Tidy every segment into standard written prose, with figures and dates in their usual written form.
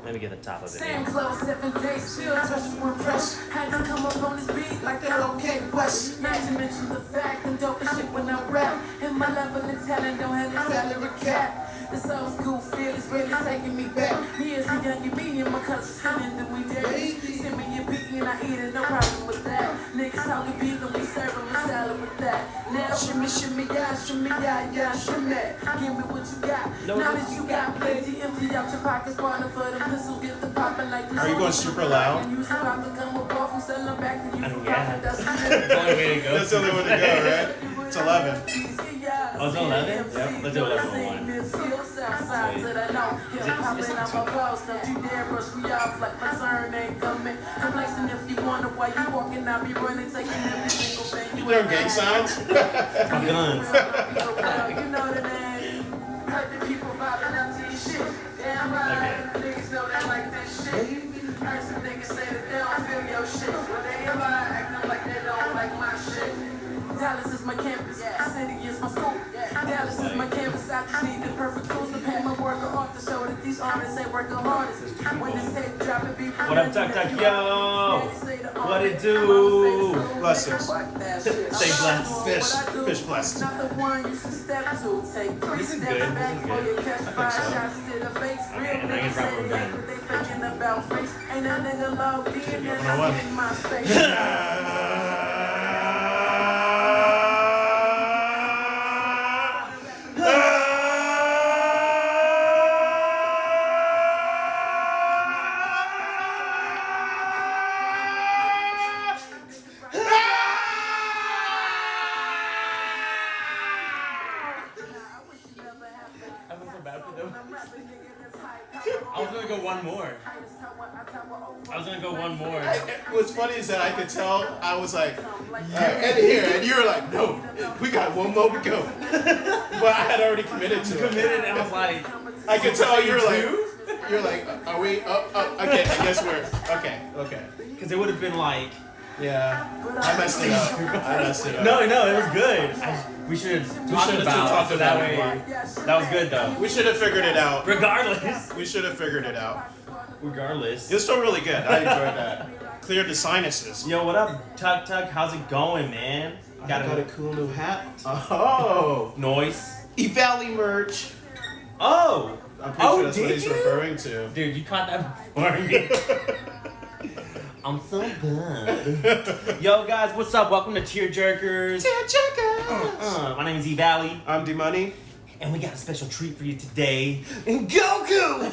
Let me get the top of it. Same clothes, 7 days, still touches one fresh. Had to come up on this beat like that okay West. Not to mention the fact and dope as shit when I rap. And my level of talent don't have a salary cap. This old school feel is really taking me back. Me as a youngin', me and my cousins spinning then we dance. Send me your beat and I eat it, no problem with that. Niggas talking beef and we serving a salad with that. Now shimmy, yeah, shimmy. Give me what you got. Now that you got plenty, empty out your pockets, partner for them pistols, get the poppin' like this. Are you going super loud? And you about to come up off and sell them back to you for profit. That's the only way to go. That's the only way to go, right? It's 11. Oh, it's 11? Yep. Let's do 11 1. You learn gang signs? Guns. You know the name. Heard the people vibing up to your shit. Damn right. Niggas know that like that shit. Heard some niggas say that they don't feel your shit. But they about acting like they don't like my shit. Dallas is my campus, city is my school. Dallas is my campus, I just need the perfect tools to pay my work off to show that these artists ain't working hardest. When this tape drop it be What up, Tuck Tuck, yo? What it do? Blessings. Say blessed. Fish blessed. Not the one you should step to. Take 3 This is steps good, back this is before good. you catch 5 shots to the face. Real and I can niggas drop say a they gun. what they faking about face. Ain't that nigga low being and I'm in my space. I was gonna go one more. What's funny is that I could tell, I was like, and here, and you were like, no, we got one more to go. But I had already committed to it. Committed, and I was like, I could tell you're like, are we up? Okay, I guess we're, okay. because it would have been like, Yeah, I messed it up. no, it was good. We should have talked should've about talked it, so about that it way. That was good though. We should have figured it out. Regardless. We should have figured it out. Regardless. It was still really good. I enjoyed that. Cleared the sinuses. Yo, what up, Tuck Tuck? How's it going, man? Got a cool new hat. Oh, Noise. E-Valley merch. Oh! I'm pretty sure that's what he's referring to. Dude, you caught that before me. I'm so good. Yo, guys, what's up? Welcome to Tear Jerkers. My name is E-Valley. I'm D-Money. And we got a special treat for you today. Goku!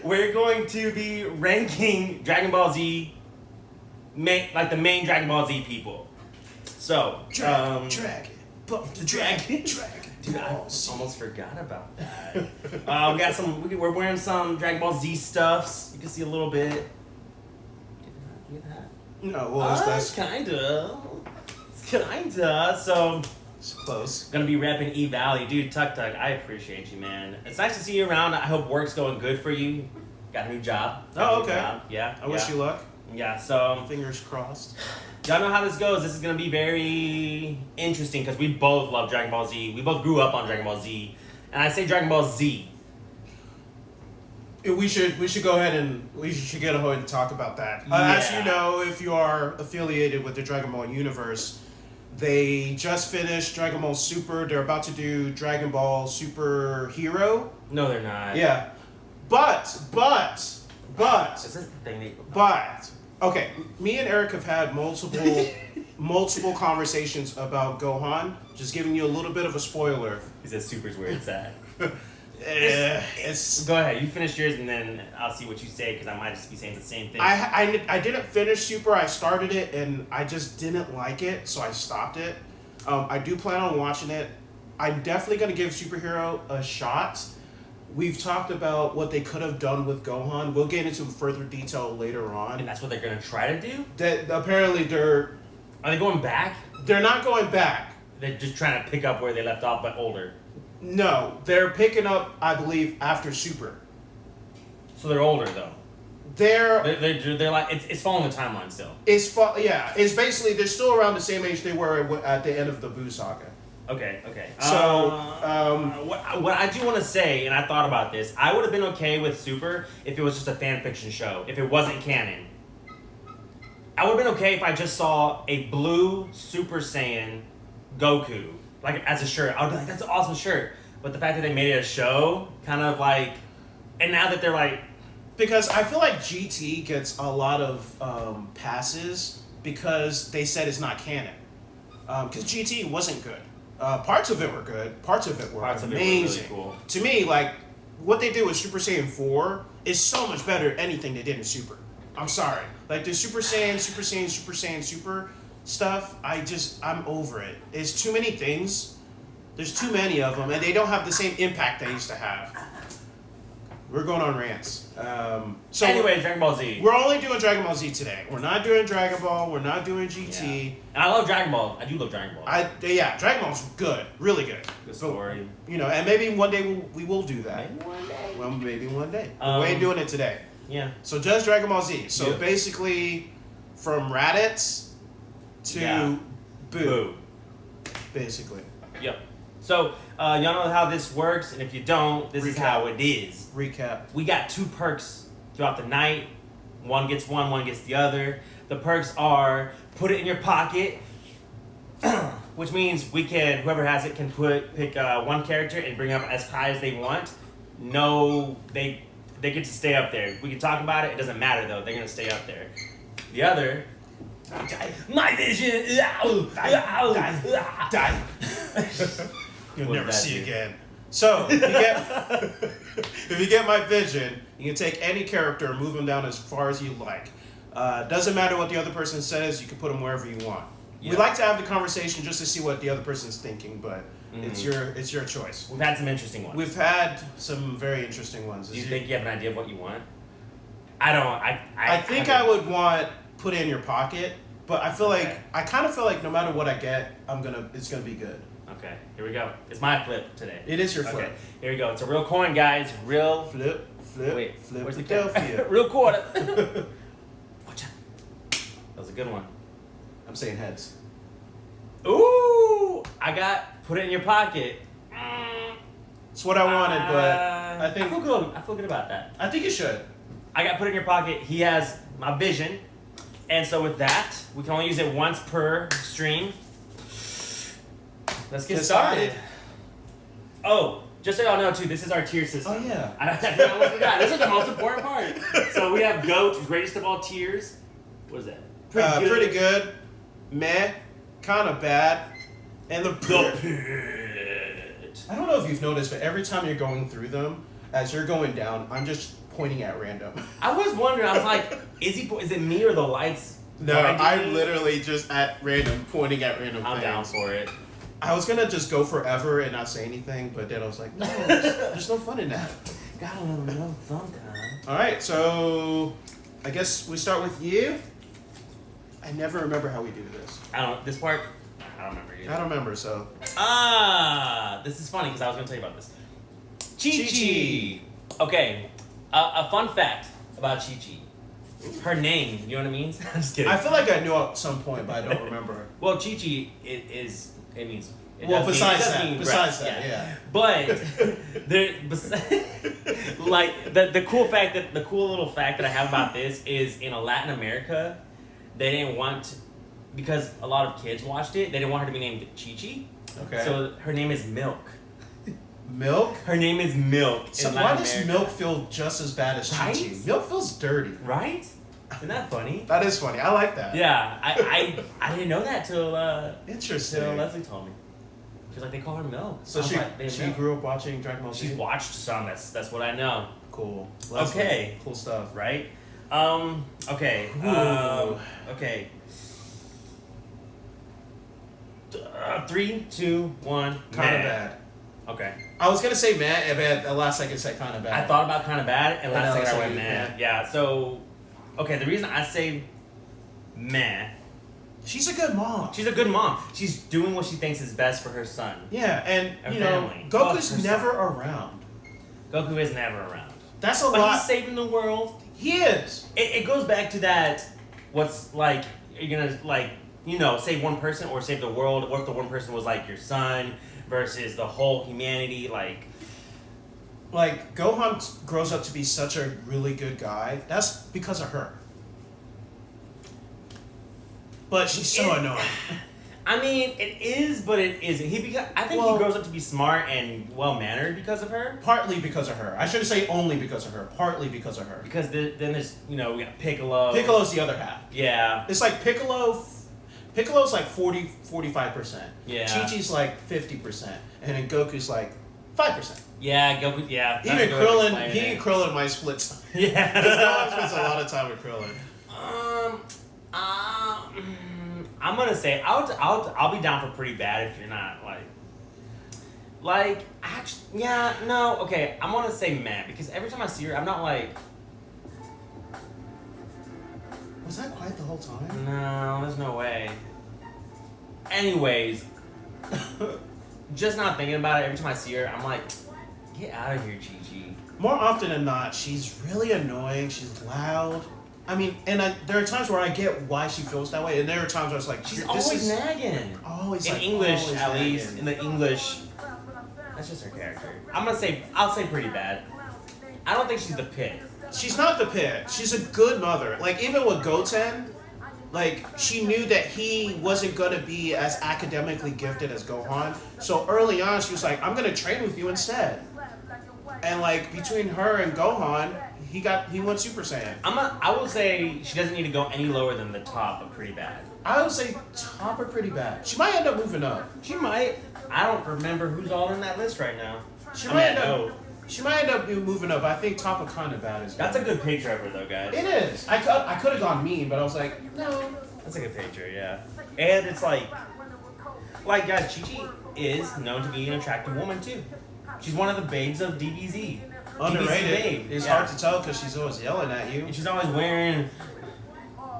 We're going to be ranking Dragon Ball Z, like the main Dragon Ball Z people. So, Dragon. Bump the dragon. Dude, I almost forgot about that. We got some. We're wearing some Dragon Ball Z stuffs. You can see a little bit. Get that? No, well, that's kinda. So, it's close. gonna be repping E-Valley, dude. Tuck Tuck, I appreciate you, man. It's nice to see you around. I hope work's going good for you. Got a new job. Oh, okay. Yeah. I wish you luck. Yeah. So. Fingers crossed. Y'all know how this goes. This is going to be very interesting because we both love Dragon Ball Z. We both grew up on Dragon Ball Z. And I say Dragon Ball Z. We should go ahead and talk about that. Yeah. As you know, if you are affiliated with the Dragon Ball universe, they just finished Dragon Ball Super. They're about to do Dragon Ball Super Hero. No, they're not. Yeah. But Is this the thing that... okay, me and Eric have had multiple conversations about Gohan. Just giving you a little bit of a spoiler. He says Super's where it's at. It's Go ahead. You finish yours and then I'll see what you say because I might just be saying the same thing. I didn't finish Super. I started it and I just didn't like it, so I stopped it. I do plan on watching it. I'm definitely going to give Superhero a shot. We've talked about what they could have done with Gohan. We'll get into further detail later on. And that's what they're going to try to do? That apparently Are they going back? they're not going back. They're just trying to pick up where they left off, but older. No, they're picking up, I believe, after Super. So they're older, though. They're like it's following the timeline still. it's basically they're still around the same age they were at the end of the Buu saga. Okay. So, what I do want to say, and I thought about this, I would have been okay with Super if it was just a fan fiction show, if it wasn't canon. I would have been okay if I just saw a blue Super Saiyan Goku, like as a shirt. I would be like, that's an awesome shirt. But the fact that they made it a show, kind of like, and now that they're like, because I feel like GT gets a lot of passes because they said it's not canon. Because GT wasn't good. Parts of it were good. Parts of it were amazing. Really cool. To me, like, what they did with Super Saiyan 4 is so much better than anything they did in Super. I'm sorry. Like, the Super Saiyan Super stuff, I'm over it. It's too many things. There's too many of them, and they don't have the same impact they used to have. We're going on rants. So anyway, Dragon Ball Z. We're only doing Dragon Ball Z today. We're not doing Dragon Ball. We're not doing GT. Yeah. And I love Dragon Ball. I do love Dragon Ball. Dragon Ball's good, really good. Good story. But, and maybe one day we will do that. Maybe one day. Well, maybe one day. We ain't doing it today. Yeah. So just Dragon Ball Z. So basically, from Raditz to Boo. Basically. Yep. So, y'all know how this works, and if you don't, this is how it is. Recap. We got 2 perks throughout the night. One gets one gets the other. The perks are put it in your pocket, which means whoever has it can pick one character and bring up as high as they want. No, they get to stay up there. We can talk about it. It doesn't matter though. They're gonna stay up there. The other, my vision. Die. You'll never see again. So if you get my vision, you can take any character and move them down as far as you like. Doesn't matter what the other person says. You can put them wherever you want. Yeah. We like to have the conversation just to see what the other person's thinking, but it's your choice. We've had some interesting ones. We've had some very interesting ones. Do you think you have an idea of what you want? I don't. I think I would want put it in your pocket, but I kind of feel like no matter what I get, it's gonna be good. Okay, here we go. It's my flip today. It is your flip. Okay, here we go. It's a real coin, guys. Real flip. Wait, flip. Where's the Philadelphia? Real quarter. Watch out. That was a good one. I'm saying heads. Ooh! I got put it in your pocket. It's what I wanted, but I think I feel good about that. I think you should. I got put it in your pocket. He has my vision, and so with that, we can only use it once per stream. Let's get started. Oh, just so y'all know too, this is our tier system. Oh yeah. I almost forgot. This is the most important part. So we have GOAT, greatest of all tiers. What is that? Pretty good. Meh. Kind of bad. And the pit. I don't know if you've noticed, but every time you're going through them, as you're going down, I'm just pointing at random. I was wondering. I was like, is it me or the lights? No, I'm literally just at random, pointing at random I'm things. down for it. I was gonna just go forever and not say anything, but then I was like, no, there's no fun in that. Gotta let them know sometime. All right, so I guess we start with you. I never remember how we do this. This part, I don't remember either. I don't remember, so. This is funny because I was gonna tell you about this. Chi-Chi. Okay, a fun fact about Chi-Chi. Her name, you know what it means? I'm just kidding. I feel like I knew at some point, but I don't remember. Well, Chi-Chi means. Besides that, yeah. But the cool little fact that I have about this is in Latin America, they didn't want, because a lot of kids watched it, they didn't want her to be named Chi-Chi. Okay. So her name is Milk. Milk? Her name is Milk. So why does Milk feel just as bad as Chi-Chi? Milk feels dirty. Right? Isn't that funny? That is funny. I like that. Yeah, I didn't know that till interesting. Till Leslie told me. She's like, they call her Milk. So she grew up watching Dragon Ball Z? She's watched some. That's what I know. Cool. Okay. Cool stuff. Right? Okay. Okay. 3, 2, 1. Kind of bad. Okay. I was gonna say meh, but at last second said kind of bad. I thought about kind of bad, and last second I went meh. meh. Yeah. So, okay. The reason I say meh. She's a good mom. She's a good mom. She's doing what she thinks is best for her son. Yeah, and her you family. know, Goku's never around. Goku is never around. That's a but lot. He's saving the world. He is. It goes back to that. What's like? You're gonna like save one person or save the world. What if the one person was like your son versus the whole humanity? Like Gohan grows up to be such a really good guy. That's because of her. But she's so annoying. I mean, it is, but it isn't. I think he grows up to be smart and well-mannered because of her. Partly because of her. I shouldn't say only because of her. Partly because of her. Because then there's, we got Piccolo. Piccolo's the other half. Yeah. It's like Piccolo's like 45%. Yeah. Chi-Chi's like 50%. And then Goku's like 5%. Yeah, Goku, yeah. Even Krillin might split time. Yeah. Because Gohan spends a lot of time with Krillin. I'm gonna say I'll be down for pretty bad if you're not actually okay, I'm gonna say meh because every time I see her I'm not like, was that quiet the whole time? no, there's no way. Anyways, just not thinking about it, every time I see her I'm like, get out of here, Chi-Chi. More often than not, she's really annoying. She's loud. I mean, there are times where I get why she feels that way, and there are times where it's like she's always nagging. Always in like, English, always at nagging. least in the English. That's just her character. I'll say pretty bad. I don't think she's the pit. She's not the pit. She's a good mother. Like even with Goten, like she knew that he wasn't gonna be as academically gifted as Gohan. So early on, she was like, "I'm gonna train with you instead." And like between her and Gohan, he went Super Saiyan. I will say she doesn't need to go any lower than the top of pretty bad. I would say top or pretty bad. She might end up moving up. She might. I don't remember who's all in that list right now. She might end up moving up. I think top of kind of bad is. That's a good picture of her though, guys. It is. I could have gone mean, but I was like, no. That's a good picture, yeah. And it's like guys, Chi-Chi is known to be an attractive woman too. She's one of the babes of DBZ. Underrated. It's hard to tell because she's always yelling at you. And she's always wearing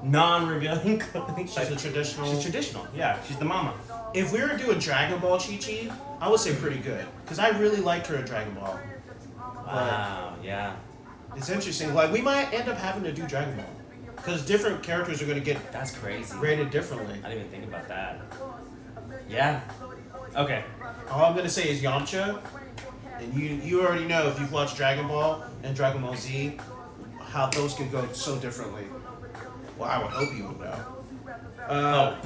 non-revealing clothing. She's traditional. She's traditional. Yeah, she's the mama. If we were doing Dragon Ball Chi-Chi, I would say pretty good because I really liked her in Dragon Ball. Wow. Yeah. It's interesting. Like we might end up having to do Dragon Ball because different characters are going to get that's crazy rated differently. I didn't even think about that. Yeah. Okay. All I'm going to say is Yamcha. And you already know if you've watched Dragon Ball and Dragon Ball Z, how those could go so differently. Well, I would hope you would know.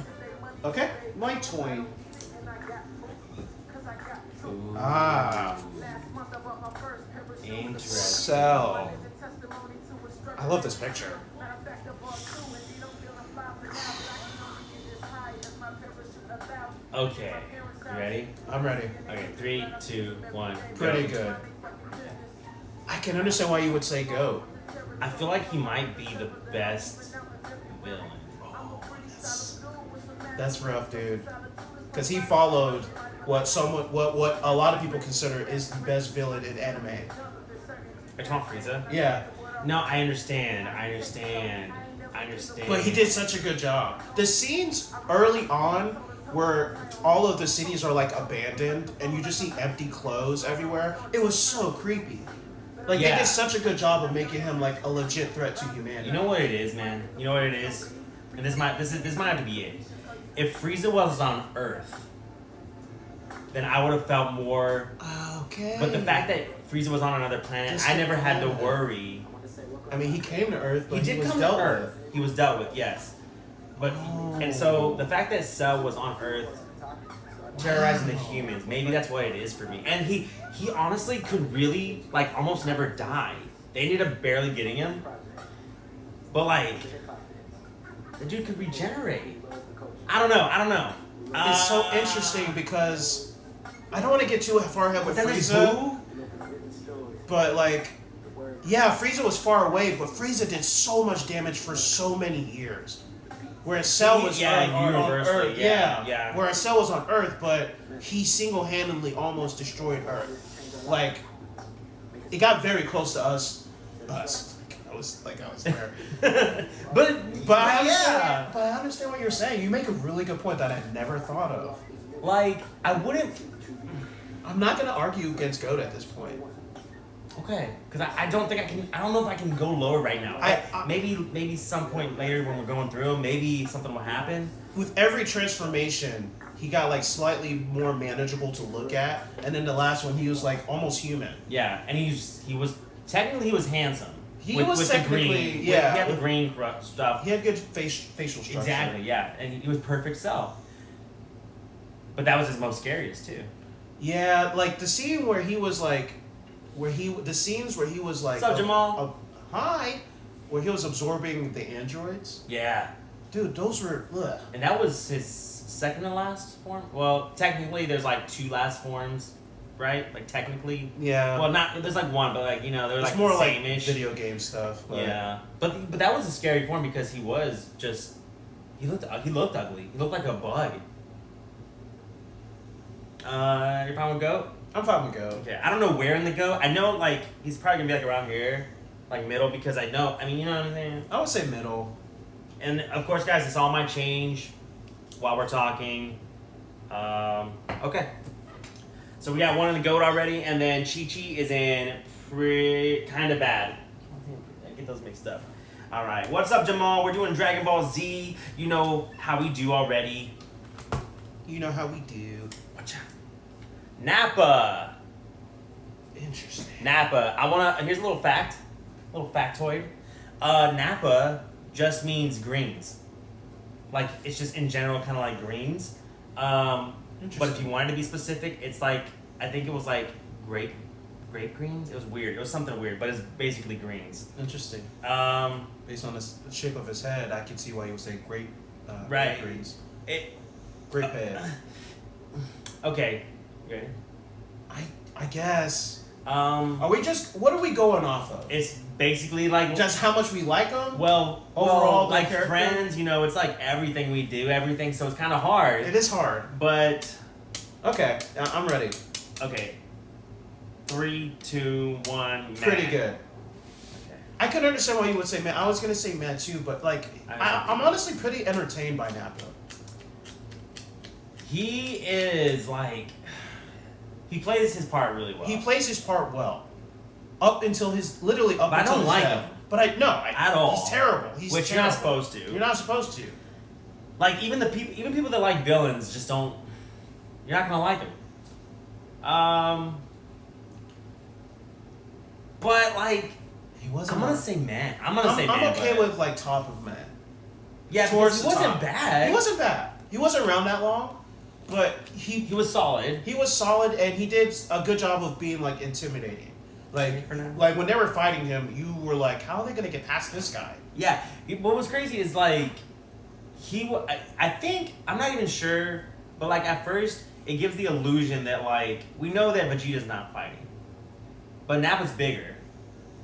Okay, Mike Twain. Ooh. Interesting. Cell. I love this picture. Okay. You ready? I'm ready. Okay, 3, 2, 1. Pretty good. I can understand why you would say go. I feel like he might be the best villain. Oh, that's rough, dude. Because he followed what a lot of people consider is the best villain in anime. Are you talking about Frieza? Yeah. No, I understand. But he did such a good job. The scenes early on where all of the cities are like abandoned and you just see empty clothes everywhere, it was so creepy. Like they did such a good job of making him like a legit threat to humanity. You know what it is, man? You know what it is? And this might have to be it. If Frieza was on Earth, then I would have felt more. Okay. But the fact that Frieza was on another planet, I never had to worry. I mean, he came to Earth, but he did was come dealt to Earth. with. He was dealt with, yes. But and so the fact that Cell was on Earth terrorizing the humans, maybe that's what it is for me. And he honestly could really like almost never die. They ended up barely getting him. But like the dude could regenerate. I don't know. It's so interesting because I don't want to get too far ahead with then Frieza. But like, yeah, Frieza was far away, but Frieza did so much damage for so many years. Whereas Cell was on Earth. Yeah. Whereas Cell was on Earth, but he single-handedly almost destroyed Earth. Like, it got very close to us. I was there. but I understand what you're saying. You make a really good point that I never thought of. Like, I wouldn't. I'm not gonna argue against Goat at this point. Okay, because I don't think I can. I don't know if I can go lower right now. Maybe some point later when we're going through, maybe something will happen. With every transformation, he got like slightly more manageable to look at, and then the last one he was like almost human. Yeah, and he was technically he was handsome. He was technically the green, yeah. He had the green stuff. He had good facial structure. Exactly, yeah, and he was perfect self. But that was his most scariest too. Yeah, like the scene where he was like, the scenes where he was like, what's up, Jamal? Hi, where he was absorbing the androids. Yeah, dude, those were. Ugh. And that was his second to last form. Well, technically, there's like 2 last forms, right? Like technically. Yeah. Well, not there's like one, but like they're it's like more the like same-ish. video game stuff. But. Yeah, but that was a scary form because he was just he looked ugly. He looked like a bug. You're fine with goat? I'm fine with goat. Okay, I don't know where in the goat. I know like he's probably gonna be like around here, like middle, because I know. I mean, you know what I'm saying? I would say middle. And of course, guys, this all might change while we're talking. Okay. So we got one in the goat already, and then Chi-Chi is in kind of bad. I get those mixed up. All right, what's up, Jamal? We're doing Dragon Ball Z. You know how we do already. You know how we do. Watch out. Nappa. Interesting. Nappa. Here's a little fact. A little factoid. Nappa just means greens. Like, it's just in general kind of like greens. But if you wanted to be specific, it's like, I think it was like grape greens. It was weird. It was something weird, but it's basically greens. Interesting. Based on the shape of his head, I can see why you would say grape right. greens. Grape head. Okay. Ready? I guess. Are we just? What are we going off of? It's basically like just how much we like them. Well, overall, like friends, it's like everything we do, everything. So it's kind of hard. It is hard, but okay, I'm ready. Okay, 3, 2, 1. Pretty good. Okay. I could understand why you would say man. I was gonna say man too, but like I'm honestly pretty entertained by Nappa. He is like. He plays his part really well. He plays his part well, up until literally up but until I don't his like death. him. But at all. He's terrible. Which you're not supposed to. You're not supposed to. Like even people that like villains just don't. You're not gonna like them. But like, he wasn't. I'm gonna say man. I'm okay with like top of man. Yeah, because he wasn't bad. He wasn't bad. He wasn't around that long. But he was solid. He was solid, and he did a good job of being like intimidating. Like when they were fighting him, you were like, "How are they gonna get past this guy?" Yeah. What was crazy is like I think I'm not even sure, but like at first it gives the illusion that like we know that Vegeta's not fighting, but Nappa's bigger.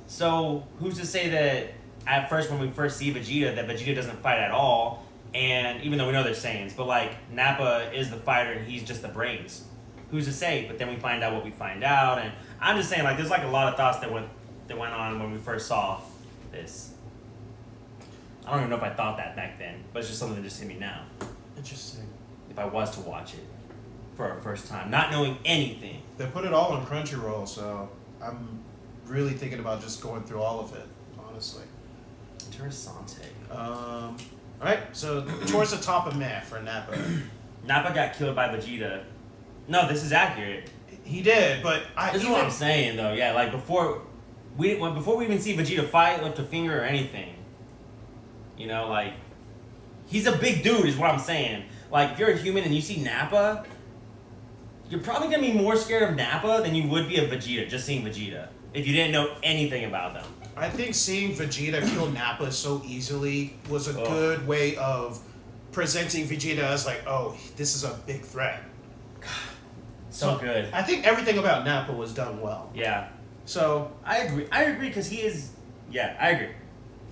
So who's to say that at first when we first see Vegeta that Vegeta doesn't fight at all? And even though we know they're Saiyans, but like Nappa is the fighter and he's just the brains. Who's to say? But then we find out what we find out, and I'm just saying like there's like a lot of thoughts that went on when we first saw this. I don't even know if I thought that back then, but it's just something that just hit me now. Interesting. If I was to watch it for our first time, not knowing anything. They put it all on Crunchyroll, so I'm really thinking about just going through all of it, honestly. Interessante. Alright, so towards the top of meh for Nappa. Nappa got killed by Vegeta. No, this is accurate. He did, but this is what I'm saying though. Yeah, like before we even see Vegeta fight, lift a finger or anything. Like he's a big dude, is what I'm saying. Like if you're a human and you see Nappa, you're probably gonna be more scared of Nappa than you would be of Vegeta. Just seeing Vegeta, if you didn't know anything about them. I think seeing Vegeta kill Nappa so easily was a good way of presenting Vegeta as like, oh, this is a big threat. So good. I think everything about Nappa was done well. Yeah. So I agree because he is. Yeah, I agree.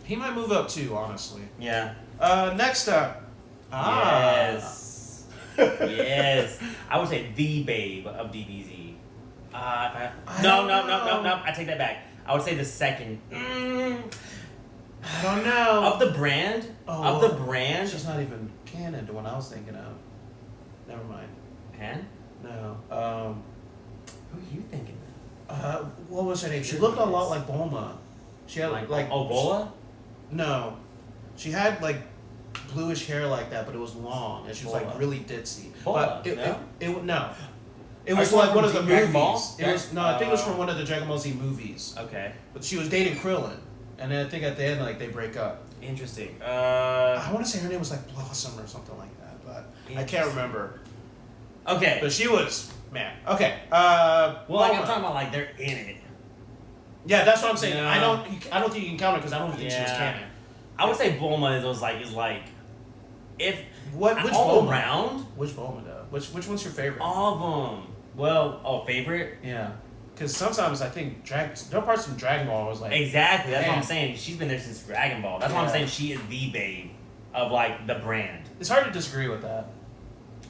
He might move up too, honestly. Yeah. Next up. Yes. Yes. I would say the babe of DBZ. No. I take that back. I would say the second. I don't know. Of the brand. She's not even canon to what I was thinking of. Never mind. Pan? No. Who are you thinking of? what was her name? She looked a lot like Bulma. She had like Bola? No, she had like bluish hair like that, but it was long, and she was Bola. like really ditzy. Bola, But it Are was you like talking one of the Dragon Ball? movies. It was I think it was from one of the Dragon Ball Z movies. Okay. But she was dating Krillin, and then I think at the end like they break up. Interesting. I want to say her name was like Blossom or something like that, but I can't remember. Okay. But she was man. Okay. Well, like I'm Bulma. talking about, like they're in it. Yeah, that's what I'm saying. No. I don't think you can count it because I don't think she was Yeah. canon. I would say Bulma is like if Which all Bulma? around, Which Bulma though? Which one's your favorite? all of them. Well, favorite. Yeah. Because sometimes I think there are parts in Dragon Ball I was like Exactly. That's what I'm Man. saying. She's been there since Dragon Ball. That's why I'm Yeah. saying she is the babe of like the brand. it's hard to disagree with that.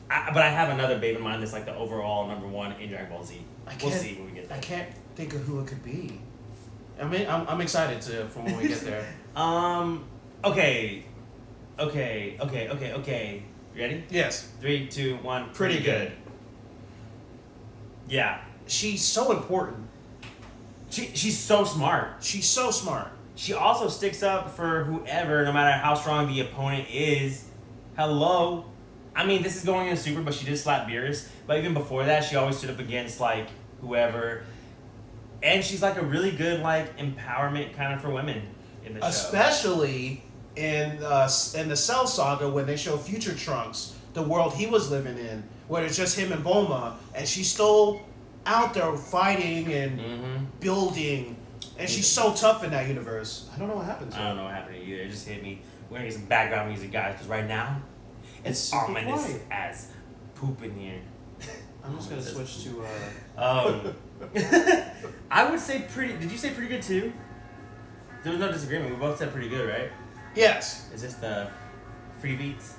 But I have another babe in mind that's like the overall number one in Dragon Ball Z. We'll see when we get there. I can't think of who it could be. I mean, I'm excited for when we get there. Okay. You ready? Yes. 3, 2, 1. Pretty good. Yeah. She's so important. She's so smart. She's so smart. She also sticks up for whoever, no matter how strong the opponent is. Hello. I mean, this is going into Super, but she did slap Beerus. But even before that, she always stood up against, like, whoever. And she's, like, a really good, like, empowerment kind of for women in the show. Especially in the Cell Saga when they show Future Trunks, the world he was living in, where it's just him and Bulma, and she's still out there fighting and building, and she's so tough in that universe. I don't know what happened to her. I don't know what happened to you. It just hit me. We're going to get some background music, guys, because right now, it's super ominous quiet. as poop in here. I'm just gonna switch to. I would say pretty. Did you say pretty good too? There was no disagreement. We both said pretty good, right? Yes. Is this the free beats?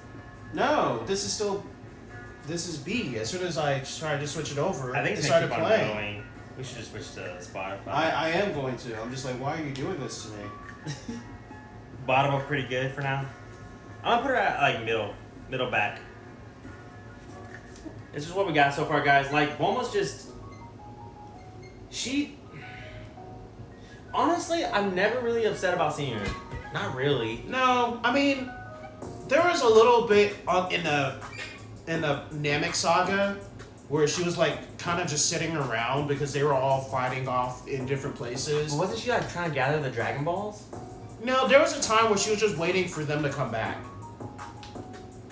No. This is B. As soon as I tried to switch it over, I think it it's started gonna keep on playing. going. We should just switch to Spotify. I am going to. I'm just like, why are you doing this to me? Bottom of pretty good for now. I'm gonna put her at like middle back. This is what we got so far, guys. Like Bulma's just she. Honestly, I'm never really upset about seeing her. Not really. No, I mean, there was a little bit in the Namek saga where she was like kind of just sitting around because they were all fighting off in different places. But wasn't she like trying to gather the Dragon Balls? No, there was a time where she was just waiting for them to come back,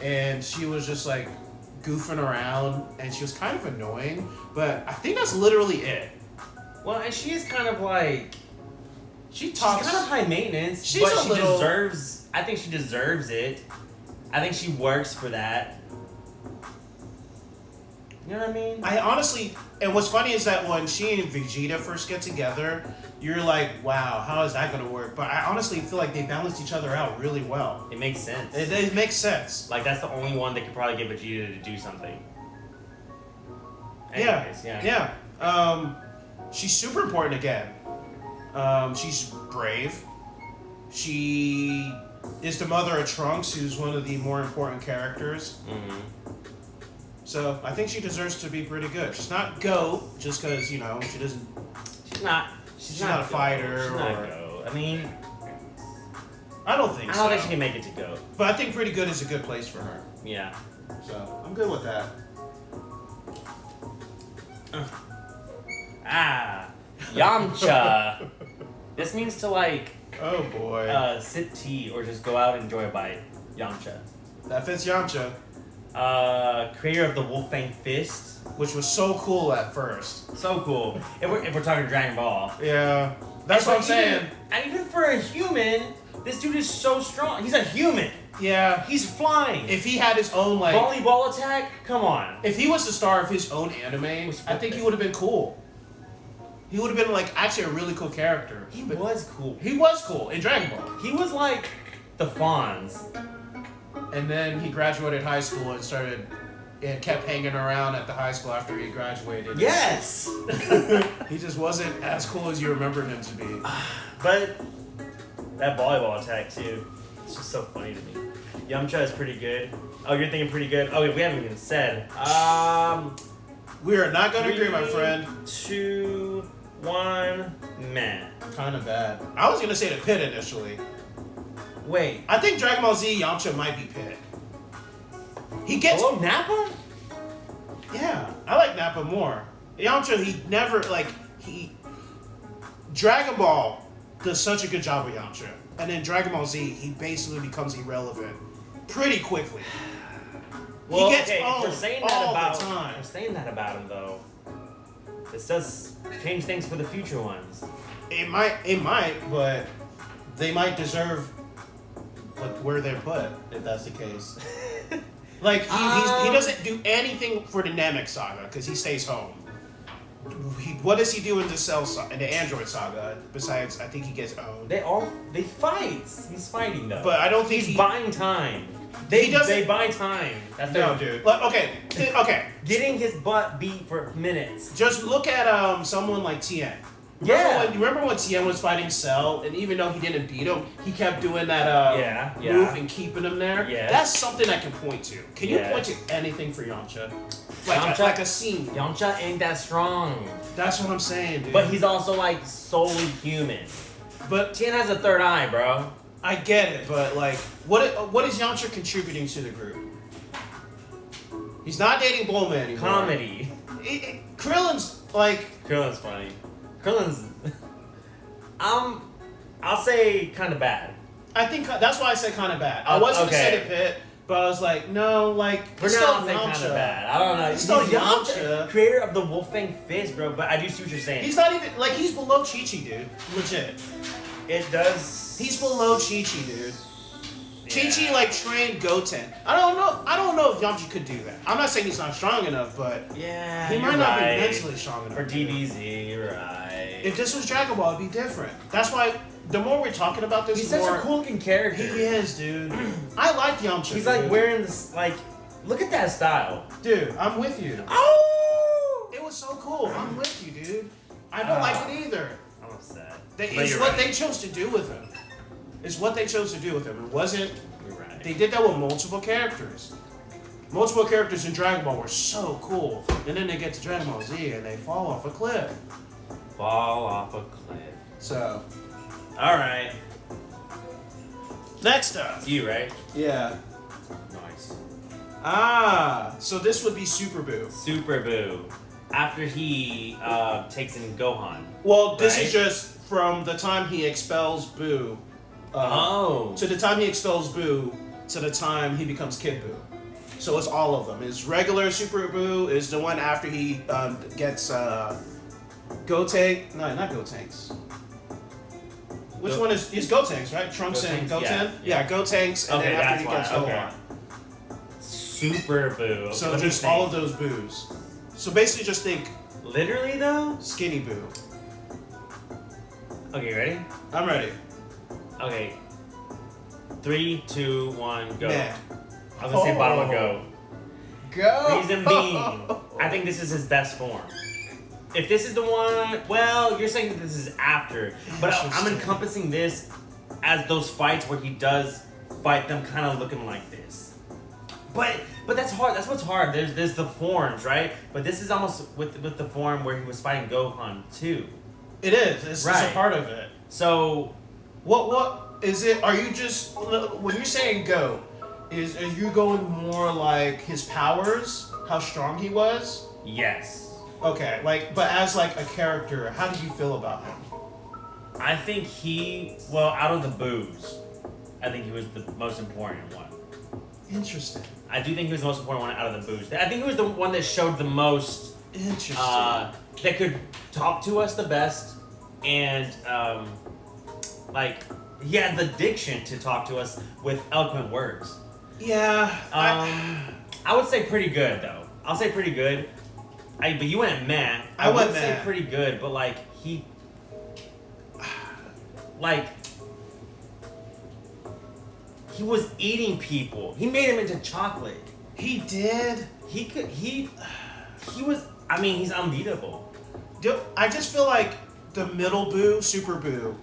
and she was just like goofing around, and she was kind of annoying. But I think that's literally it. Well, and she is kind of like She talks. she's kind of high maintenance, She's but a she little- deserves. I think she deserves it. I think she works for that. You know what I mean? I honestly, and what's funny is that when she and Vegeta first get together, you're like, wow, how is that going to work? But I honestly feel like they balance each other out really well. It makes sense. It makes sense. Like that's the only one that could probably get Vegeta to do something. Anyways, Yeah. She's super important again. She's brave. She is the mother of Trunks, who's one of the more important characters. Mm-hmm. So I think she deserves to be pretty good. She's not GOAT, just because, she doesn't... She's not. She's not a fighter She's not or- go. I mean, I don't think I so. don't think she can make it to go. But I think pretty good is a good place for her. Yeah. So I'm good with that. Yamcha. This means to like Oh boy. sip tea or just go out and enjoy a bite. Yamcha. That fits Yamcha, Creator of the Wolfang Fist. which was so cool at first. So cool. If we're talking Dragon Ball. Yeah. That's what I'm saying. And even for a human, this dude is so strong. He's a human. Yeah. He's flying. If he had his own, like... Volleyball attack? Come on. If he was the star of his own anime, I think he would have been cool. He would have been, like, actually a really cool character. He was cool. He was cool in Dragon Ball. He was like the Fonz. And then he graduated high school and started... and kept hanging around at the high school after he graduated. Yes! He just wasn't as cool as you remembered him to be. But that volleyball attack, too. It's just so funny to me. Yamcha is pretty good. Oh, you're thinking pretty good? Oh, we haven't even said. We are not going to agree, my friend. 2, 1, meh. Kind of bad. I was gonna say the Pit initially. Wait. I think Dragon Ball Z Yamcha might be Pit. He gets. Hello, Nappa? Yeah, I like Nappa more. Yamcha, he never Dragon Ball does such a good job with Yamcha, and then Dragon Ball Z, he basically becomes irrelevant pretty quickly. Well, he gets okay, owned if we're saying all that about, the time. if we're saying that about him, though, this does change things for the future ones. It might, but they might deserve where they're put if that's the case. Like he doesn't do anything for the Namek saga because he stays home. What does he do in the Android saga? Besides, I think he gets owned. They fight. He's fighting though. But I don't think he's buying time. They buy time. That's no, dude. Like, okay. Getting his butt beat for minutes. Just look at someone like Tien. Remember when Tien was fighting Cell, and even though he didn't beat him, he kept doing that move and keeping him there? Yeah. That's something I can point to. Can you point to anything for Yamcha? Like a scene. Yamcha ain't that strong. That's what I'm saying, dude. But he's also like solely human. But Tien has a third eye, bro. I get it, but like, what is Yamcha contributing to the group? He's not dating Bulma anymore. Comedy. Krillin's like... Krillin's funny. Krillin's... I'll say kind of bad. I think that's why I said kind of bad. I was gonna say the Pit, but I was like, no, like... For now, I'll say kind of bad. I don't know. He's still Yamcha. Creator of the Wolfang Fist, bro, but I do see what you're saying. He's not even... Like, he's below Chi-Chi, dude. Legit. It does... He's below Chi-Chi, dude. Yeah. Chi-Chi, like, trained Goten. I don't know if Yamcha could do that. I'm not saying he's not strong enough, but... Yeah, he might not be mentally strong enough. For DBZ, you're right. If this was Dragon Ball, it'd be different. That's why, the more we're talking about this, he's the more... such a cool looking character. He is, dude. I like Yamcha, He's like wearing this, like... Look at that style. Dude, I'm with you. Oh! It was so cool. I'm with you, dude. I don't like it either. I'm upset. It's what they chose to do with him. It's what they chose to do with him. It wasn't... You're right. They did that with multiple characters. Multiple characters in Dragon Ball were so cool. And then they get to Dragon Ball Z and they fall off a cliff. Fall off a cliff. So... Alright. Next up. It's you, right? Yeah. Nice. So this would be Super Boo. Super Boo. After he takes in Gohan. Well, this is just from the time he expels Boo. To the time he expels Boo, to the time he becomes Kid Boo. So it's all of them. His regular Super Boo is the one after he gets Gotenks. No, not Gotenks. Which one is Gotenks, right? Trunks and Goten? Yeah, Gotenks, and then after he gets Gohan. Super Boo. So just all of those Boos. So basically just think... Literally, though? Skinny Boo. Okay, ready? I'm ready. Okay. 3, 2, 1, go. Man. I was gonna say Baba go. Go! Reason being, I think this is his best form. If this is the one, well, you're saying that this is after, but I'm encompassing this as those fights where he does fight them kind of looking like this. But that's hard. That's what's hard. There's the forms, right? But this is almost with the form where he was fighting Gohan too. It is. It's a part of it. So, what is it? Are you just when you're saying go? Are you going more like his powers, how strong he was? Yes. Okay, but as a character, how do you feel about him? I think out of the Boos, I think he was the most important one. Interesting. I do think he was the most important one out of the Boos. I think he was the one that showed the most... Interesting. That could talk to us the best, and, he had the diction to talk to us with eloquent words. Yeah. I would say pretty good, though. I'll say pretty good. But you went meh. I would say pretty good, but he was eating people. He made him into chocolate. He did. He was. I mean, he's unbeatable. I just feel like the middle Boo, Super Boo,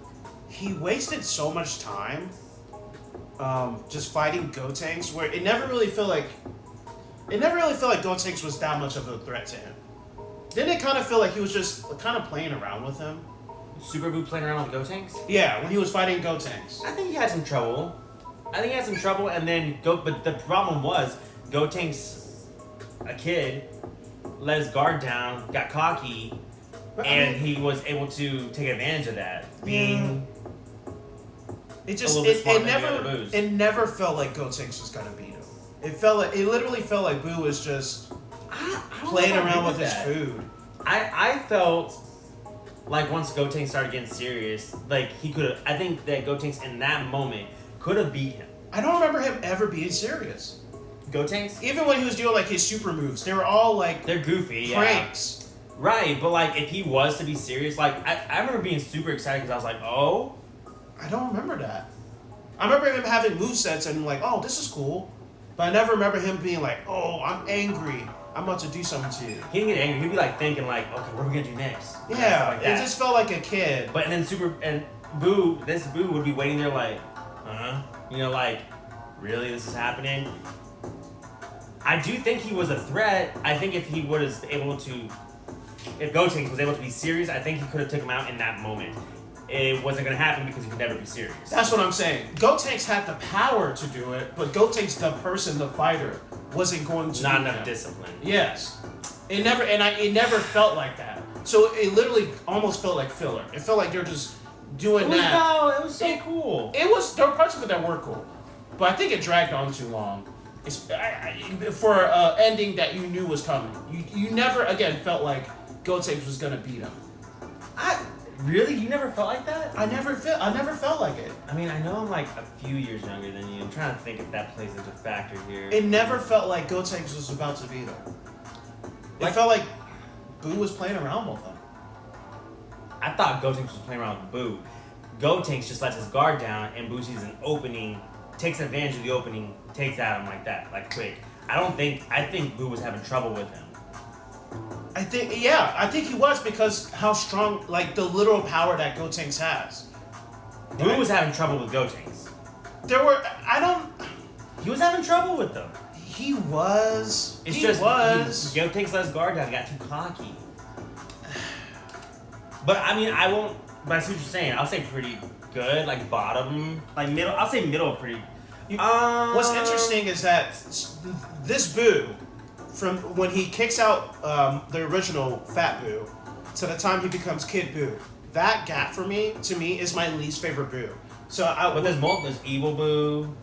he wasted so much time, just fighting Gotenks, where it never really felt like Gotenks was that much of a threat to him. Didn't it kind of feel like he was just kind of playing around with him? Super Boo playing around with Gotenks? Yeah, when he was fighting Gotenks. I think he had some trouble. And then but the problem was Gotenks, a kid, let his guard down, got cocky, and he was able to take advantage of that. Being it never felt like Gotenks was gonna beat him. It literally felt like Boo was just playing around with his food. I felt like once Gotenks started getting serious, like he could have. I think that Gotenks in that moment could have beat him. I don't remember him ever being serious. Gotenks? Even when he was doing like his super moves, they were all like they're goofy, pranks. Yeah. Right, but like if he was to be serious, like I remember being super excited because I was like, oh. I don't remember that. I remember him having movesets and like, oh, this is cool. But I never remember him being like, oh, I'm angry. I'm about to do something to you. He didn't get angry. He'd be like thinking like, okay, what are we gonna do next? Yeah, like it just felt like a kid. But and then Boo would be waiting there like, like, really, this is happening? I do think he was a threat. I think if he was able to, if Gotenks was able to be serious, I think he could have took him out in that moment. It wasn't going to happen because he could never be serious. That's what I'm saying. Gotenks had the power to do it, but Gotenks, the person, the fighter, wasn't going to. Not enough discipline. Yes, it never felt like that. So it literally almost felt like filler. It felt like they're just doing that. No, it was so cool. There were parts of it that were cool, but I think it dragged on too long. For an ending that you knew was coming. You never again felt like Gotenks was gonna beat him. Really? You never felt like that? I never felt like it. I mean, I know I'm like a few years younger than you. I'm trying to think if that plays into a factor here. It never felt like Gotenks was about to beat him. It felt like Boo was playing around with him. I thought Gotenks was playing around with Boo. Gotenks just lets his guard down, and Boo sees an opening, takes advantage of the opening, takes at him like that, like quick. I think Boo was having trouble with him. I think he was because how strong, like the literal power that Gotenks has. Boo was having trouble with Gotenks. He was having trouble with them. He was. Gotenks let his guard down, got too cocky. But I mean, but I see what you're saying. I'll say pretty good, like bottom, like middle. I'll say middle pretty. What's interesting is that this Boo, from when he kicks out the original Fat Boo to the time he becomes Kid Boo, that gap to me is my least favorite Boo. But there's Evil Boo.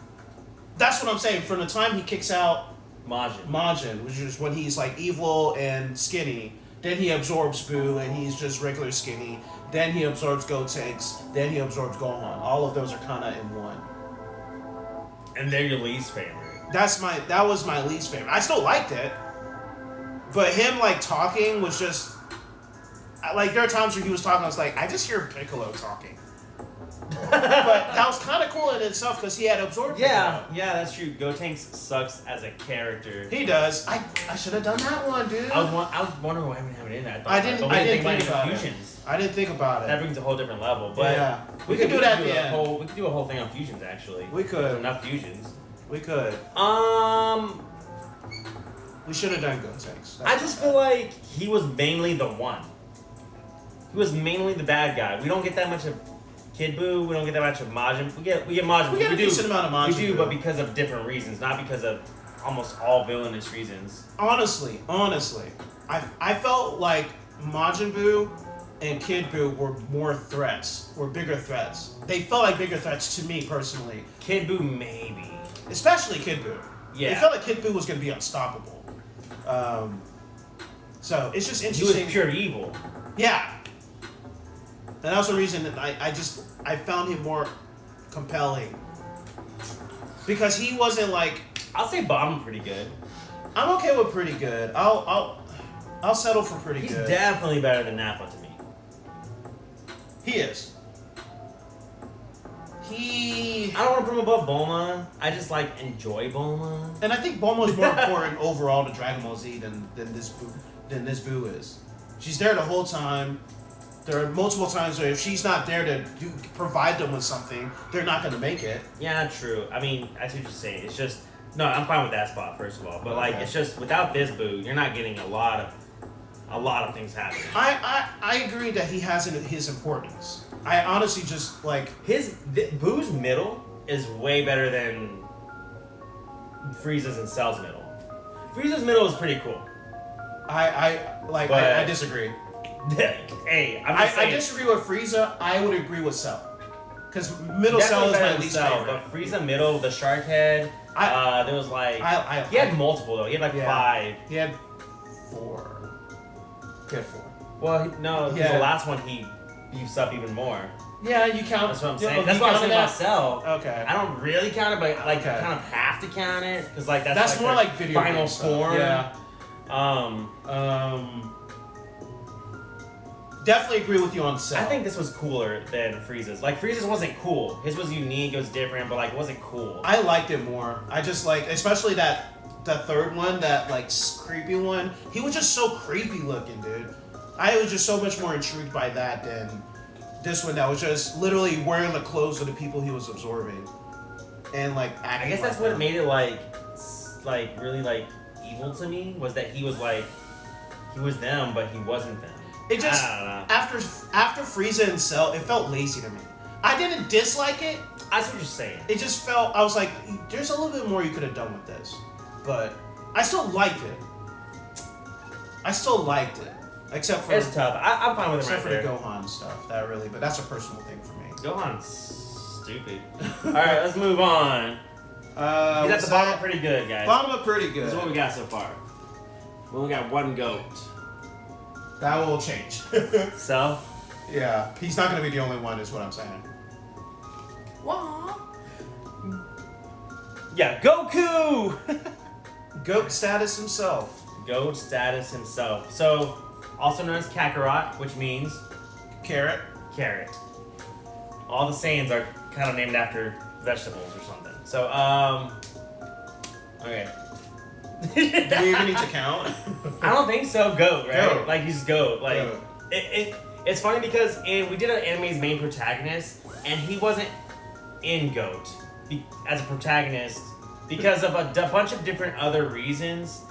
That's what I'm saying. From the time he kicks out Majin, which is when he's like evil and skinny, then he absorbs Boo and he's just regular skinny. Then he absorbs Gotenks. Then he absorbs Gohan. All of those are kind of in one. And they're your least favorite. That was my least favorite. I still liked it, but him like talking was just like there are times where he was talking. I was like, I just hear Piccolo talking. But that was kind of cool in itself because he had absorbed. Yeah, Piccolo. yeah, that's true. Gotenks sucks as a character. He does. I should have done that one, dude. I was wondering why I didn't have it in there. I didn't think about it. Fusions. I didn't think about it. That brings a whole different level. But yeah, we could do that at the end. We could do a whole thing on fusions. Actually, we could. There's enough fusions. We could. We should have done Gotenks. I just feel like he was mainly the one. He was mainly the bad guy. We don't get that much of Kid Boo. We don't get that much of Majin. We get Majin. We get a decent amount of Majin. We do, but because of different reasons, not because of almost all villainous reasons. Honestly, I felt like Majin Buu and Kid Buu were bigger threats. They felt like bigger threats to me personally. Kid Buu maybe. Especially Kid Buu. Yeah. It felt like Kid Buu was going to be unstoppable. So it's just interesting. He was pure evil. Yeah. And that was the reason that I found him more compelling. Because he wasn't like... I'll say bottom pretty good. I'm okay with pretty good. I'll settle for pretty good. He's definitely better than Nappa to me. He is. I don't want to put him above Bulma. I just enjoy Bulma. And I think Bulma is more important overall to Dragon Ball Z than this Buu is. She's there the whole time. There are multiple times where if she's not there to provide them with something, they're not going to make it. Yeah, true. I mean, I see what you're saying. It's just... No, I'm fine with that spot, first of all. But, it's just, without this Buu, you're not getting a lot of a lot of things happen. I agree that he has his importance. I honestly just like Boo's middle is way better than Frieza's and Cell's middle. Frieza's middle is pretty cool. I disagree. Hey, I disagree with Frieza. I would agree with Cell. Because middle Cell is my least favorite. But Frieza middle, the shark head, there was like... he had multiple though. He had like 5. He had 4. He had 4. Well, no, because the last one he beefs up even more. Yeah, you count. That's what I'm saying. That's what I'm saying about Cell. Okay. I don't really count it, but like you kind of have to count it because like that's more like video final form. Yeah. Definitely agree with you on Cell. I think this was cooler than Frieza's. Like Frieza's wasn't cool. His was unique. It was different, but like it wasn't cool. I liked it more. I just like, especially the third one, that like creepy one. He was just so creepy looking, dude. I was just so much more intrigued by that than this one that was just literally wearing the clothes of the people he was absorbing, and like acting. I guess that's what made it like really like evil to me, was that he was them, but he wasn't them. It just after Frieza and Cell, it felt lazy to me. I didn't dislike it. That's what you're saying. It just felt, I was like, there's a little bit more you could have done with this, but I still liked it. Except for it's tough. I'm fine with it. Except for the Gohan stuff, but that's a personal thing for me. Gohan's stupid. All right, let's move on. He's at the bottom pretty good, guys. Bottom of pretty good. This is what we got so far. We only got one goat. That will change. So? Yeah, he's not going to be the only one, is what I'm saying. What? Yeah, Goku! Goat status himself. Goat status himself. So, also known as Kakarot, which means carrot. All the Saiyans are kind of named after vegetables or something. So, okay. Do we even need to count? I don't think so. Goat, right? Goat. Like he's goat. Like Goat. It's funny because we did an anime's main protagonist, and he wasn't in Goat as a protagonist because of a bunch of different other reasons.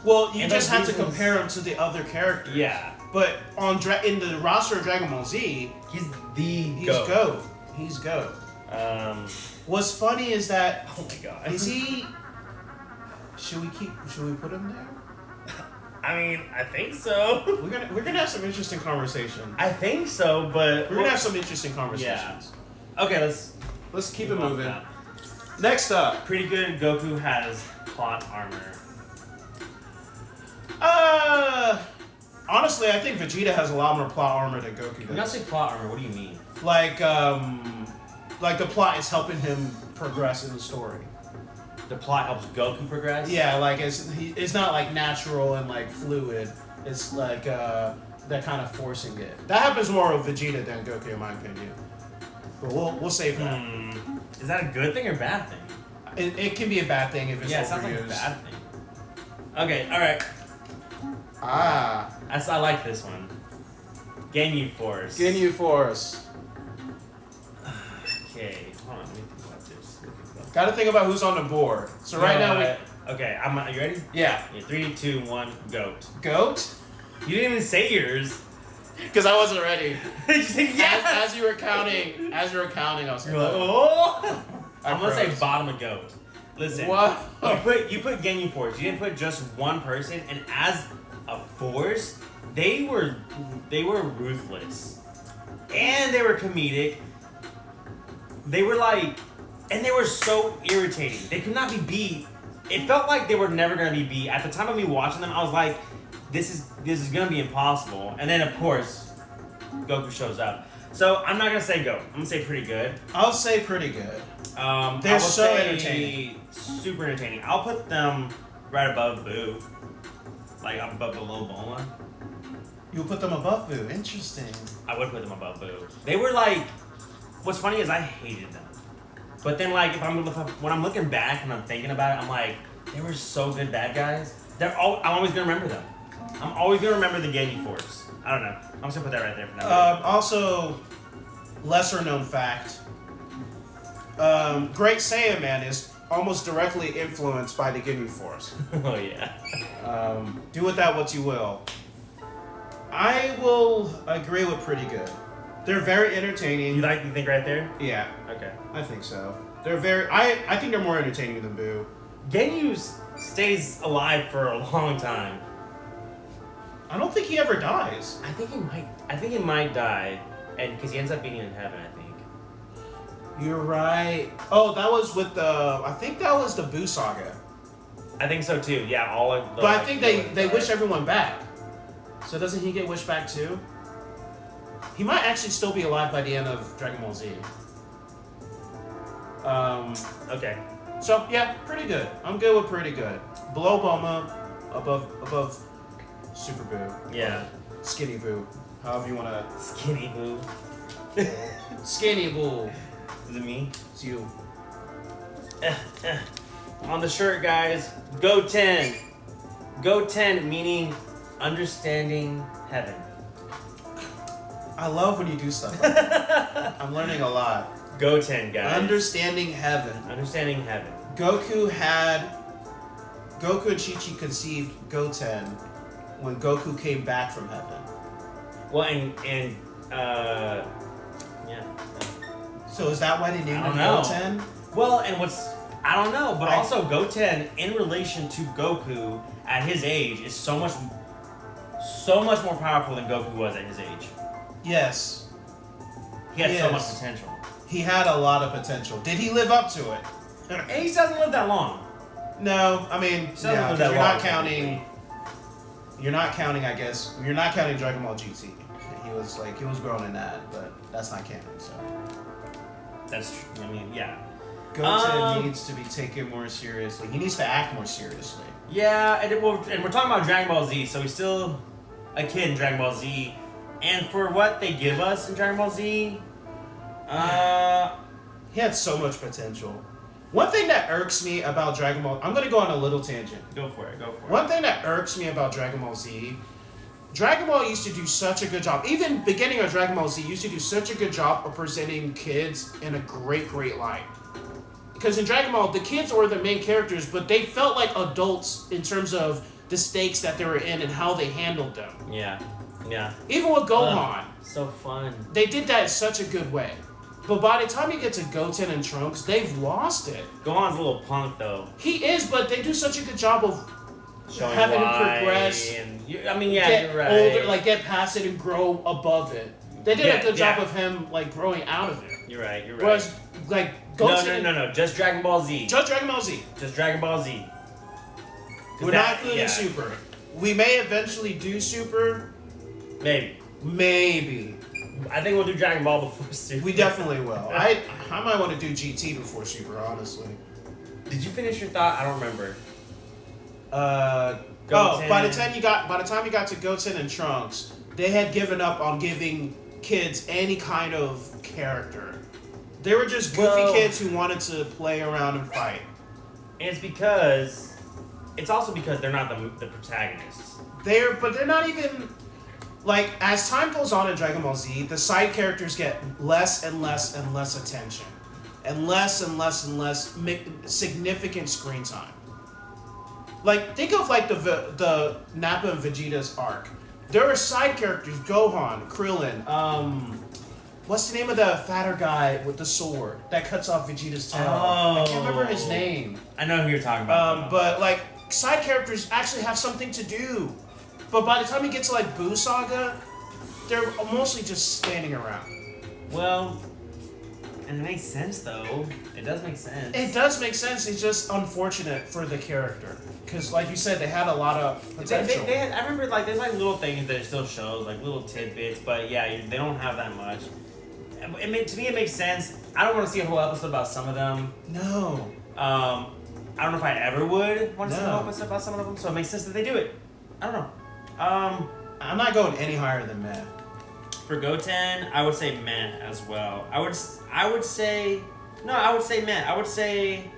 Well, you just have to compare him to the other characters. Yeah. But in the roster of Dragon Ball Z, he's goat. He's goat. What's funny is that oh my god, is he? Should we put him there? I mean, I think so. We're gonna have some interesting conversation. I think so, but we're gonna have some interesting conversations. Yeah. Okay, let's keep it moving. Next up, pretty good. Goku has plot armor. Honestly, I think Vegeta has a lot more plot armor than Goku does. When you say plot armor, what do you mean? Like the plot is helping him progress in the story. The plot helps Goku progress? Yeah, like it's not like natural and like fluid. It's like they're kind of forcing it. That happens more with Vegeta than Goku, in my opinion. But we'll save that. Is that a good thing or bad thing? It can be a bad thing if it's overused. It sounds like a bad thing. Okay, all right. I like this one. Ginyu Force. Ginyu Force. Okay, hold on. Let me think about this. Gotta think about who's on the board. So right now okay, are you ready? Yeah. 3, 2, 1, goat. Goat? You didn't even say yours. Because I wasn't ready. You said yes. As you were counting, I was like, oh. I'm gonna say bottom of goat. Listen. What? You put Ginyu Force. You didn't put just one person, and as a force, they were ruthless, and they were comedic. They were and they were so irritating. They could not be beat. It felt like they were never gonna be beat. At the time of me watching them, I was like, this is gonna be impossible. And then of course, Goku shows up. So I'm not gonna say goat. I'm gonna say pretty good. I'll say pretty good. They're so entertaining. Super entertaining. I'll put them right above Boo. Like up above below Bulma. You'll put them above Boo. Interesting. I would put them above Boo. They were what's funny is I hated them. But then when I'm looking back and I'm thinking about it, I'm like, they were so good bad guys. I'm always gonna remember them. I'm always gonna remember the Ginyu Force. I don't know. I'm just gonna put that right there for now. Also, lesser known fact. Great Saiyan Man is almost directly influenced by the Ginyu Force. Oh yeah. Do with that what you will. I will agree with pretty good. They're very entertaining. You think right there? Yeah, Okay. I think so. They're very. I think they're more entertaining than Boo. Genyu stays alive for a long time. I don't think he ever dies. I think he might die, and because he ends up being in heaven, I think. You're right. Oh, that was with the. I think that was the Boo saga. I think so too. Yeah, all of. The, But I think they wish everyone back. So doesn't he get wished back too? He might actually still be alive by the end of Dragon Ball Z. Okay. So yeah, pretty good. I'm good with pretty good. Below Bulma, above Super Boo. Yeah. Skinny Boo. However you wanna. Skinny Boo. Skinny Boo. Is it me? It's you. On the shirt, guys. Go 10. Go 10 meaning understanding heaven. I love when you do stuff like that. I'm learning a lot. Go 10, guys. Understanding heaven. Understanding heaven. Goku and Chi-Chi conceived Goten when Goku came back from heaven. Well, and yeah. So is that why they I named don't him know. Goten? Well, and I don't know, but I- also Goten in relation to Goku at his age is so much more powerful than Goku was at his age. Yes. He had so Yes. much potential. He had a lot of potential. Did he live up to it? And he doesn't live that long. No, I mean, Doesn't yeah, live 'cause that you're not long. counting. You're not counting, I guess. You're not counting Dragon Ball GT. He was grown in that, but that's not canon. So That's true. I mean, yeah. Goten needs to be taken more seriously. He needs to act more seriously. Yeah, and we're talking about Dragon Ball Z, so he's still a kid in Dragon Ball Z. And for what they give us in Dragon Ball Z, He had so much potential. One thing that irks me about Dragon Ball, I'm gonna go on a little tangent. go for it. One thing that irks me about Dragon Ball Z, Dragon Ball used to do such a good job. Even beginning of Dragon Ball Z used to do such a good job of presenting kids in a great light. Because in Dragon Ball, the kids were the main characters, but they felt like adults in terms of the stakes that they were in and how they handled them. Yeah. Yeah. Even with Gohan, So fun. they did that in such a good way. But by the time you get to Goten and Trunks, they've lost it. Gohan's a little punk though. He is, but they do such a good job of Showing having him why progress, I mean, yeah, get you're right. older, like get past it and grow above it. They did Yeah, a good job yeah. of him like growing out of it. You're right. Whereas like Goten, No. Just Dragon Ball Z. Just Dragon Ball Z. Just Dragon Ball Z. We're not including Super. We may eventually do Super. Maybe. Maybe. I think we'll do Dragon Ball before Super. We definitely will. I might want to do GT before Super, honestly. Did you finish your thought? I don't remember. By the time you got to Goten and Trunks, they had given up on giving kids any kind of character. They were just goofy kids who wanted to play around and fight. And it's also because they're not the protagonists. But they're not even like as time goes on in Dragon Ball Z, the side characters get less and less and less attention, and less significant screen time. Like think of like the Nappa and Vegeta's arc. There are side characters: Gohan, Krillin. What's the name of the fatter guy with the sword that cuts off Vegeta's tail? I can't remember his name. I know who you're talking about. But like side characters actually have something to do. But by the time you get to like Boo Saga, they're mostly just standing around. Well, and it makes sense though. It does make sense. It does make sense. It's just unfortunate for the character because, like you said, they had a lot of potential. I remember like there's like little things that it still shows, like little tidbits, but yeah, they don't have that much. To me, it makes sense. I don't want to see a whole episode about some of them. No. I don't know if I ever would want to see a No. whole episode about some of them, so it makes sense that they do it. I don't know. I'm not going any higher than Meh. For Goten, I would say meh as well. I would say meh. I would say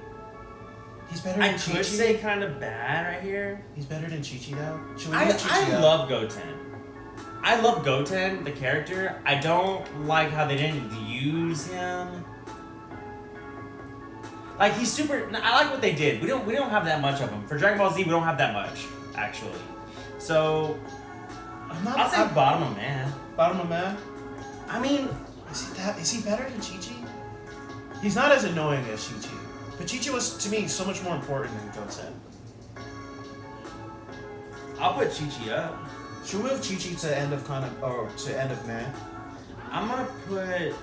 He's better than I Chi-Chi. could say kind of bad right here. He's better than Chi-Chi now. Should we get Chi-Chi I up? love Goten. I love Goten, the character. I don't like how they didn't use him. Like he's super. I like what they did. We don't have that much of him. For Dragon Ball Z, we don't have that much actually. So I'll say bottom of man. Bottom of man. I mean, Is he better than Chi-Chi? He's not as annoying as Chi-Chi. But Chi-Chi was, to me, so much more important than Goten. I'll put Chi-Chi up. Should we move Chi-Chi to end of man? I'm gonna put.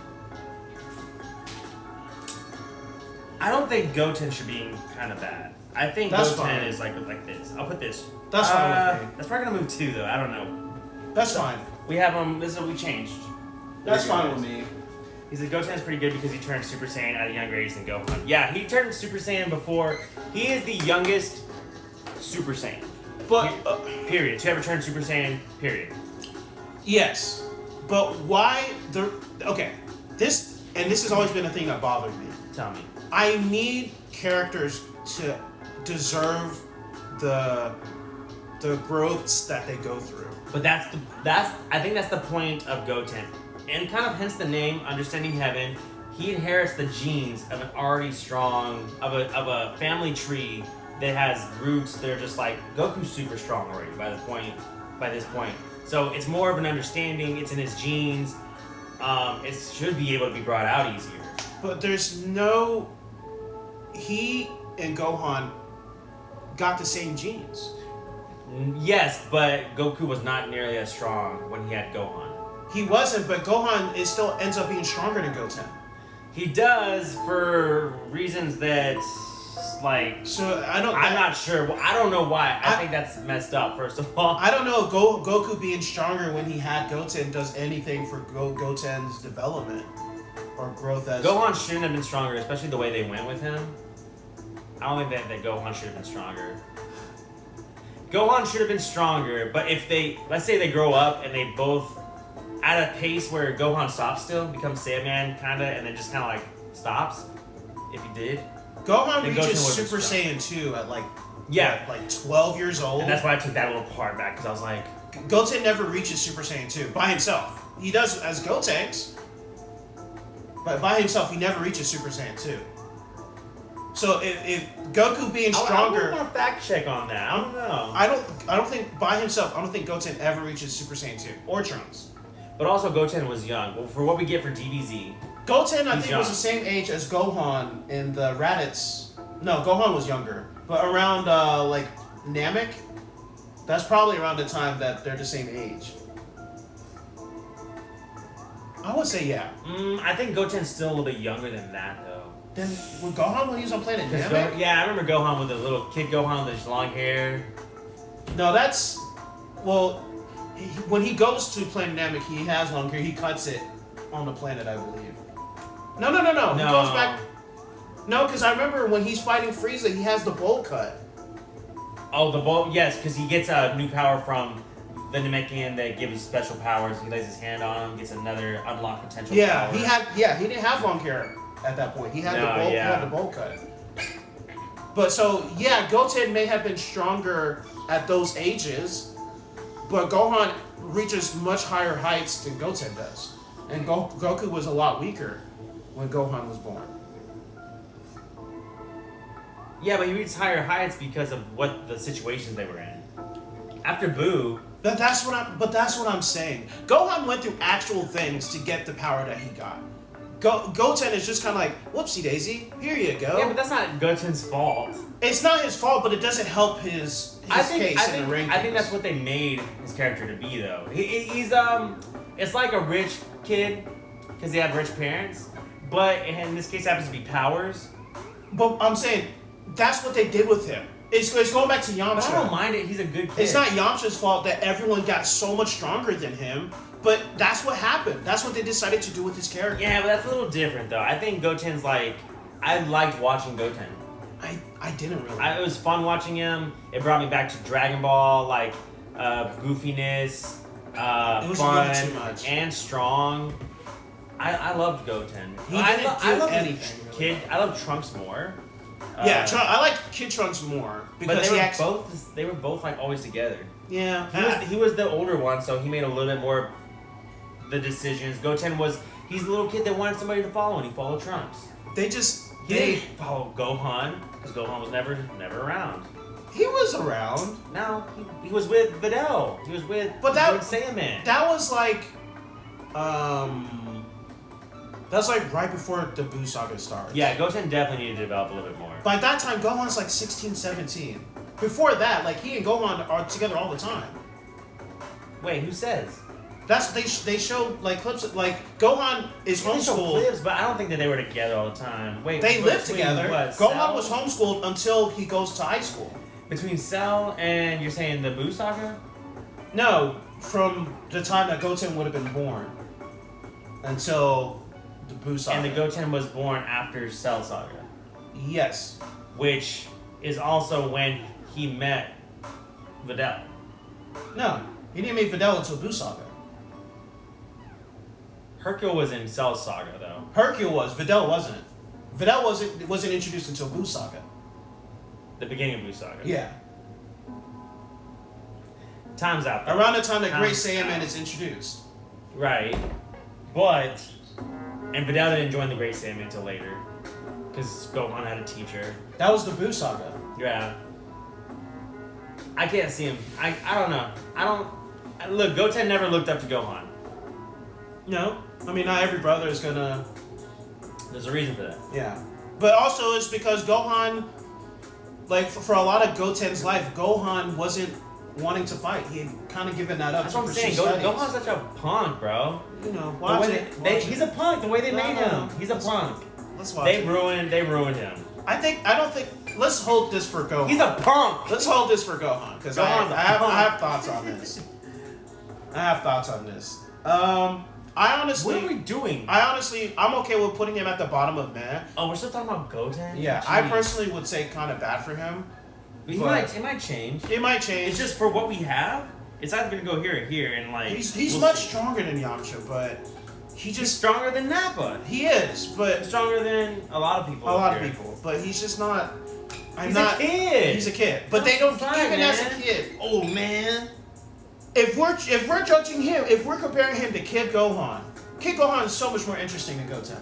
I don't think Goten should be kind of bad. I think That's Goten fine. is like this. I'll put this. That's fine with me. That's probably gonna move 2 though. I don't know. That's fine. We have him. This is what we changed. That's There we fine go. with me. He said Goten's pretty good because he turned Super Saiyan at a younger age than Gohan. Yeah, he turned Super Saiyan before. He is the youngest Super Saiyan. But Period. To ever turn Super Saiyan. Period. yes, but why the? Okay, this has always been a thing that bothered me. Tell me. I need characters to deserve the growths that they go through. But I think that's the point of Goten. And kind of hence the name, Understanding Heaven. He inherits the genes of an already strong, of a family tree that has roots that are just like, Goku's super strong already by this point. So it's more of an understanding, it's in his genes. It should be able to be brought out easier. But he and Gohan got the same genes. Yes, but Goku was not nearly as strong when he had Gohan. He wasn't, but Gohan still ends up being stronger than Goten. He does for reasons that, like, So I'm not sure. Well, I don't know why. I think that's messed up, first of all. I don't know if Goku being stronger when he had Goten does anything for Goten's development or growth as... Gohan shouldn't have been stronger, especially the way they went with him. I don't think that Gohan should have been stronger. Gohan should have been stronger, but if let's say they grow up and they both, at a pace where Gohan stops still, becomes Saiyaman, kinda, and then just kinda like stops, if he did. Gohan then reaches Goten Super wasn't Saiyan 2 at like 12 years old. And that's why I took that little part back, because I was like... Goten never reaches Super Saiyan 2 by himself. He does as Gotenks, but by himself he never reaches Super Saiyan 2. So if Goku being stronger... I want to fact check on that. I don't know. I don't think by himself, I don't think Goten ever reaches Super Saiyan 2 or Trunks. But also Goten was young. Well, for what we get for DBZ. Goten, I think, young. was the same age as Gohan in the Raditz. No, Gohan was younger. But around, like, Namek, that's probably around the time that they're the same age. I would say yeah. I think Goten's still a little bit younger than that, though. Then, when Gohan, when he was on planet Namek? Yeah, I remember Gohan with the little kid Gohan with his long hair. No, that's... Well, when he goes to planet Namek, he has long hair. He cuts it on the planet, I believe. No. He goes back... No, because I remember when he's fighting Frieza, he has the bowl cut. Oh, the bowl? Yes, because he gets a new power from the Namekian that gives special powers. He lays his hand on him, gets another unlocked potential power. He didn't have long hair at that point. He had the bowl cut. But so, yeah, Goten may have been stronger at those ages, but Gohan reaches much higher heights than Goten does. And Goku was a lot weaker when Gohan was born. Yeah, but he reached higher heights because of what the situations they were in. After Boo... But that's what I'm saying. Gohan went through actual things to get the power that he got. Goten is just kind of like, whoopsie daisy, here you go. Yeah, but that's not Goten's fault. It's not his fault, but it doesn't help his case in the rankings. I think that's what they made his character to be, though. He's it's like a rich kid because they have rich parents, but in this case happens to be powers. But I'm saying that's what they did with him. It's going back to Yamcha. But I don't mind it. He's a good kid. It's not Yamcha's fault that everyone got so much stronger than him, but that's what happened. That's what they decided to do with his character. Yeah, but that's a little different, though. I think Goten's like... I liked watching Goten. I didn't really. It was fun watching him. It brought me back to Dragon Ball, like goofiness, it was fun, a little too much. And strong. I loved Goten. He didn't do love anything. Kid, I love Trunks more. Yeah, I like Kid Trunks more because they were both like always together. Yeah, He was the older one, so he made a little bit more the decisions. Goten he's the little kid that wanted somebody to follow, and he followed Trunks. He didn't follow Gohan because Gohan was never around. He was around. No, he was with Videl. He was with Sandman. That was like, that's like right before the Buu Saga starts. Yeah, Goten definitely needed to develop a little bit more. By that time, Gohan's like 16, 17. Before that, like he and Gohan are together all the time. Wait, who says? That's they showed like clips of, like Gohan is They show homeschooled. clips, but I don't think that they were together all the time. Wait, They lived between together. What, Gohan Cell? was homeschooled until he goes to high school. Between Cell and you're saying the Buu Saga? No, from the time that Goten would have been born until the Buu Saga. And the Goten was born after Cell Saga, Yes. which is also when he met Videl. No, he didn't meet Videl until Buu Saga. Hercule was in Cell Saga though. Hercule was. Videl wasn't. Videl wasn't introduced until Buu Saga. The beginning of Buu Saga. Yeah. Time's out. Though. Around the time that Great Time's Saiyaman out. is introduced. Right. But and Videl didn't join the Great Saiyaman until later. Because Gohan had a teacher. That was the Buu Saga. Yeah. I can't see him. I don't know. Look, Goten never looked up to Gohan. No. I mean, not every brother is gonna... There's a reason for that. Yeah. But also it's because Gohan... Like, for a lot of Goten's life, Gohan wasn't wanting to fight. He had kind of given that up. That's what I'm saying. Gohan's such a punk, bro. You know, The watch way it. he's a punk. The way they made him. He's a Let's- punk. Let's watch They it. ruined him. I don't think... Let's hold this for Gohan. He's a punk. Let's hold this for Gohan, because I Gohan's a have punk. thoughts on this. I honestly... What are we doing? I'm okay with putting him at the bottom of meh. Oh, we're still talking about Goten? Yeah, I Jeez. personally would say kind of bad for him. It might change. It might change. It's just for what we have. It's either gonna go here or here, and like He's we'll much see. stronger than Yamcha, but He's stronger than Nappa. he is, but He's stronger than a lot of people. a lot here. of people. But he's just not. He's a kid. He's a kid, but That's they don't fine, even as a man. kid. Oh man. If we're judging him, if we're comparing him to Kid Gohan is so much more interesting than Goten.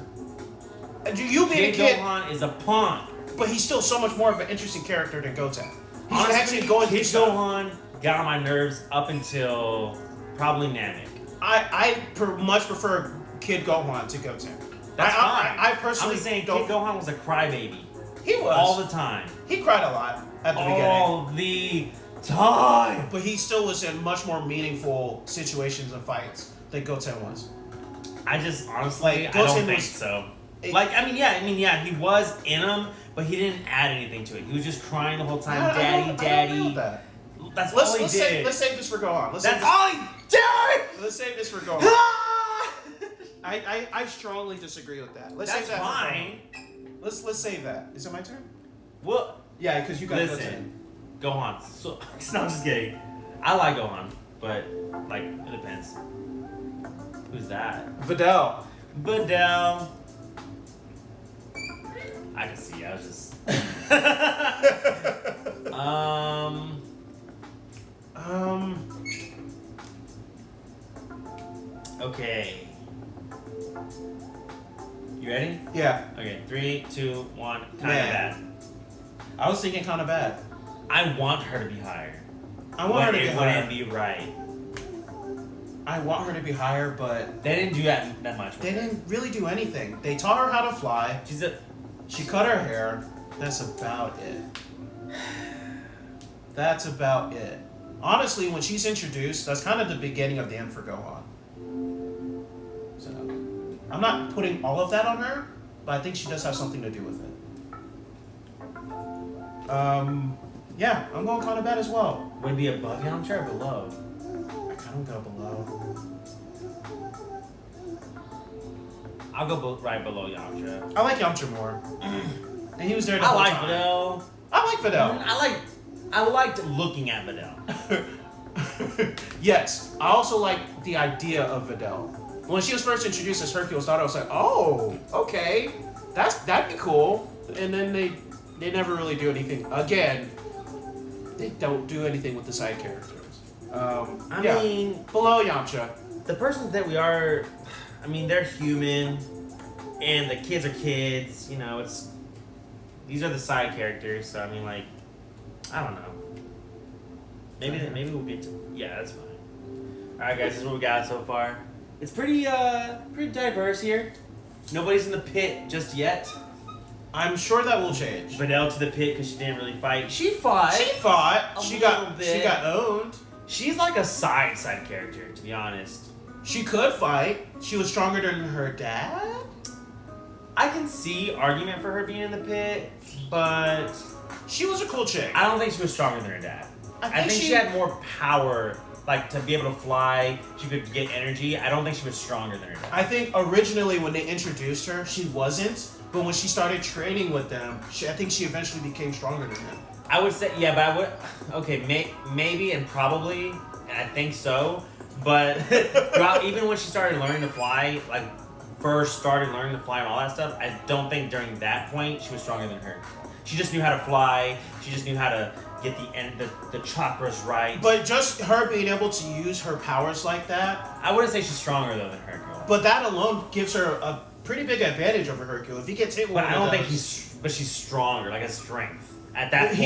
And you being a kid, Gohan is a punk. but he's still so much more of an interesting character than Goten. He's Honestly, actually going through Kid stuff. Gohan got on my nerves up until probably Namek. I much prefer Kid Gohan to Goten. That's fine. I personally I'm just saying, don't. Kid Gohan was a crybaby He was all the time. He cried a lot at the beginning, All the time. but he still was in much more meaningful situations and fights than Goten was. I just honestly, Like, I don't Goten think was- so. it- Yeah, he was in him, but he didn't add anything to it. He was just crying the whole time, I don't agree daddy. with that. That's all he did. Let's save this for Gohan. That's all he did. Let's save this for Gohan. Ah! I strongly disagree with that. Let's That's save that for fine. Gohan. Let's save that. Is it my turn? Well, Yeah, because you got listen, Gohan. So, no, I'm just kidding. I like Gohan, but like it depends. Who's that? Videl. Videl. I can see. I was just. Okay. You ready? Yeah, Okay. 3, 2, 1. Kind of Man. bad. I was thinking kind of bad. I want her to be higher. I want her to be It higher. wouldn't be right. I want her to be higher, but They didn't do that much. With they her. didn't really do anything. They taught her how to fly. She's a. She cut her hair. That's about it. That's about it. Honestly, when she's introduced, that's kind of the beginning of the end for Gohan. So, I'm not putting all of that on her, but I think she does have something to do with it. Yeah, I'm going kind of bad as well. Would it be above Yamcha or below? I kind of go below. I'll go right below Yamcha. I like Yamcha more. And he was there the I whole like time. Videl. I like Videl. I liked looking at Videl. Yes, I also like the idea of Videl. When she was first introduced as Hercule's daughter, I was like, oh, okay, that'd be cool. And then they never really do anything. Again, they don't do anything with the side characters. I Yeah, mean, below Yamcha. the persons that we are, I mean, they're human, and the kids are kids. You know, these are the side characters. So I mean, like, I don't know. Maybe we'll get to. Yeah, that's fine. All right, guys, this is what we got so far. It's pretty diverse here. Nobody's in the pit just yet. I'm sure that will change. Vanell to the pit because she didn't really fight. She fought. She fought. A She little got bit. she got owned. She's like a side character, to be honest. She could fight. She was stronger than her dad. I can see argument for her being in the pit, but She was a cool chick. I don't think she was stronger than her dad. I think she had more power, like to be able to fly. She could get energy. I don't think she was stronger than her dad. I think originally when they introduced her, she wasn't. But when she started training with them, I think she eventually became stronger than him. I would say, yeah, but I would, okay, maybe and probably, and I think so, but throughout, even when she started learning to fly, like first started learning to fly and all that stuff, I don't think during that point she was stronger than her. She just knew how to fly. She just knew how to get the chakras right. But just her being able to use her powers like that, I wouldn't say she's stronger though than Hercule. but that alone gives her a pretty big advantage over Hercule. If he gets hit with But one I don't of think those, but she's stronger, like a strength at that point.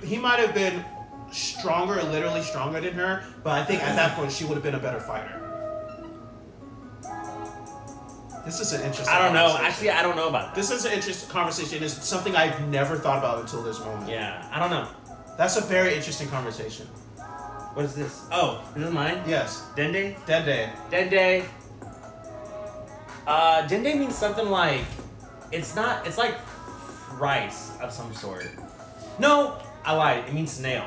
he might have been stronger, literally stronger than her. But I think at that point she would have been a better fighter. This is an interesting. I don't know. conversation. Actually, I don't know about that. This is an interesting conversation. It's something I've never thought about until this moment. Yeah, I don't know. That's a very interesting conversation. What is this? Oh, this is mine? Yes. Dende? Dende. Dende. Dende means something like, it's like rice of some sort. No, I lied. It means snail.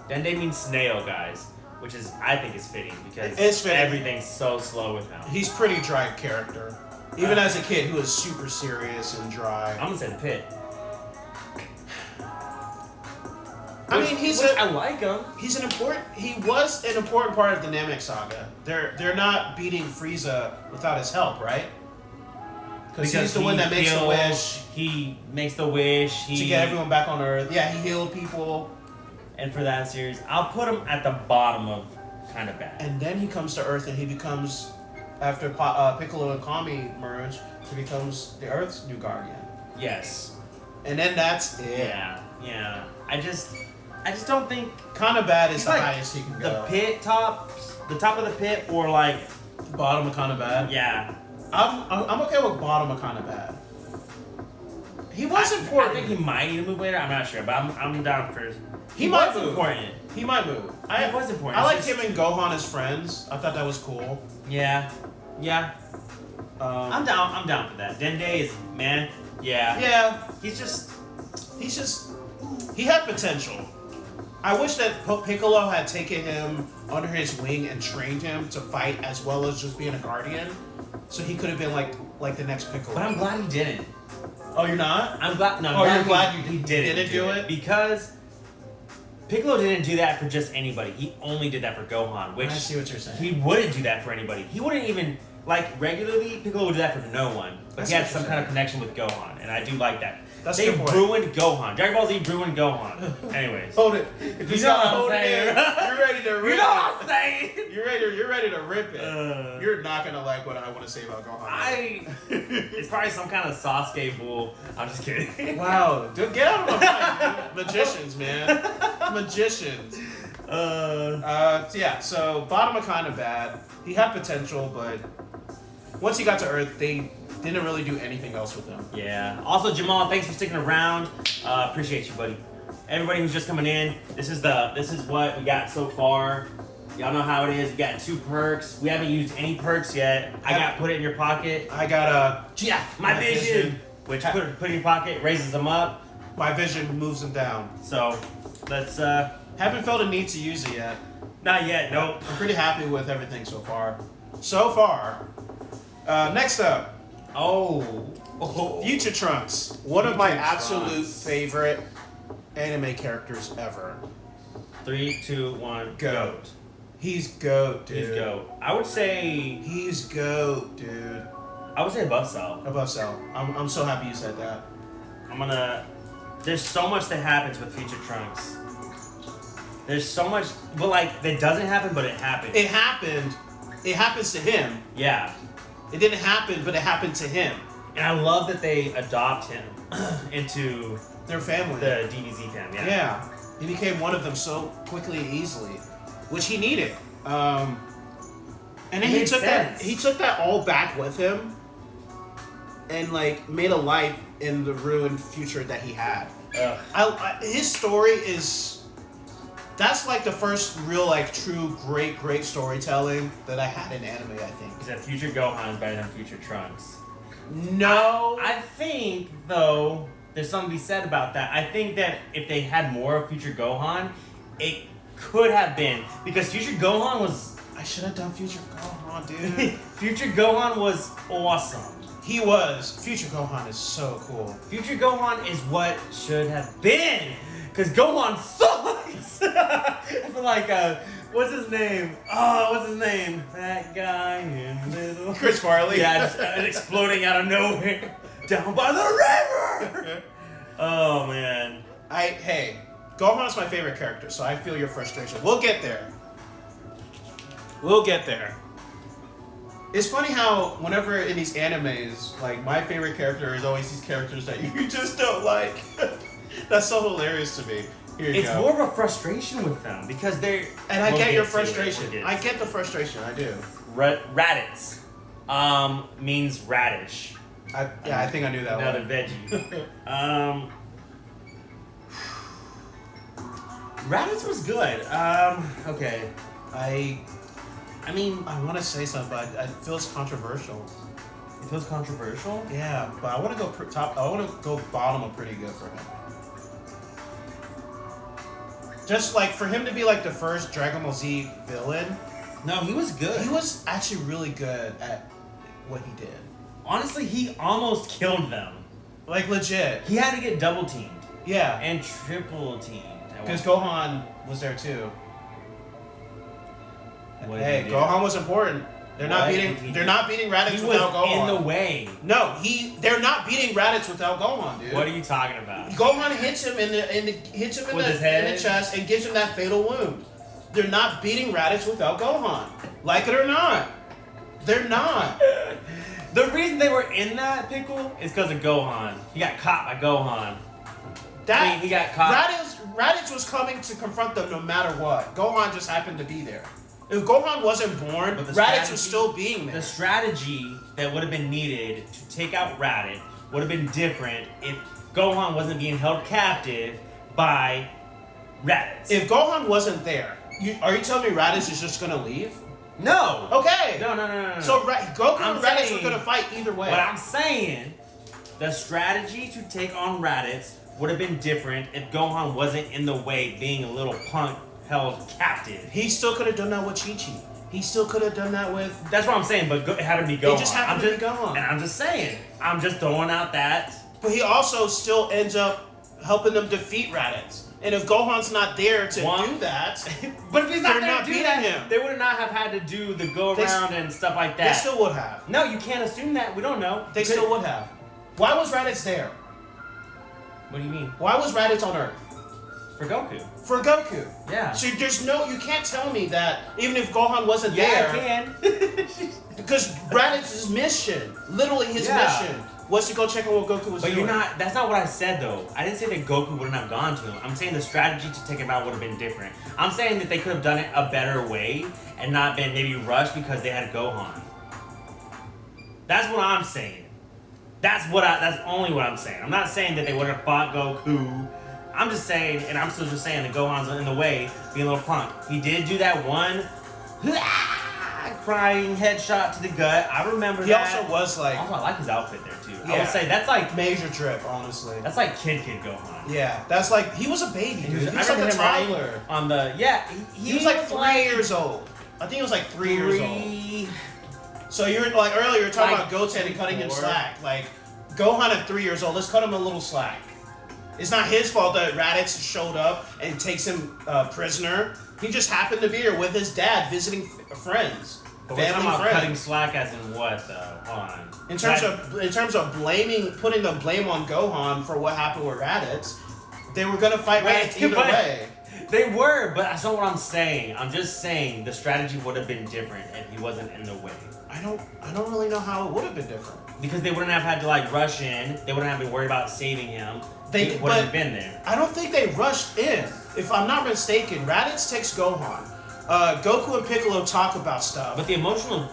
Dende means snail, guys. Which is, I think is fitting because It's fitting. everything's so slow with him. He's pretty dry character. Even as a kid, he was super serious and dry. I'm gonna say the pit. I mean, I like him. He was an important part of the Namek saga. They're not beating Frieza without his help, right? Because he's the one that makes the wish He makes the wish. to get everyone back on Earth. Yeah, he healed people. And for that series, I'll put him at the bottom of kind of bad. And then he comes to Earth and he becomes, after Piccolo and Kami merge, he becomes the Earth's new guardian. Yes. And then that's it. Yeah. I just don't think Kind of bad is he's the like highest he can go. the top of the pit, or like Bottom of kind of bad. yeah. I'm okay with bottom of kind of bad. He was I important. think he might need to move later. I'm not sure, but I'm down for. He might was move. important. He might move. He was important. I like It's him just- and Gohan as friends. I thought that was cool. Yeah. I'm down for that. Dende is man. Yeah. Yeah, He's just. he had potential. I wish that Piccolo had taken him under his wing and trained him to fight as well as just being a guardian, so he could have been like the next Piccolo. But I'm glad he didn't. Oh, you're not? I'm glad. No, Oh, I'm you're glad he didn't didn't do it? because Piccolo didn't do that for just anybody. He only did that for Gohan, which I see what you're saying. he wouldn't do that for anybody. He wouldn't even like regularly. Piccolo would do that for no one, but That's he had what you're some kind of connection with Gohan, and I do like that. That's a they good point. ruined Gohan. Dragon Ball Z ruined Gohan. Anyways, Hold it. You know what I'm saying. You're ready to rip you know what it. I'm saying? You're ready to rip it. You're not gonna like what I want to say about Gohan. It's probably some kind of Sasuke bull. I'm just kidding. Wow, dude, get out of my mind, dude. Magicians, man. Magicians. Yeah, so bottom of kind of bad. He had potential, but once he got to Earth, they didn't really do anything else with him. Yeah. Also, Jamal, thanks for sticking around. Appreciate you, buddy. Everybody who's just coming in, this is what we got so far. Y'all know how it is. We got 2 perks. We haven't used any perks yet. I got put it in your pocket. I got My vision, which put it in your pocket, raises them up. my vision moves him down. So let's Haven't felt a need to use it yet. not yet. Nope. I'm pretty happy with everything so far. Next up, Future Trunks. One of my Future absolute Trunks. favorite anime characters ever. 3, 2, 1, Goat. He's GOAT, dude. He's go. I would say He's GOAT, dude. above Cell. Above Cell. I'm so happy you said that. There's so much that happens with Future Trunks. There's so much, but like that doesn't happen, but it happened. It happened. It happens to him. Yeah. It didn't happen, but it happened to him. And I love that they adopt him into Their family. the DBZ family. Yeah. He became one of them so quickly and easily, which he needed. And then he took that all back with him, and like made a life in the ruined future that he had. His story is, that's like the first real like true great storytelling that I had in anime. I think. Is that Future Gohan is better than Future Trunks? No, I think though there's something to be said about that. I think that if they had more of Future Gohan, it could have been, because Future Gohan was. I should have done Future Gohan, dude. Future Gohan was awesome. He was. Future Gohan is so cool. Future Gohan is what should have been, because Gohan sucks. I feel like what's his name? That guy in little Chris Farley. Yeah, just exploding out of nowhere down by the river. Oh man. Hey, Gohan's my favorite character, so I feel your frustration. We'll get there. It's funny how whenever in these animes, like my favorite character is always these characters that you just don't like. That's so hilarious to me. Here you It's go. more of a frustration with them because they're. And I we'll get your to it, frustration. we'll I get the frustration. I do. Raditz, means radish. I think I knew that Another one. veggie. Raditz was good. Okay. I mean, I want to say something, but I feel it's controversial. It feels controversial. Yeah, but I want to go top. I want to go bottom of pretty good for him. Just like for him to be like the first Dragon Ball Z villain. No, he was good. He was actually really good at what he did. Honestly, he almost killed them. Like legit. He had to get double teamed Yeah. and triple teamed. Because Gohan was there too. What did Hey, he do? Gohan was important. They're not What beating. did he They're do? not beating Raditz He without was Gohan. in the way. No, they're not beating Raditz without Gohan, dude. What are you talking about? Gohan hits him in the With his head? in the chest and gives him that fatal wound. They're not beating Raditz without Gohan. Like it or not. They're not. The reason they were in that pickle is because of Gohan. He got caught by Gohan. I mean, he got caught. Raditz was coming to confront them no matter what. Gohan just happened to be there. If Gohan wasn't born, But the Raditz was still being there. The strategy that would have been needed to take out Raditz would have been different if Gohan wasn't being held captive by Raditz. If Gohan wasn't there, are you telling me Raditz is just gonna leave? No. Okay. No. So Goku I'm and Raditz saying- were gonna fight either way. What I'm saying, the strategy to take on Raditz would have been different if Gohan wasn't in the way, being a little punk held captive. He still could have done that with Chi-Chi. He still could have done that with. That's what I'm saying, but it had to be Gohan. It just happened to be Gohan. And I'm just saying, I'm just throwing out that. But he also still ends up helping them defeat Raditz. And if Gohan's not there to do that, But if he's not They're there not to do beating that, him. they would not have had to do the go They around and stuff like they that. still would have. No, you can't assume that. We don't know. They still would have. Why was Raditz there? What do you mean? Why was Raditz on Earth? For Goku. For Goku. Yeah. So you can't tell me that even if Gohan wasn't Yeah, there, I can. because Raditz's mission, literally his mission, was to go check on what Goku was But doing. that's not what I said though. I didn't say that Goku wouldn't have gone to him. I'm saying the strategy to take him out would have been different. I'm saying that they could have done it a better way and not been maybe rushed because they had Gohan. That's what I'm saying. That's only what I'm saying. I'm not saying that they would have fought Goku. I'm just saying, and I'm still just saying that Gohan's in the way, being a little punk. He did do that one crying headshot to the gut. I remember He that. also was like Also, I like his outfit there too. I Yeah. would say that's like major drip, honestly. That's like kid Gohan. Yeah, that's like he was a baby, dude. He was I like remember a him riding toddler. on the He was like 3 years old. I think he was like 3 years old. So you were like earlier, you were talking Like about Goten and cutting him 4. slack. Like Gohan at 3 years old, let's cut him a little slack. It's not his fault that Raditz showed up and takes him prisoner. He just happened to be here with his dad visiting friends, But we're talking family about friends. cutting slack as in what though? Hold on. In terms of putting the blame on Gohan for what happened with Raditz, they were gonna fight Raditz either way. They were, but that's not what I'm saying. I'm just saying the strategy would have been different if he wasn't in the way. I don't really know how it would have been different. Because they wouldn't have had to like rush in. They wouldn't have been worried about saving him. He wouldn't have been there. I don't think they rushed in. If I'm not mistaken, Raditz takes Gohan. Goku and Piccolo talk about stuff. But the emotional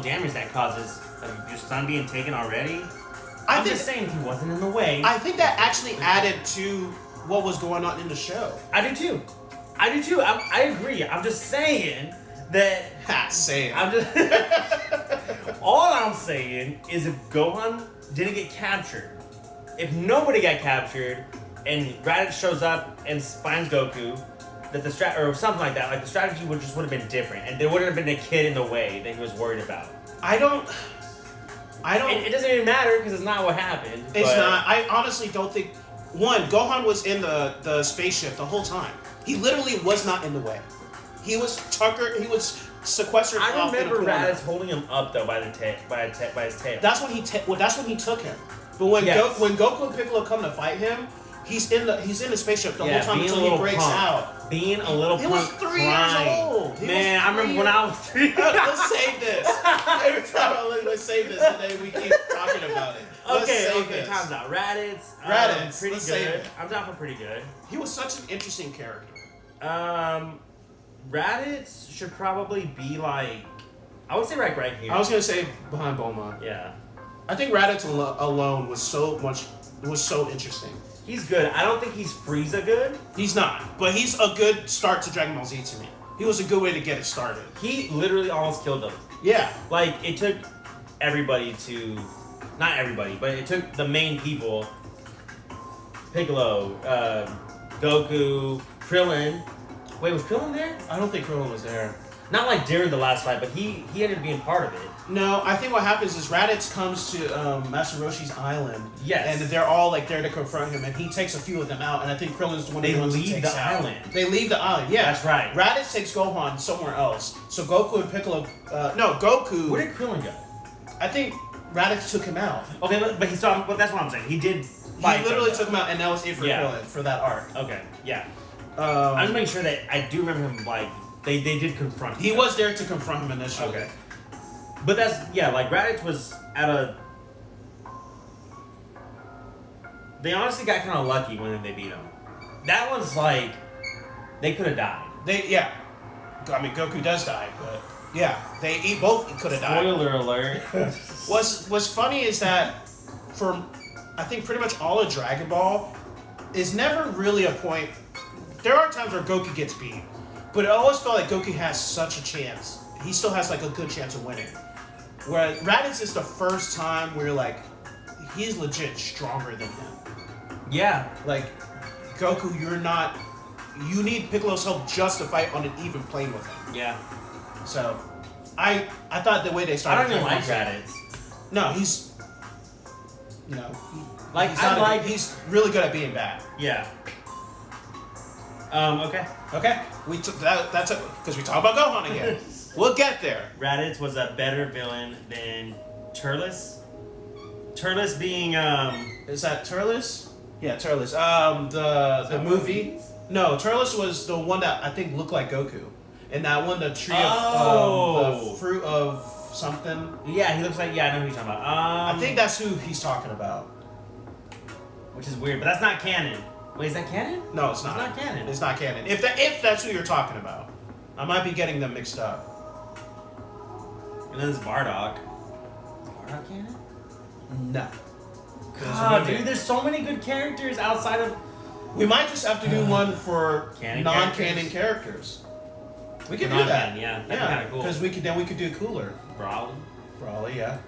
damage that causes of your son being taken already. I'm just saying if he wasn't in the way. I think that actually added to what was going on in the show. I do too. I agree. I'm just saying that. I'm just. All I'm saying is if Gohan didn't get captured, if nobody got captured, and Raditz shows up and finds Goku, that the or something like that, like the strategy would have been different, and there wouldn't have been a kid in the way that he was worried about. I don't. It doesn't even matter because it's not what happened. It's not. I honestly don't think. One, Gohan was in the spaceship the whole time. He literally was not in the way. He was sequestered off in a corner. I remember Raditz holding him up though by his tail. That's when he took him. But when Goku and Piccolo come to fight him, he's in the spaceship the whole time until he breaks out. Being a little He was 3 years old. Man, I remember when I was 3. Let's save this. Every time let's save this, and then we keep talking about it. Okay, time's out. Raditz, pretty good. I'm down for pretty good. He was such an interesting character. Raditz should probably be like, I would say right here. I was gonna say behind Bulma. Yeah. I think Raditz alone was so interesting. He's good. I don't think he's Frieza good. He's not, but he's a good start to Dragon Ball Z to me. He was a good way to get it started. He literally almost killed them. Yeah. Like, it took everybody to... Not everybody, but it took the main people. Piccolo, Goku, Krillin. Wait, was Krillin there? I don't think Krillin was there. Not like during the last fight, but he ended up being part of it. No, I think what happens is Raditz comes to Master Roshi's island. Yes. And they're all like there to confront him, and he takes a few of them out, and I think Krillin's one of the ones he takes out. They leave the island, yeah. That's right. Raditz takes Gohan somewhere else. So Goku and Piccolo, Goku... Where did Krillin go? I think Raditz took him out. Okay, but that's what I'm saying. He did fight. He literally took him out, and that was it for Krillin, for that arc. Okay, yeah. I'm just making sure that I do remember him, like, they did confront him. He was there to confront him initially. Okay. But like Raditz was at a... They honestly got kind of lucky when they beat him. That was like, they could have died. I mean, Goku does die, but yeah, they both could have died. Spoiler alert. What's funny is that for, I think pretty much all of Dragon Ball, is never really a point. There are times where Goku gets beat, but it always felt like Goku has such a chance. He still has like a good chance of winning. Where Raditz is the first time where like he's legit stronger than him. Yeah. Like Goku, you need Piccolo's help just to fight on an even plane with him. Yeah. So I thought the way they started. I don't even like Raditz. No, he's he's really good at being bad. Yeah. Okay. We took that. That's because we talk about Gohan again. We'll get there. Raditz was a better villain than Turles. Turles being Is that Turles? Yeah, Turles. The movie. No, Turles was the one that I think looked like Goku. And that one, the tree of the fruit of something. Yeah, he looks like I know who you're talking about. I think that's who he's talking about. Which is weird, but that's not canon. Wait, is that canon? No, it's not. It's not canon. It's not canon. If that's who you're talking about, I might be getting them mixed up. And then there's Bardock. Is Bardock canon? No. God, dude, there's so many good characters outside of. We might just have to do one for canon non-canon characters. We could do that. Yeah, that'd be kind of cool. Because we could do Cooler. Brawly, yeah.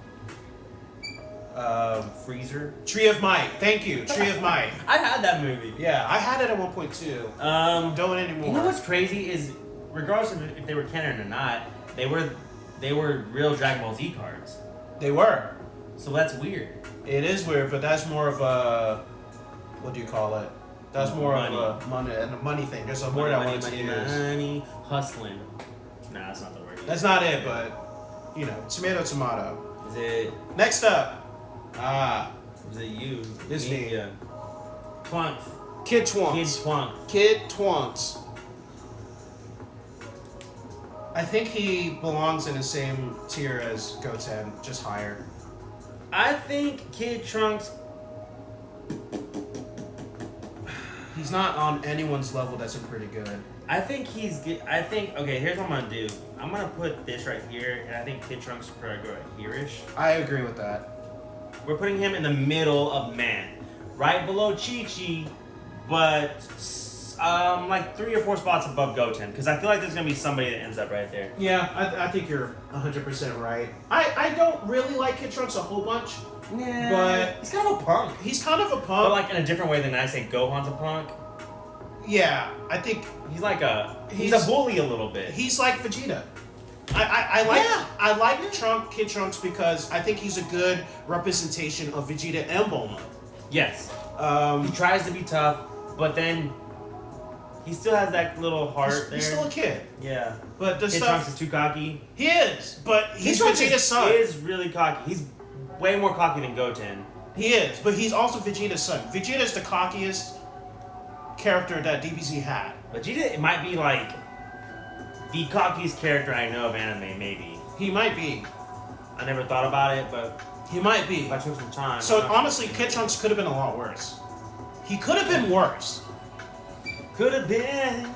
Freezer. Tree of Might. Thank you. Tree of Might. I had that movie. Yeah, I had it at one point too. Don't anymore. You know what's crazy is, regardless of if they were canon or not, they were real Dragon Ball Z cards. They were. So that's weird. It is weird, but that's more of a, what do you call it? That's more money. of a money thing. There's a word I wanted to use. Money, hustling. Nah, that's not the word. That's not it, but tomato. Is it? Next up. Is it you? It's me. Clunk. Kid Twonks. Kid Twonk. Kid Twonks. I think he belongs in the same tier as Goten, just higher. I think Kid Trunks. He's not on anyone's level that's pretty good. I think okay, here's what I'm gonna do. I'm gonna put this right here, and I think Kid Trunks should probably go right here-ish. I agree with that. We're putting him in the middle of man. Right below Chi-Chi, but like 3 or 4 spots above Goten. Because I feel like there's gonna be somebody that ends up right there. Yeah, I think you're 100% right. I don't really like Kid Trunks a whole bunch. Yeah, but he's kind of a punk. He's kind of a punk. But like in a different way than I say Gohan's a punk. Yeah, I think he's a bully a little bit. He's like Vegeta. I like Kid Trunks because I think he's a good representation of Vegeta and Bulma. Yes. He tries to be tough, but then he still has that little heart there. He's still a kid. Yeah. But the Kid Trunks is too cocky. He is, but he's Vegeta's son. He is really cocky. He's way more cocky than Goten. He is, but he's also Vegeta's son. Vegeta's the cockiest character that DBZ had. Vegeta might be like the cockiest character I know of anime, maybe. He might be. I never thought about it, but he might be. If I took some time. So honestly, Kid Trunks could have been a lot worse. He could have been worse. Could have been.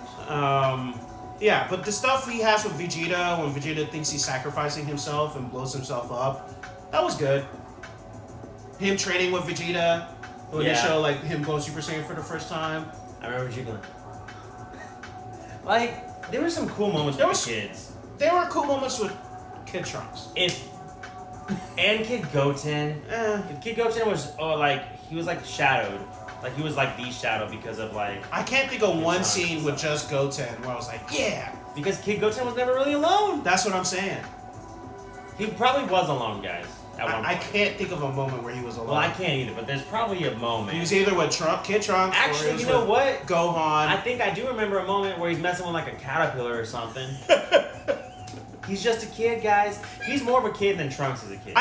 Yeah, but the stuff he has with Vegeta, when Vegeta thinks he's sacrificing himself and blows himself up, that was good. Him training with Vegeta, when they show like him go Super Saiyan for the first time. I remember Vegeta. Like, there were some cool moments with the kids. There were cool moments with Kid Trunks. And Kid Goten. Kid Goten was he was like shadowed. Like he was like the shadow because of like. I can't think of one scene with just Goten where I was like, yeah. Because Kid Goten was never really alone. That's what I'm saying. He probably was alone, guys. I can't think of a moment where he was alone. Well, I can't either, but there's probably a moment. He was either with Kid Trunks. Actually, or he was you know what? Gohan. I think I do remember a moment where he's messing with like a caterpillar or something. He's just a kid, guys. He's more of a kid than Trunks is a kid.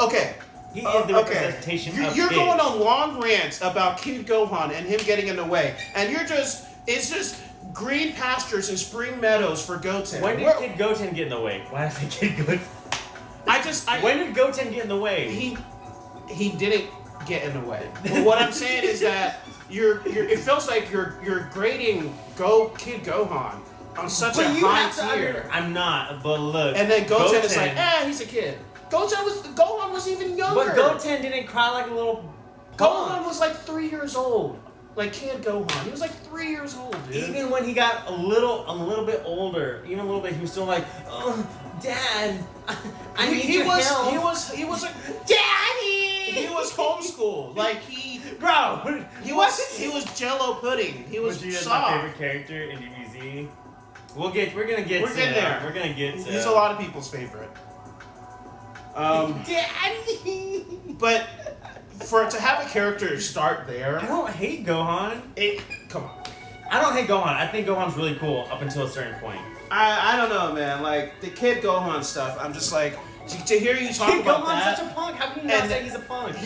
Okay. He is the representation of You're kids. going on long rants about Kid Gohan and him getting in the way, and it's just green pastures and spring meadows for Goten. When did Kid Goten get in the way? Why did I say Kid Goten? When did Goten get in the way? He didn't get in the way. But what I'm saying is that it feels like you're grading Kid Gohan on such a high tier. I'm not, but look. And then Goten is like, he's a kid. Gohan was even younger. But Goten didn't cry like a little punk. Gohan was like 3 years old. Like Kid Gohan. He was like 3 years old, dude. Even when he got a little bit older, even a little bit, he was still like, Dad, I need your help. He was a Daddy. He was homeschooled. Like he was Jello pudding. He was Vegeta's soft. my favorite character in DBZ. We're gonna get there. We're gonna get to. He's a lot of people's favorite. Daddy. But to have a character start there, I don't hate Gohan. Come on. I don't hate Gohan. I think Gohan's really cool up until a certain point. I don't know, man. Like the Kid Gohan stuff, I'm just like to hear you talk about that. Kid Gohan's such a punk. How can you not say he's a punk?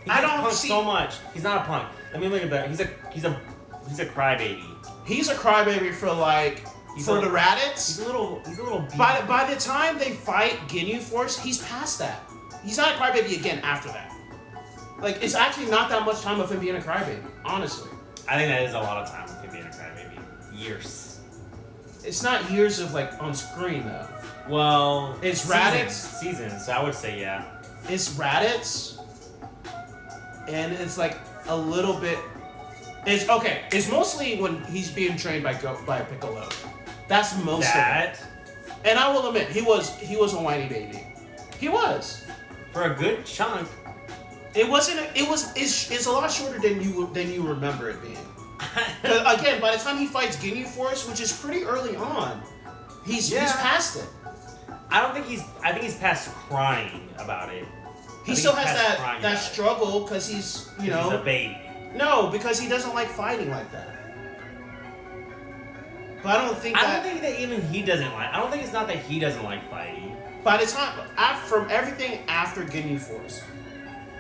I don't punk see so much. He's not a punk. Let me look at that. He's a crybaby. He's a crybaby for the Raditz. He's a little. By the time they fight Ginyu Force, he's past that. He's not a crybaby again after that. Like it's actually not that much time of him being a crybaby, honestly. I think that is a lot of time of him being a crybaby. Years. It's not years of on screen though. Well, it's Raditz. Seasons. So I would say yeah. It's Raditz, and it's like a little bit. It's okay. It's mostly when he's being trained by Piccolo. That's most of it. And I will admit, he was a whiny baby. He was. For a good chunk. It wasn't. It's a lot shorter than you remember it being. Again, by the time he fights Ginyu Force, which is pretty early on, he's past it. I think he's past crying about it. He still has that struggle because he's he's a baby. No, because he doesn't like fighting like that. But I don't think that even he doesn't like. I don't think it's not that he doesn't like fighting. By the time from everything after Ginyu Force,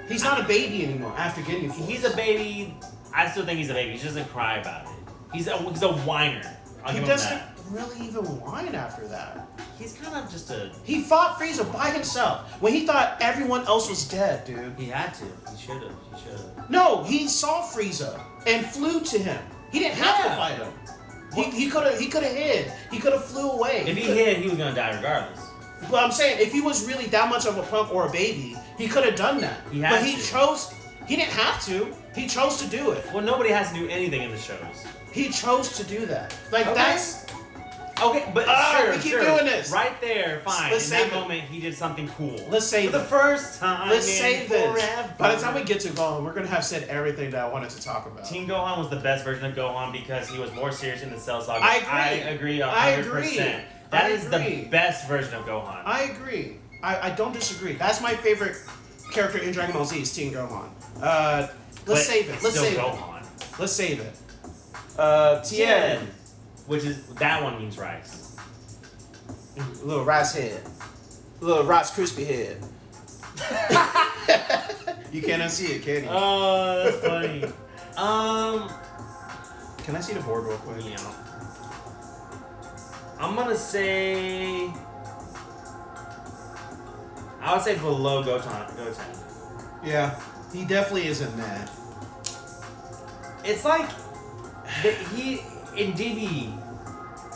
he's not a baby anymore. After Ginyu Force, he's a baby I still think he's a baby. He just doesn't cry about it. He's a whiner. I'll He give him doesn't that. really even whine after that. He's kind of just a. He fought Frieza by himself when he thought everyone else was dead, dude. He had to. He should have. He should have. No, he saw Frieza and flew to him. He didn't have to Yeah. fight him. He could have hid. He could have flew away. If he hid, he was gonna die regardless. But I'm saying, if he was really that much of a punk or a baby, he could have done that. He had but he to. chose. He didn't have to. He chose to do it. Well, nobody has to do anything in the shows. He chose to do that. Like Okay. that's. Okay, but sure, we keep sure. doing this. Right there, fine. Let's in save that it. moment, he did something cool. Let's save For the it. first time. Let's in save this. forever. By the time we get to Gohan, we're gonna have said everything that I wanted to talk about. Team Gohan was the best version of Gohan because he was more serious in the Cell Saga. I agree. I agree 100%. I agree. That I is agree. the best version of Gohan. I agree. I don't disagree. That's my favorite character in Dragon Ball Z is Team Gohan. Let's But save it. it's Let's still save Gohan. it. Let's save it. Tien. Which is, that one means rice. Little rice head. Little Rice Krispie head. You can't unsee it, can you? Oh, that's funny. Can I see the board real quick? Yeah. I'm gonna say. I would say below Goten. Yeah. He definitely isn't mad. It's like he in DB.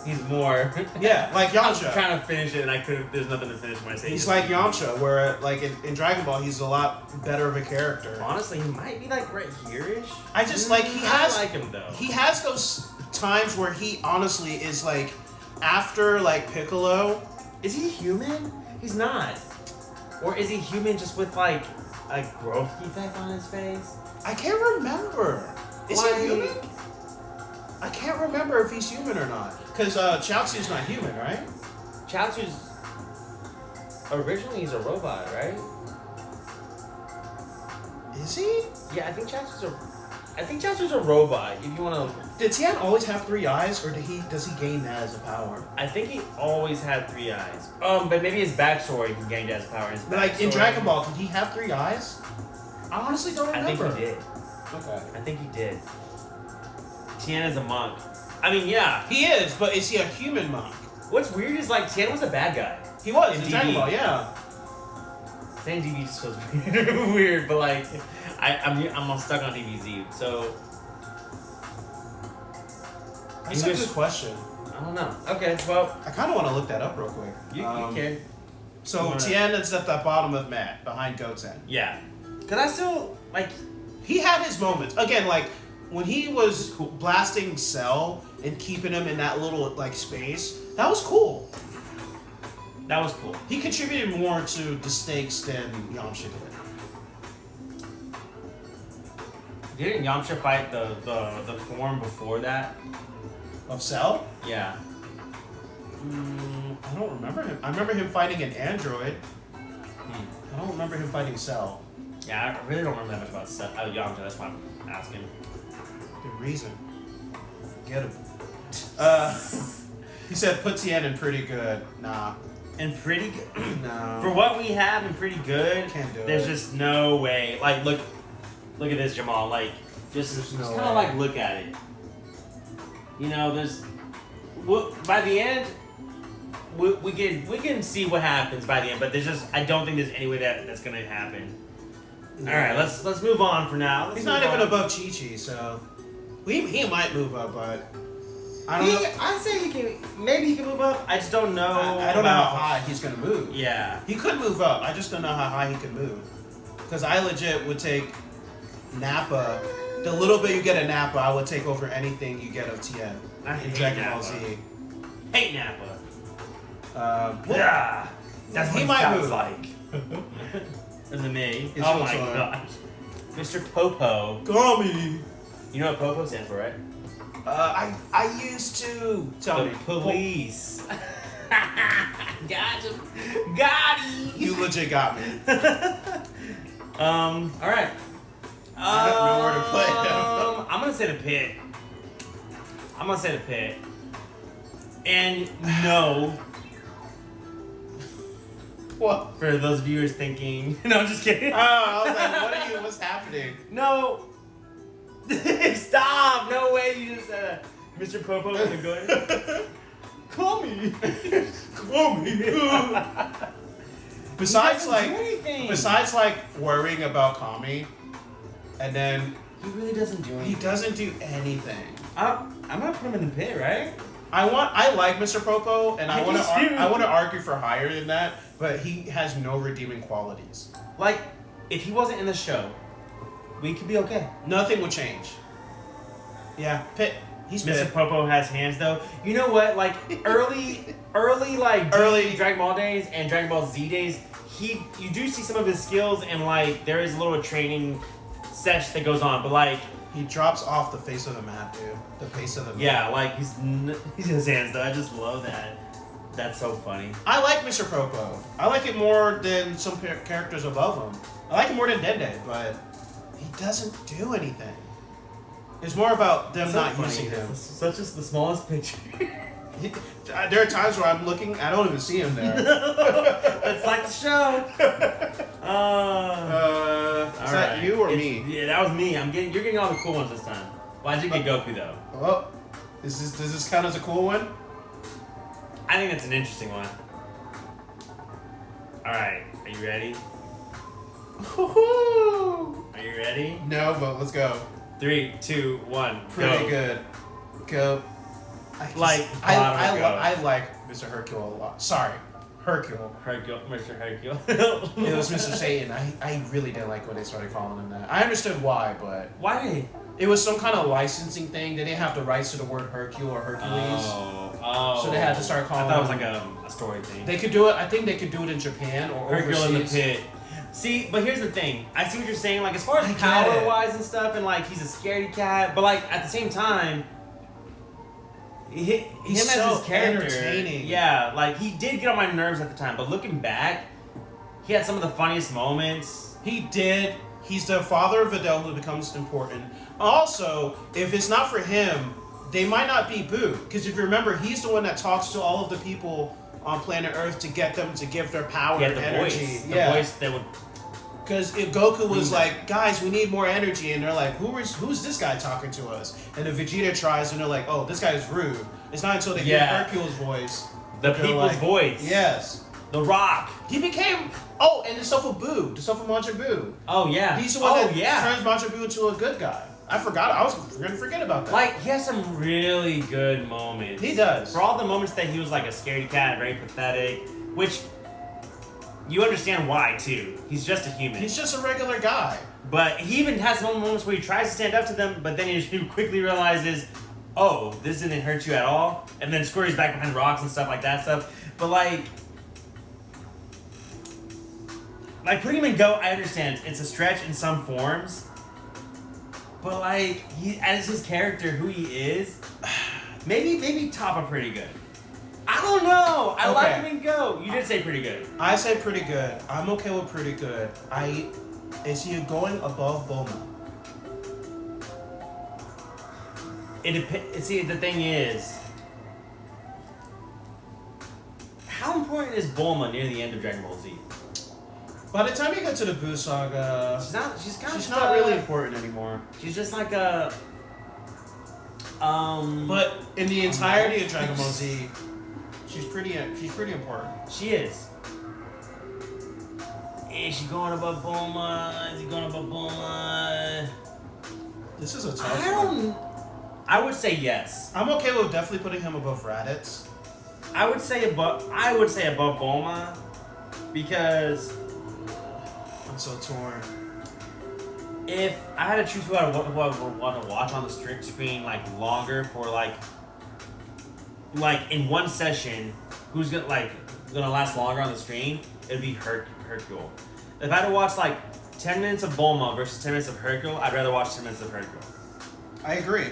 He's more. Yeah, like I was Yamcha. trying to finish it and I couldn't. There's nothing to finish when I say. He's this. like Yamcha, where like in Dragon Ball, he's a lot better of a character. Honestly, he might be like right here-ish. I just like he I has like him though. he has those times where he honestly is like after like Piccolo. Is he human? He's not. Or is he human just with like a growth defect on his face? I can't remember. Is Like- he human? I can't remember if he's human or not. Because Chaozu's not human, right? Chaozu's originally he's a robot, right? Is he? Yeah, I think Chaozu's a robot. If you want to, Did Tien always have 3 eyes, or does he gain that as a power? I think he always had 3 eyes. But maybe his backstory he gained as power. His Like in backstory- Dragon Ball, did he have 3 eyes? I honestly don't I remember. think he did. Okay. I think he did. Tien is a monk. I mean, yeah. He is, but is he a human monk? What's weird is like Tien was a bad guy. He was In in Dragon DB. Ball, yeah. Saying DB just feels weird, but like I'm stuck on DBZ, so That's English- a good question. I don't know. Okay, well, I kind of want to look that up real quick. you can. So You wanna- Tien is at the bottom of Matt, behind Goten. Yeah. Cause I still like. He had his moments. Again, like when he was blasting Cell and keeping him in that little like space, that was cool. That was cool. He contributed more to the stakes than Yamcha did. Didn't Yamcha fight the form before that? Of Cell? Yeah. I don't remember him. I remember him fighting an android. I don't remember him fighting Cell. Yeah, I really don't remember that much about Yamcha. That's why I'm asking. Good reason. Get him. He said put Tien in pretty good. Nah. And pretty good. No. For what we have and pretty good, Can't do there's it. just no way. Like, look at this, Jamal. Like, just There's no kind of way. like look at it. You know, by the end, we can see what happens by the end, but I don't think there's any way that's gonna happen. No. All right, let's move on for now. He's not even above Chi-Chi, so he might move up, but I don't know. I'd say maybe he can move up. I just don't know. I don't know how high he's gonna move. Yeah. He could move up. I just don't know how high he could move. Because I legit would take Nappa. The little bit you get of Nappa, I would take over anything you get of Tien I in hate Dragon Nappa. Ball Z. Hate Nappa. Well, Yeah. That's he what might sounds move. like. Isn't me? It's Oh your my turn. gosh. Mr. Popo. Gummy. You know what Popo stands for, right? I used to. Tell The me. police. Got him. Got him. You legit got me. All right. I don't know where to put him. I'm gonna say the pit. And no, What? for those viewers thinking, no, I'm just kidding. Oh, I was like, what's happening? No, Stop! No way you just said Mr. Popo in the good. Call me. Call me. Besides like worrying about Kami, and then he really doesn't do anything. He doesn't do anything. I'm gonna put him in the pit, right? I like Mr. Popo, and I want to argue for higher than that, but he has no redeeming qualities. Like, if he wasn't in the show, we could be okay. Nothing would change. Yeah, pit. He's Mr. pit. Popo has hands though. You know what? Like early Dragon Ball days and Dragon Ball Z days, you do see some of his skills, and like there is a little training sesh that goes on, but like he drops off the face of the map, dude. The face of the map. Yeah, like he's his hands though. I just love that. That's so funny. I like Mr. Popo. I like it more than some characters above him. I like it more than Dende, but he doesn't do anything. It's more about them not using him. Such as the smallest picture. There are times where I'm looking, I don't even see him there. It's like the show. Is that you or me? Yeah, that was me. You're getting all the cool ones this time. Why'd you get Goku though? Well, does this count as a cool one? I think it's an interesting one. All right, are you ready? Woohoo! Are you ready? No, but let's go. 3, 2, 1. Pretty go. good. Go. I like Mr. Hercule a lot. Sorry, Hercule. Mr. Hercule. It was Mr. Satan. I really didn't like when they started calling him that. I understood why, but why? It was some kind of licensing thing. They didn't have the rights to the word Hercule or Hercules. Oh. So they had to start calling. I thought it was like a story thing. They could do it. I think they could do it in Japan or Hercule overseas. in the pit. See, but here's the thing. I see what you're saying. Like, as far as power-wise and stuff, and like he's a scaredy cat, but like at the same time, he's so as his character, entertaining. Yeah, like he did get on my nerves at the time, but looking back, he had some of the funniest moments. He did. He's the father of Videl who becomes important. Also, if it's not for him, they might not be Boo. Because if you remember, he's the one that talks to all of the people on planet Earth to get them to give their power and energy. The voice that would. Because if Goku was like, guys, we need more energy, and they're like, who's this guy talking to us? And then Vegeta tries, and they're like, oh, this guy is rude. It's not until they hear Hercule's voice. The people's voice. Yes. The Rock. He became... Oh, and the stuff with Boo. The stuff with Majin Buu. Oh, yeah. He's the one that turns Majin Buu into a good guy. I forgot. I was going to forget about that. Like, he has some really good moments. He does. For all the moments that he was like a scaredy cat, very pathetic, which you understand why, too. He's just a human. He's just a regular guy. But he even has some moments where he tries to stand up to them, but then he quickly realizes, oh, this didn't hurt you at all. And then scurries back behind rocks and stuff like that stuff. But like putting him in GOAT, I understand. It's a stretch in some forms. But like, he as his character, who he is, maybe Toppa pretty good. I don't know. I like him in GOAT. You did say pretty good. I say pretty good. I'm okay with pretty good. Is he going above Bulma? See, the thing is, how important is Bulma near the end of Dragon Ball Z? By the time you get to the Buu Saga, she's not really important anymore. She's just like a But in the entirety of Dragon Ball Z, she's pretty important. She is. Is she going above Bulma? Is he going above Bulma? This is a tough one. I would say yes. I'm okay with definitely putting him above Raditz. I would say above Bulma because I'm so torn. if I had to choose who I would want to watch on the strict screen like longer for like in one session, who's gonna last longer on the screen, it'd be Hercule. If I had to watch like 10 minutes of Bulma versus 10 minutes of Hercule, I'd rather watch 10 minutes of Hercule. I agree.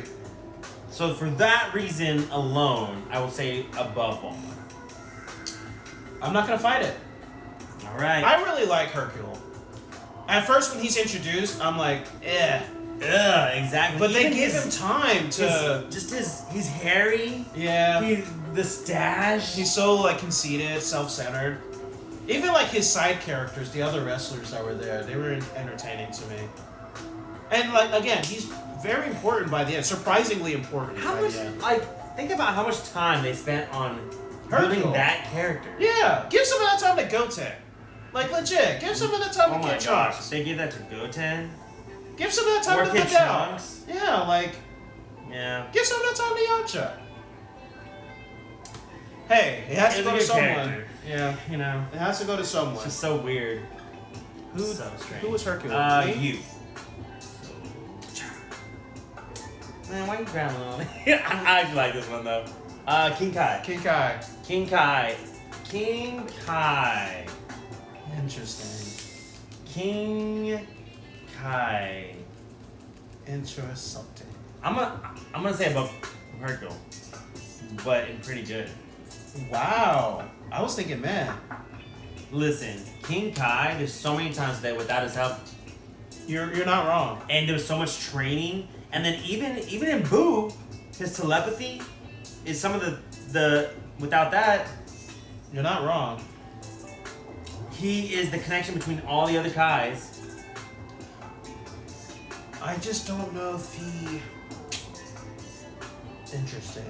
So for that reason alone, I will say above Bulma. I'm not gonna fight it. All right. I really like Hercule. At first, when he's introduced, I'm like, exactly. But they give him time to... He's hairy. Yeah. The stash. He's so, like, conceited, self-centered. Even, like, his side characters, the other wrestlers that were there, they were entertaining to me. And like again, he's very important by the end. Surprisingly important. How by much? the end. Like, think about how much time they spent on building Hercule. that character. Yeah, give some of that time to Goten. Like legit, give some of that time Oh to my Kid gosh, Trunks. they give that to Goten. Give some of that time Or to Kid Videl. Trunks. Yeah, like Yeah. give some of that time to Yamcha. Hey, it has to He's go a to good someone. character. Yeah, you know. It has to go to It's someone. just so weird. Who? So strange. Who was Hercule? Me? You. Man, why are you grabbing on it? I actually like this one though. King Kai. King Kai. King Kai. King Kai. Interesting. King Kai. Interesting. I'm gonna say above Hercule, but in pretty good. Wow. I was thinking, man, Listen, King Kai. There's so many times that without his help, you're not wrong. and there was so much training, and then even in Boo, his telepathy is some of the without that, You're not wrong. he is the connection between all the other Kais. I just don't know if he. Interesting.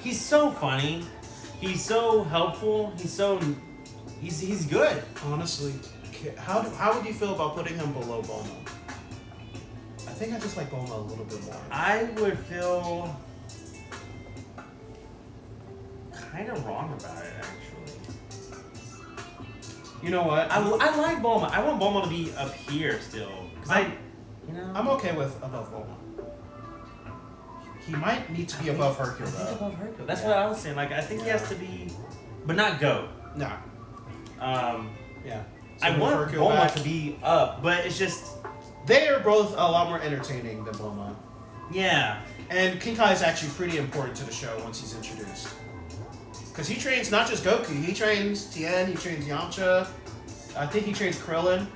He's so funny. He's so helpful. He's good. Honestly, how would you feel about putting him below Bulma? I think I just like Bulma a little bit more. I would feel kind of wrong about it, actually. You know what? I like Bulma. I want Bulma to be up here still. Cause you know. I'm okay with above Bulma. He might need to be above Hercule I think though. above Hercule. That's what I was saying. Like I think he has to be, but not go. Nah. Yeah. So I move want Hercule Bulma back. to be up, but it's just They are both a lot more entertaining than Bulma. yeah. And King Kai is actually pretty important to the show once he's introduced. Because he trains not just Goku, he trains Tien, he trains Yamcha. I think he trains Krillin.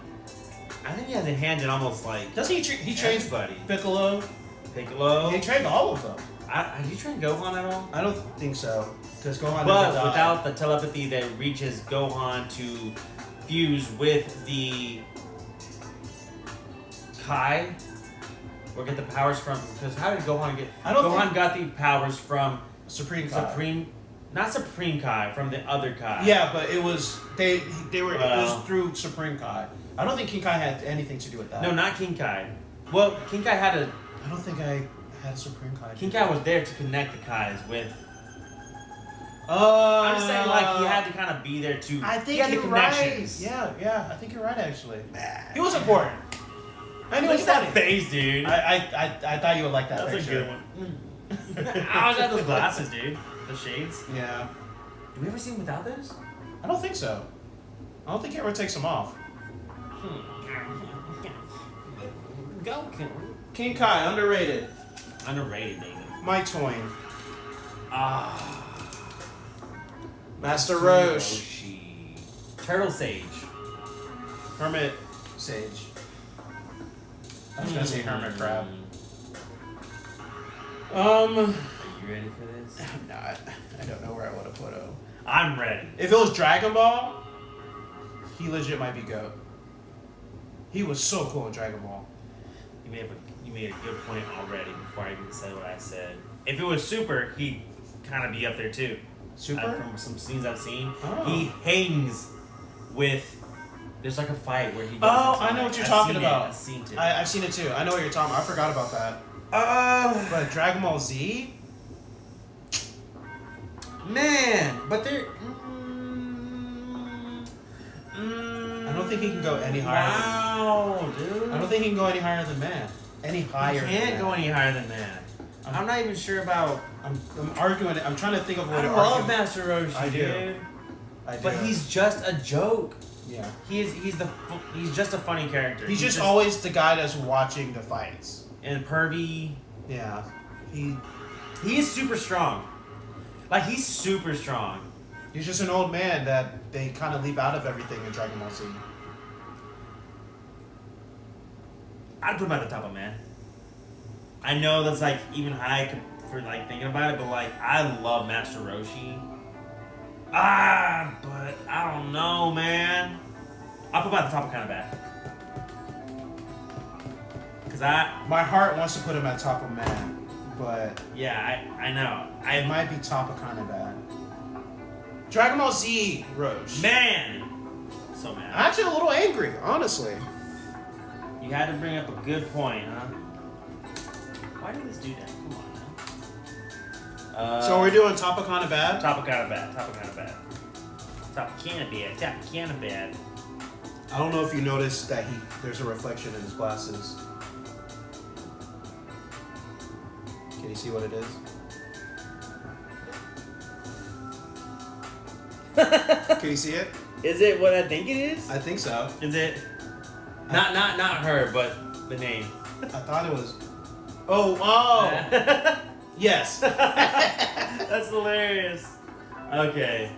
I think he has a hand in almost like Doesn't he? He trains everybody. Piccolo. Piccolo. He trained all of them. Did you train Gohan at all? I don't think so. Because Gohan But never died. without the telepathy that reaches Gohan to fuse with the Kai, or get the powers from. Because how did Gohan get? I don't Gohan think- got the powers from Supreme Kai. not Supreme Kai, from the other Kai. Yeah, but it was they were it Well. was through Supreme Kai. I don't think King Kai had anything to do with that. No, not King Kai. Well, King Kai had a. I don't think I had Supreme Kai. King Kai was there to connect the Kais with. I'm I'm just saying, like he had to kind of be there to. I he think had the you're right. connections. Yeah, I think you're right actually. He was important. And he Look was at funny. that face, dude. I thought you would like that That's picture. a good one. I always got those glasses, dude. The shades. Yeah. Do we ever see him without those? I don't think so. I don't think he ever takes them off. Go, King Kai, underrated. underrated, baby. My Toyn. Ah, Master Roche. Roshi. Turtle Sage. Hermit Sage. I was gonna say Hermit Crab. Are you ready for this? I'm not. I don't know where I want to put him. I'm ready. If it was Dragon Ball, he legit might be GOAT. He was so cool in Dragon Ball. You made a good point already before I even said what I said. If it was Super, he'd kind of be up there too. Super? From some scenes I've seen, Oh. he hangs with. There's like a fight where he. Oh, I know what you're talking about. I've seen it. I've seen it too. I know what you're talking about. I forgot about that. But Dragon Ball Z? Man, but they're. I don't think he can go any higher. Wow, dude. I don't think he can go any higher than man. Any higher. He can't than go man. any higher than that. I'm not even sure about. I'm arguing it. I'm trying to think of a way I to love argue. Master Roshi, I do. dude. I do. But he's just a joke. Yeah. He's just a funny character. He's just always the guy that's watching the fights. and pervy. Yeah. He is super strong. Like he's super strong. He's just an old man that they kind of leave out of everything in Dragon Ball Z. I'd put him at the top of man. I know that's like even high for like thinking about it, but like I love Master Roshi. But I don't know, man. I'll put him at the top of kind of bad. Because that. My heart wants to put him at top of man, but Yeah, I know. it might be top of kind of bad. Dragon Ball Z, Roche. Man! So mad. I'm actually a little angry, honestly. You had to bring up a good point, huh? Why did this do that? Come on now. So we're doing top of kind of bad? Top of kind of bad. Top of kind of bad. Top of can of bad. Top of can of bad. I don't know if you noticed that there's a reflection in his glasses. Can you see what it is? Can you see it? Is it what I think it is? I think so. Is it? Not her, but the name. I thought it was. Oh! Yes. That's hilarious. Okay.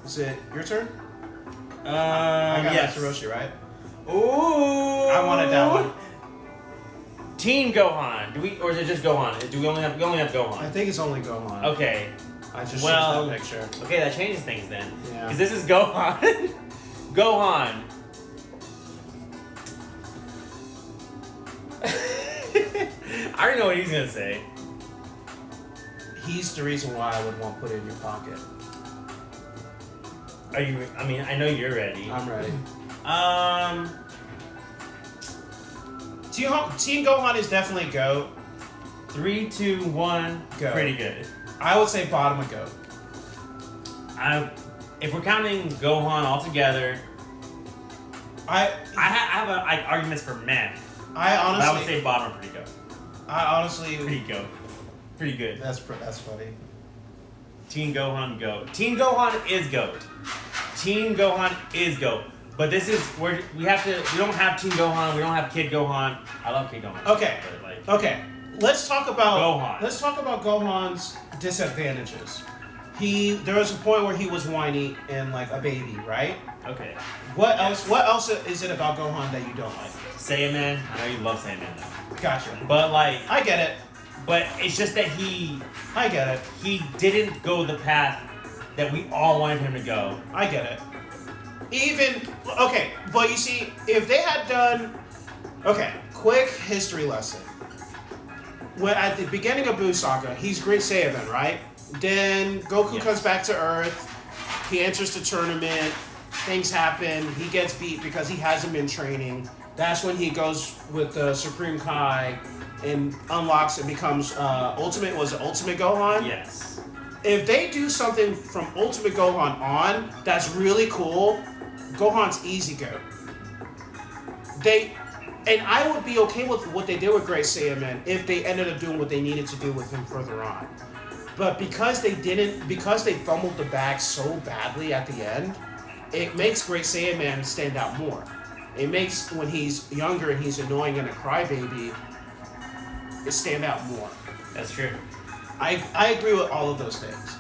Is it your turn? I got yes. Hiroshi, right? Ooh. I wanted that one. Teen Gohan. Or is it just Gohan? We only have Gohan? I think it's only Gohan. Okay. I just Well, chose that picture. Okay, that changes things then. Yeah. Because this is Gohan. Gohan. I already know what he's gonna say. He's the reason why I would want to put it in your pocket. Are you? I mean, I know you're ready. I'm ready. Team Gohan is definitely GOAT. 3, 2, 1. Go. Pretty good. I would say bottom of GOAT. If we're counting Gohan all together, I have arguments for men. I But I would honestly, say bottom pretty good. pretty Pretty good. That's funny. Teen Gohan GOAT. Teen Gohan is GOAT. Teen Gohan is GOAT. But this is where we don't have Teen Gohan, we don't have Kid Gohan. I love Kid Gohan. Okay. But like, Okay. Let's talk about Gohan. Let's talk about Gohan's disadvantages. There was a point where he was whiny and like a baby, right? okay. What else is it about Gohan that you don't like? Saiyaman. I know you love Saiyaman though. Gotcha. But like, I get it. but it's just that he didn't go the path that we all wanted him to go. I get it. But you see, if they had done, quick history lesson. When at the beginning of Buu Saga, he's Great Saiyaman, right? Then Goku comes back to Earth. He enters the tournament. Things happen. He gets beat because he hasn't been training. That's when he goes with the Supreme Kai and unlocks and becomes Ultimate Gohan? Yes. If they do something from Ultimate Gohan on that's really cool, Gohan's easy go. And I would be okay with what they did with Great Saiyaman if they ended up doing what they needed to do with him further on. But because they fumbled the bag so badly at the end, it makes Great Saiyaman stand out more. It makes when he's younger and he's annoying and a crybaby, it stand out more. That's true. I agree with all of those things.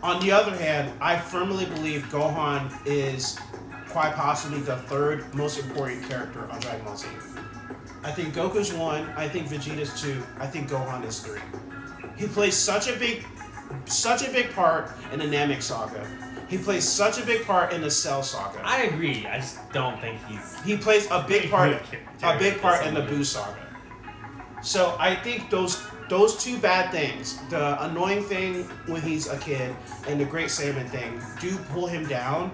On the other hand, I firmly believe Gohan is quite possibly the third most important character on Dragon Ball Z. I think Goku's 1, I think Vegeta's 2, I think Gohan is 3. He plays such a big part in the Namek Saga. He plays such a big part in the Cell Saga. I agree. I just don't think He plays a big part in the Buu. Buu Saga. So I think those two bad things, the annoying thing when he's a kid and the Great Saiyaman thing, do pull him down.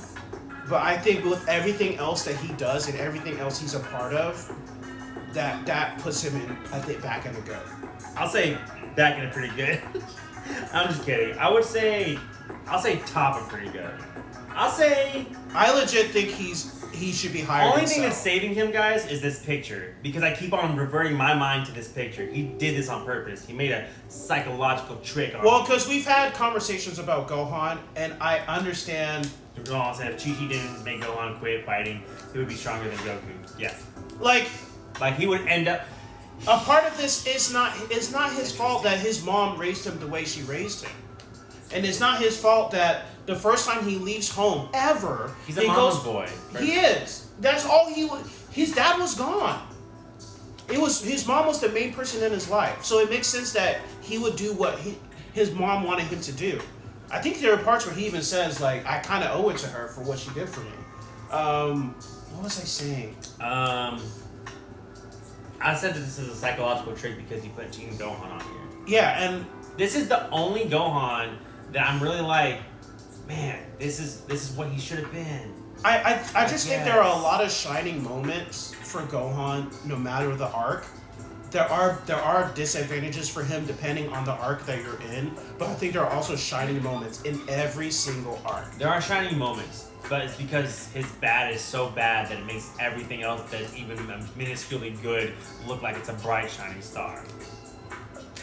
But I think with everything else that he does and everything else he's a part of, that puts him in, I think, back in the GOAT. I'll say back in it pretty good. I'm just kidding. I'll say top of pretty good. I legit think he should be higher. Only than thing Cell. that's saving him, guys, is this picture. Because I keep on reverting my mind to this picture. He did this on purpose. He made a psychological trick on Well, because we've had conversations about Gohan, and I understand. Gohan said if Chi-Chi didn't make Gohan quit fighting, he would be stronger than Goku. Yeah. Like he would end up... a part of this is not his fault that his mom raised him the way she raised him. And it's not his fault that the first time he leaves home ever, He's a mama's boy. He is. That's all he was. His dad was gone. His mom was the main person in his life. So it makes sense that he would do what his mom wanted him to do. I think there are parts where he even says, like, I kind of owe it to her for what she did for me. What was I saying? I I said this is a psychological trick because you put Team Gohan on here. Yeah, and This is the only Gohan that I'm really like, man, this is what he should have been. I just think there are a lot of shining moments for Gohan, no matter the arc. There are disadvantages for him depending on the arc that you're in, but I think there are also shining moments in every single arc. There are shining moments, but it's because his bad is so bad that it makes everything else that's even minusculely good look like it's a bright shining star.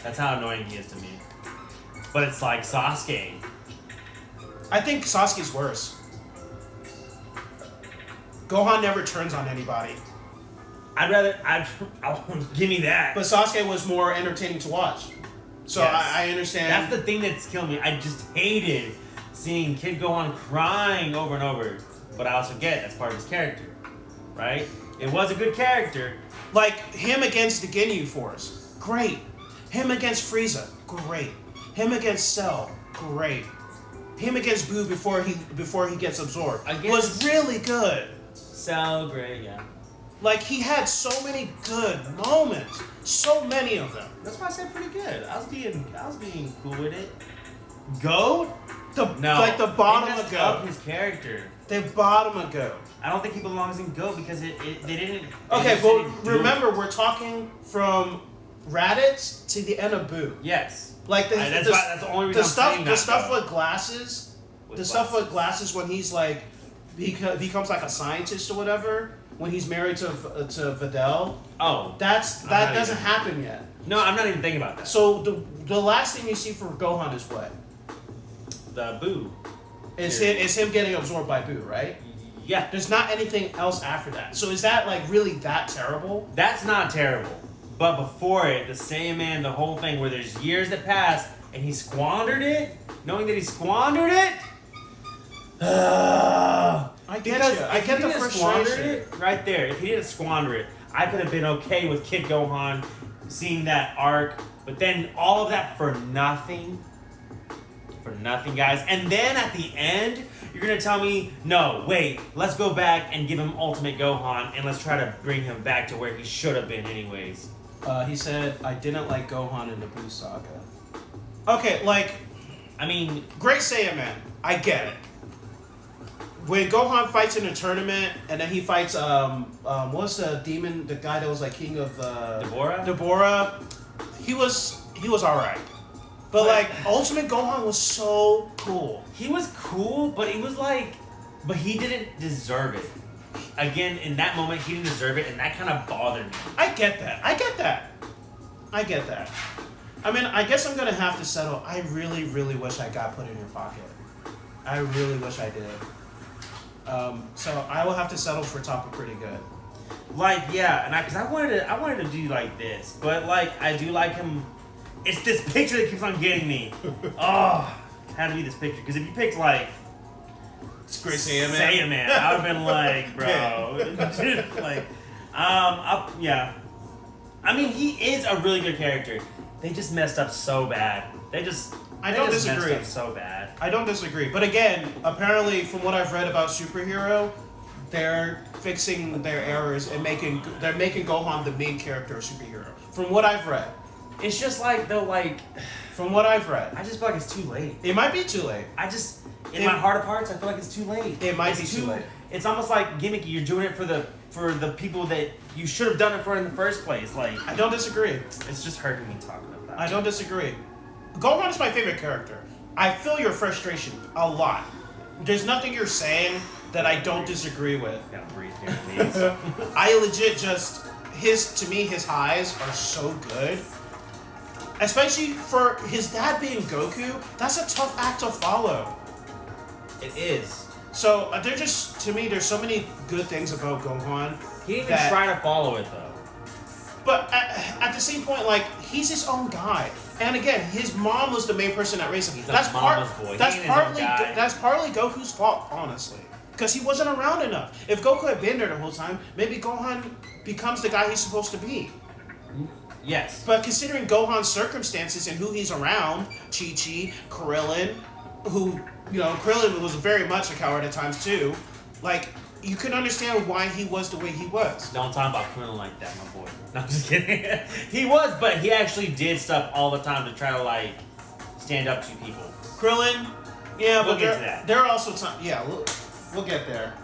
That's how annoying he is to me. But it's like Sasuke. I think Sasuke's worse. Gohan never turns on anybody. Give me that. But Sasuke was more entertaining to watch. So Yes. I understand. That's the thing that's killing me. I just hated seeing Kid Gohan crying over and over. But I also get that's part of his character, right? It was a good character. Like him against the Ginyu Force, great. Him against Frieza, great. Him against Cell, great. Him against Boo before he gets absorbed was really good. So great, yeah. Like he had so many good moments, so many of them. That's why I said pretty good. I was being cool with it. Goat? Like the bottom they of messed up Goat. his character. The bottom of Goat. I don't think he belongs in Goat because they didn't. Okay, just but didn't do remember it. we're talking from Raditz to the end of Boo. Yes. Like That's the only reason I'm saying the that, stuff though. with glasses, with glasses when he's like becomes like a scientist or whatever. When he's married to Videl, Oh. that not doesn't even- happen yet. No, I'm not even thinking about that. So the last thing you see for Gohan is what? The Boo. It's him getting absorbed by Boo, right? Yeah. There's not anything else after that. So is that like really that terrible? That's not terrible. But before it, the Saiyaman, the whole thing where there's years that passed and he squandered it, knowing that he squandered it. I get you. I if get he the didn't squander frustration. it right there. If he didn't squander it, I could have been okay with Kid Gohan seeing that arc. But then all of that for nothing. For nothing, guys. And then at the end, you're going to tell me, no, wait, let's go back and give him Ultimate Gohan and let's try to bring him back to where he should have been anyways. He said, I didn't like Gohan in the Boo saga. Okay, like, I mean, Great Saiyaman, I get it. When Gohan fights in a tournament, and then he fights, what's the demon, the guy that was like king of, Deborah, he was alright. But like, Ultimate Gohan was so cool. he was cool, but he was like, but he didn't deserve it. Again, in that moment, he didn't deserve it, and that kind of bothered me. I get that. I mean, I guess I'm gonna have to settle. I really, really wish I got put in your pocket. I really wish I did. So I will have to settle for Topper pretty good. Like, yeah, and because I wanted to do like this, but like I do like him. It's this picture that keeps on getting me. Oh, had to be this picture because if you picked like It's Great Saiyaman. Saiyaman, I would have been like, bro, like, yeah. I mean, he is a really good character. They just messed up so bad. I don't disagree. Messed up so bad. I don't disagree. But again, apparently from what I've read about Superhero, they're fixing their errors and they're making Gohan the main character of Superhero. From what I've read. It's just like though, like From what I've read. I just feel like it's too late. It might be too late. In my heart of hearts, I feel like it's too late. It might be too late. It's almost like gimmicky. You're doing it for the people that you should have done it for in the first place. Like I don't disagree. it's just hurting me talking about that. I don't disagree. Gohan is my favorite character. I feel your frustration a lot. There's nothing you're saying that I don't disagree with. Gotta breathe here, please. I legit just his highs are so good. Especially for his dad being Goku, that's a tough act to follow. It is. So they're just, to me, there's so many good things about Gohan. He didn't even try to follow it though. But at the same point, like, he's his own guy. And again, his mom was the main person that raised him. He's a mama's boy. That's He ain't his own partly guy. that's partly Goku's fault, honestly. Because he wasn't around enough. If Goku had been there the whole time, maybe Gohan becomes the guy he's supposed to be. Yes. But considering Gohan's circumstances and who he's around, Chi-Chi, Krillin, who, Krillin was very much a coward at times too. Like, you can understand why he was the way he was. Don't talk about Krillin like that, my boy. No, I'm just kidding. He was, but he actually did stuff all the time to try to like stand up to people. Krillin, yeah, We'll but get to that. there are also times. Yeah, we'll get there.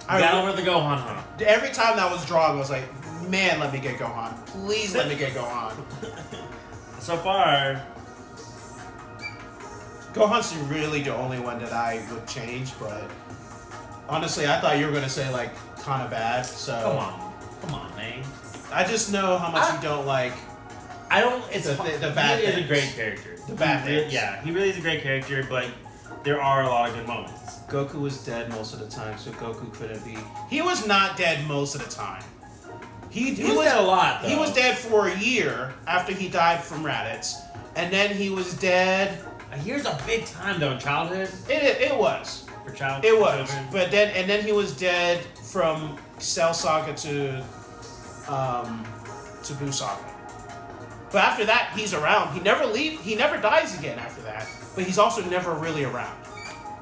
Got over the Gohan hump. Every time that was drawn, I was like, man, let me get Gohan. Please let me get Gohan. So far, Gohan's really the only one that I would change, but honestly, I thought you were gonna say like kind of bad. So come on, man. I just know how much you don't like. I don't. It's the bad he really is things. a great character. The bad things. Yeah, he really is a great character, but there are a lot of good moments. Goku was dead most of the time, so Goku couldn't be. He was not dead most of the time. He was dead a lot, though. He was dead for a year after he died from Raditz, and then he was dead. A year's a big time though in childhood. It was. For child. It was, children. but then he was dead from Cell Saga to Buu Saga. But after that, he's around. He never leaves. He never dies again after that. But he's also never really around.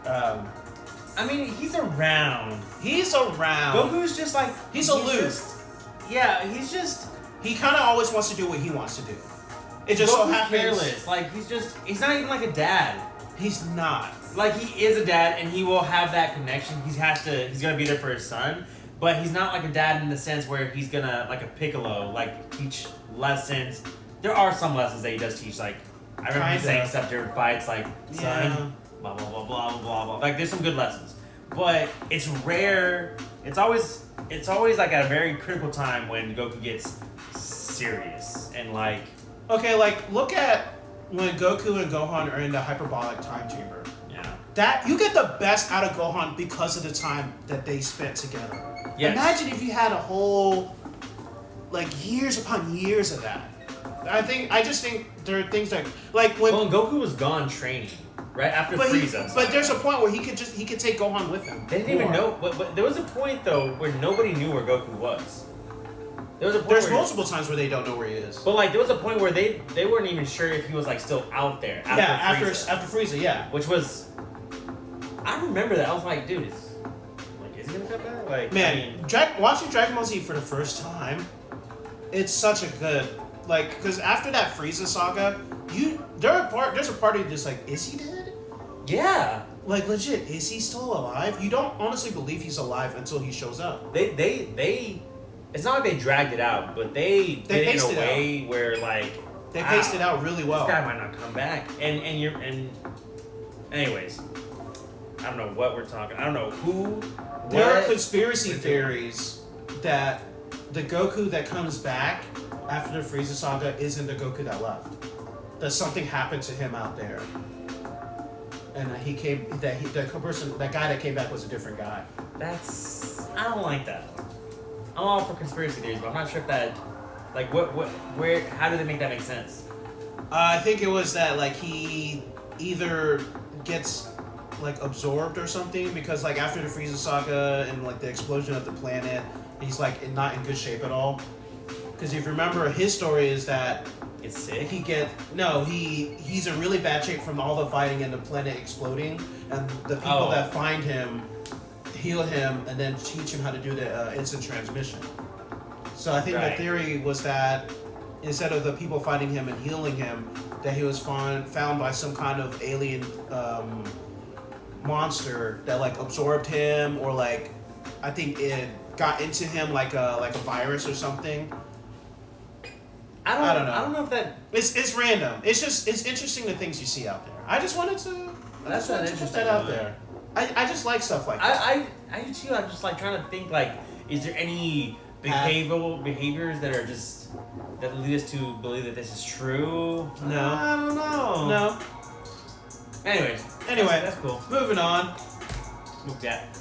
I mean, he's around. He's around. Goku's just like He's aloof. Yeah, he's just. He kind of always wants to do what he wants to do. It just so Goku's happens. careless. Like he's not even like a dad. He's not. Like he is a dad, and he will have that connection. He's gonna be there for his son, but he's not like a dad in the sense where he's gonna like a Piccolo, like teach lessons. There are some lessons that he does teach. Like I remember him saying stuff during fights, like son, blah blah blah blah blah blah. Like there's some good lessons, but it's rare. It's always like at a very critical time when Goku gets serious and like. Okay, like look at when Goku and Gohan are in the hyperbolic time chamber. Yeah. That you get the best out of Gohan because of the time that they spent together. Yes. Imagine if you had a whole like years upon years of that. I just think there are things that like when Goku was gone training right after but Frieza. But there's a point where he could take Gohan with him. They didn't even know, but there was a point though where nobody knew where Goku was. There was a point There's multiple times where they don't know where he is. But like there was a point where they weren't even sure if he was like still out there. After Frieza, yeah. Which was, I remember that. I was like, dude, is he gonna come back? Like, Man, watching Dragon Ball Z for the first time, it's such a good because after that Frieza saga, there's a part of you that's like, is he dead? Yeah. Like legit, is he still alive? You don't honestly believe he's alive until he shows up. They it's not like they dragged it out, but they did it in a way where like they paced it out really well. This guy might not come back, and anyways, I don't know what we're talking. I don't know who. There are conspiracy theories that the Goku that comes back after the Frieza saga isn't the Goku that left. That something happened to him out there, and that guy that came back was a different guy. I don't like that. I'm all for conspiracy theories, but I'm not sure if that, like, how do they make that make sense? I think it was that, like, he either gets, like, absorbed or something, because, like, after the Frieza saga and, like, the explosion of the planet, he's, like, not in good shape at all. Because if you remember, his story is that It's sick? he's in really bad shape from all the fighting and the planet exploding, and the people that find him heal him and then teach him how to do the instant transmission. So I think the theory was that instead of the people fighting him and healing him, that he was found by some kind of alien monster that like absorbed him, or like I think it got into him like a virus or something. I don't know. I don't know if that. It's random. It's interesting the things you see out there. I just wanted to. That's not interesting. Put that out there. I just like stuff like that. I do too. I'm just like trying to think like, is there any behaviors that are just that lead us to believe that this is true? No. I don't know. No. Anyway, that's cool. Moving on. Look at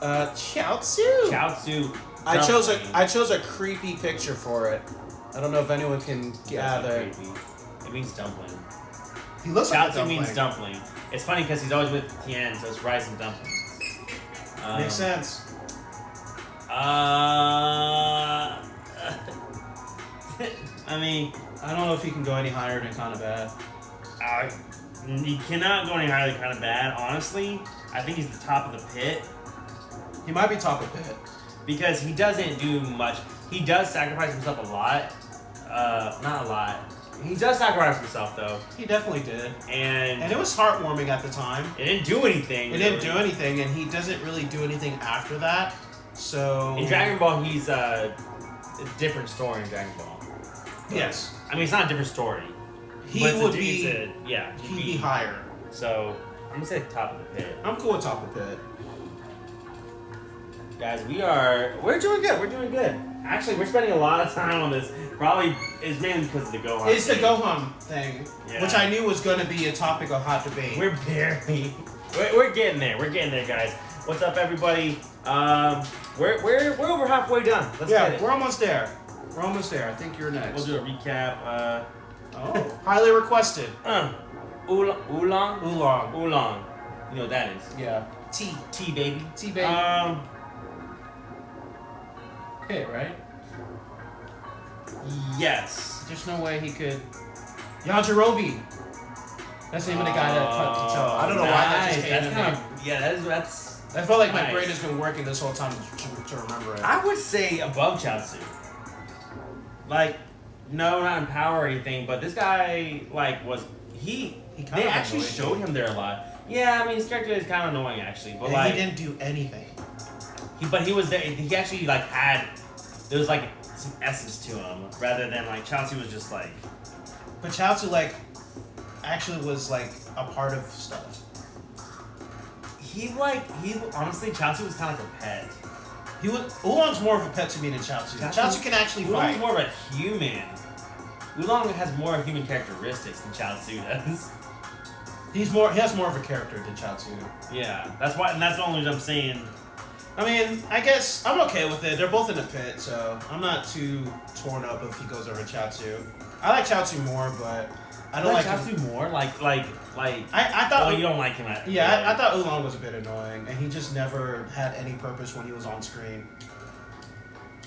Chiaotzu. Chiaotzu. I chose a creepy picture for it. I don't know if anyone can gather. It means dumpling. He looks like a dumpling. means dumpling. It's funny because he's always with Tien, so it's rice and dumplings. Makes sense. I mean, I don't know if he can go any higher than kind of bad. he cannot go any higher than kind of bad. Honestly, I think he's the top of the pit. He might be top of pit. because he doesn't do much. He does sacrifice himself a lot. Not a lot. He does sacrifice himself though, He definitely did. and And it was heartwarming at the time. it didn't do anything. It didn't do anything, and he doesn't really do anything after that. So In Dragon Ball, he's a different story in Dragon Ball. yes, I mean, it's not a different story. he but would it's be. he'd He'd be higher. So I'm gonna say top of the pit, I'm cool with top of pit. guys. We're doing good. We're doing good. Actually, we're spending a lot of time on this. Probably is mainly because of the Gohan. It's the thing. Gohan thing, Yeah. which I knew was going to be a topic of hot debate. We're barely. We're getting there. We're getting there, guys. What's up, everybody? We're over halfway done. Let's get it. we're almost there. We're almost there. I think you're next. We'll do a recap. Oh, highly requested. Oolong. Oolong. Oolong. You know what that is. Yeah. T. T baby. T baby. Pit, right? Yes. There's no way he could. Yajirobe. That's the name of the guy that cut the toe. I don't know why that just came That's to kind me. of, yeah, that's. I felt like my nice. brain has been working this whole time to remember it. I would say above Chaozu. Like, no, not in power or anything, but this guy was He kind They of actually annoyed showed me. him there a lot. Yeah, I mean his character is kind of annoying actually, but And like he didn't do anything. he was there. He actually had there was some essence to him rather than Chaozu was just like. But Chaozu actually was a part of stuff. He honestly Chaozu was kind of like a pet. Oolong's more of a pet to me than Chaozu. Chaozu can actually Oolong's fight. more of a human. Oolong has more human characteristics than Chaozu does. He has more of a character than Chaozu. Yeah, that's why, and that's the only reason I'm saying. I mean, I guess I'm okay with it. They're both in the pit, so I'm not too torn up if he goes over Chaozu. I like Chaozu more, but I don't like Chaozu him. more. I thought. Oh, you don't like him. I thought Oolong was a bit annoying, and he just never had any purpose when he was on screen.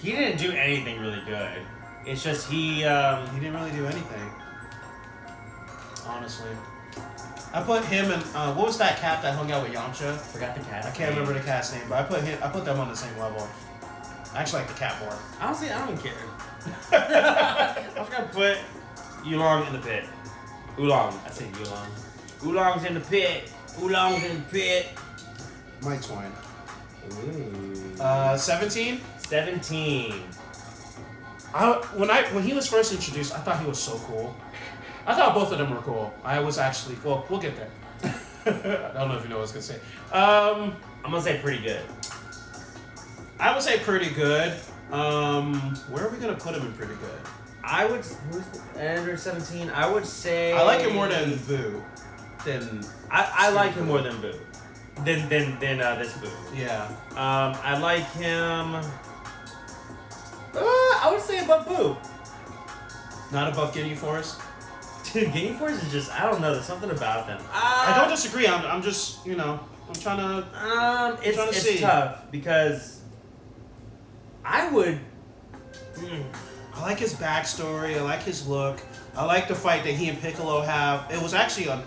He didn't do anything really good. It's just he. He didn't really do anything. Honestly. I put him and what was that cat that hung out with Yamcha? Forgot the cat. I can't remember the cat's name, but I put them on the same level. I actually like the cat more. Honestly, I don't care. I'm just gonna put Oolong in the pit. Oolong. I said Oolong. Oolong's in the pit. Oolong's in the pit. Mike Twine. Ooh. 17. 17. When he was first introduced, I thought he was so cool. I thought both of them were cool. I was actually we'll get there. I don't know if you know what I was gonna say. I'm gonna say pretty good. I would say pretty good. Where are we gonna put him in pretty good? I would. Who's under 17? I would say. I like him more than Boo. I like him more than Boo. Than this Boo. Yeah. I like him. I would say above Boo. Not above Ginyu Force. Dude, Game Force is just, I don't know, there's something about them. I don't disagree. I'm just, I'm trying to. It's see. tough because I would. I like his backstory. I like his look. I like the fight that he and Piccolo have. It was actually an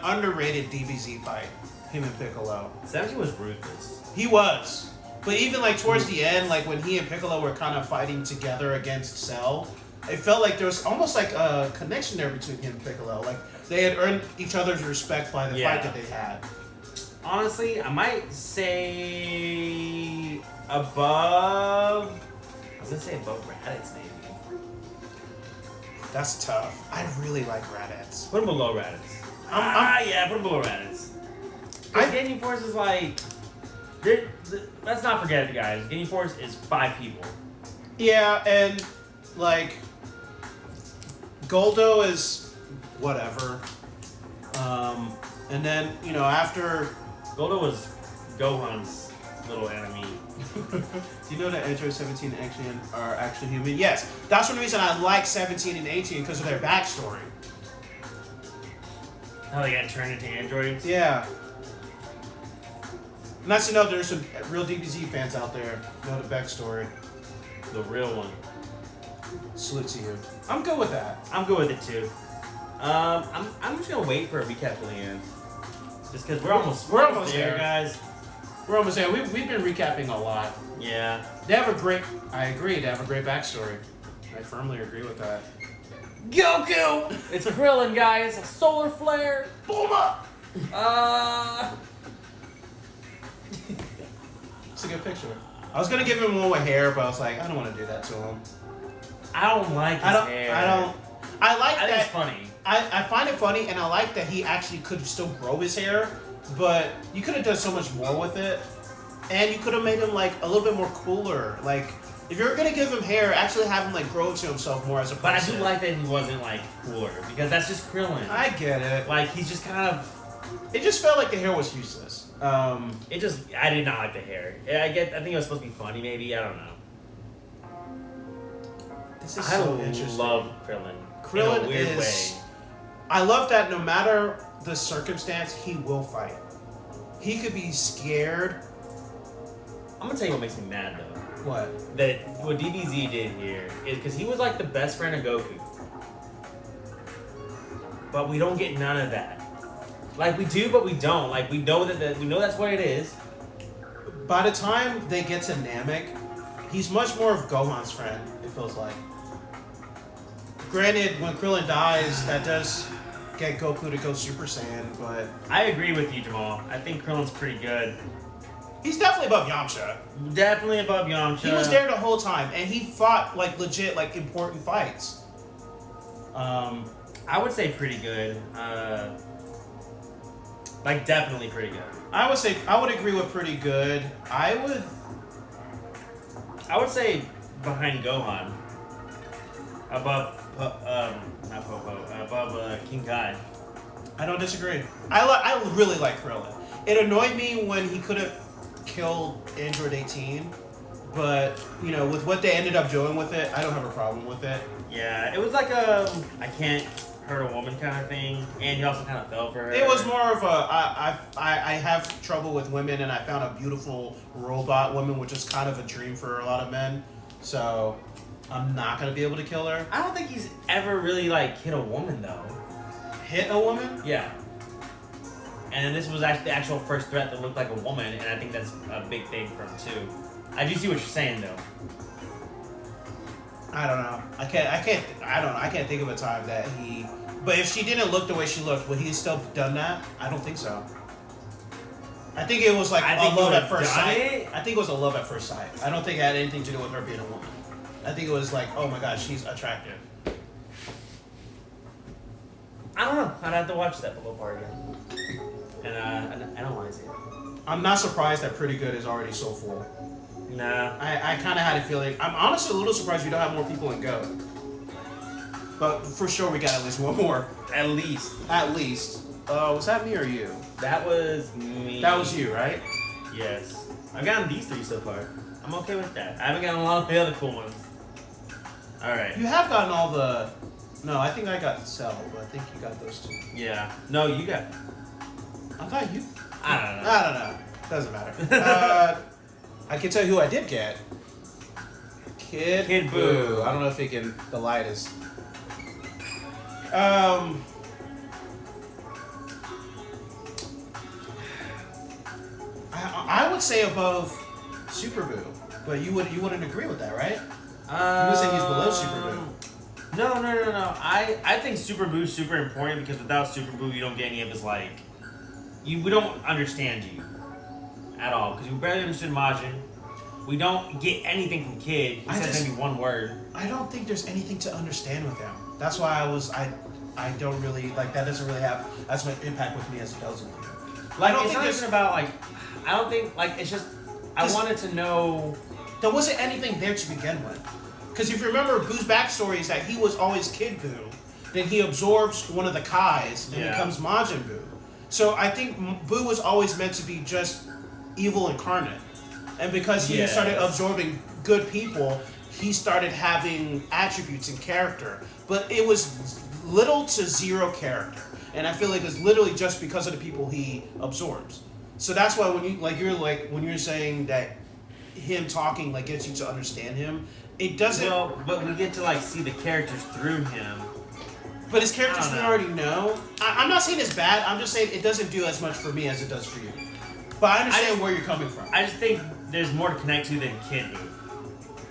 underrated DBZ fight. Him and Piccolo. 17 was ruthless. He was. But even towards the end, when he and Piccolo were kind of fighting together against Cell, it felt like there was almost a connection there between him and Piccolo. They had earned each other's respect by the fight that they had. Honestly, I might say above. I was gonna say above Raditz maybe. That's tough. I really like Raditz. Put him below Raditz. Yeah, put him below Raditz. Ginyu Force is let's not forget it, guys. Ginyu Force is 5 people. Yeah, and Goldo is whatever. And then, after... Goldo was Gohan's little enemy. Do you know that Android 17 are actually human? Yes. That's one reason I like 17 and 18 because of their backstory. How they got turned into androids? Yeah. Nice to know there's some real DBZ fans out there who know the backstory. The real one. Salute to you. I'm good with that. I'm good with it too. I'm just gonna wait for a recap to end. Just because we're almost there, guys. we're almost there. We've been recapping a lot. Yeah. They have a great. I agree. They have a great backstory. I firmly agree with that. Goku! It's Krillin, guys. A solar flare. Bulma. It's a good picture. I was gonna give him one with hair, but I was like, I don't want to do that to him. I don't like his hair. I like I think that. it's funny. I find it funny, and I like that he actually could still grow his hair, but you could have done so much more with it, and you could have made him like a little bit more cooler. Like, if you're gonna give him hair, actually have him like grow to himself more as a person. But I do like that he wasn't like cooler because that's just Krillin. I get it. Like he's just kind of. It just felt like the hair was useless. I did not like the hair. I think it was supposed to be funny, maybe. I don't know. This is so I interesting. love Krillin. Krillin in a weird is. way. I love that no matter the circumstance, he will fight. He could be scared. I'm gonna tell you what makes me mad though. What? That what DBZ did here is because he was like the best friend of Goku, but we don't get none of that. Like we do, but we don't. Like we know we know that's what it is. By the time they get to Namek, he's much more of Gohan's friend. It feels like. Granted, when Krillin dies, that does get Goku to go Super Saiyan, but I agree with you, Jamal. I think Krillin's pretty good. he's definitely above Yamcha. Definitely above Yamcha. He was there the whole time, and he fought like legit, like important fights. I would say pretty good. Like definitely pretty good. I would agree with pretty good. I would say behind Gohan. Above, not Popo, above King Kai. I don't disagree. I really like Krillin. It annoyed me when he could have killed Android 18, but you know, with what they ended up doing with it, I don't have a problem with it. Yeah, it was like a I can't hurt a woman kind of thing, and he also kind of fell for her. It was more of a I have trouble with women, and I found a beautiful robot woman, which is kind of a dream for a lot of men. So I'm not gonna be able to kill her. I don't think he's ever really like hit a woman though. Hit a woman? Yeah. And then this was actually the actual first threat that looked like a woman, and I think that's a big thing for him too. I do see what you're saying though. I don't know. I can't think of a time that he. But if she didn't look the way she looked, would he still done that? I don't think so. I think it was like a love at first sight. I think it was a love at first sight. I don't think it had anything to do with her being a woman. I think it was like, oh my gosh, she's attractive. I don't know. I'd have to watch that little part again and analyze it. I'm not surprised that Pretty Good is already so full. Nah. I kind of had a feeling. I'm honestly a little surprised we don't have more people in Go. But for sure we got at least one more. At least. At least. Was that me or you? That was me. That was you, right? Yes. I've gotten these three so far. I'm okay with that. I haven't gotten a lot of the other cool ones. Alright. You have gotten all the... No, I think I got Cell, but I think you got those two. Yeah. No, you got... I thought you... I don't know. I don't know. Doesn't matter. I can tell you who I did get. Kid Buu. I don't know if he can... The light is... I would say above Super Buu, but you wouldn't agree with that, right? You would say he's below Super Buu. No. I think Super Buu is super important because without Super Buu, you don't get any of his like. We don't understand you at all because we barely understood Majin. We don't get anything from Kid. He says maybe one word. I don't think there's anything to understand with him. That's why I don't really like that. Doesn't really have as much impact with me as it does with you. Like it's not even about like. I don't think like it's just. I wanted to know. There wasn't anything there to begin with. Because if you remember, Boo's backstory is that he was always Kid Buu. Then he absorbs one of the Kais and becomes Majin Buu. So I think Buu was always meant to be just evil incarnate. And because he started absorbing good people, he started having attributes and character. But it was little to zero character. And I feel like it's literally just because of the people he absorbs. So that's why when you're saying that him talking like gets you to understand him, it doesn't. Well, but we get to like see the characters through him. But his characters we already know. I'm not saying it's bad. I'm just saying it doesn't do as much for me as it does for you. But I understand where you're coming from. I just think there's more to connect to than Kid Buu.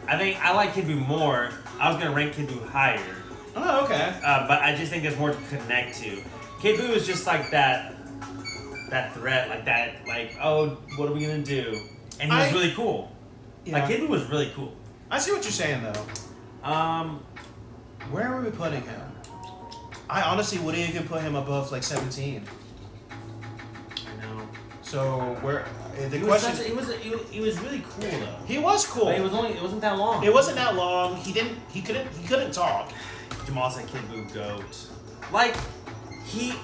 I think I like Kid Buu more. I was gonna rank Kid Buu higher. Oh, okay. But I just think there's more to connect to. Kid Buu is just like that threat, like that, like, oh, what are we gonna do? And he was really cool. Yeah. Like, Kid Buu was really cool. I see what you're saying, though. Where are we putting him? I honestly wouldn't even put him above, like, 17. I know. So, where... The He question... he was really cool, though. He was cool. But it wasn't that long. It wasn't that long. He couldn't talk. Jamal said Kid Buu GOAT. Like, he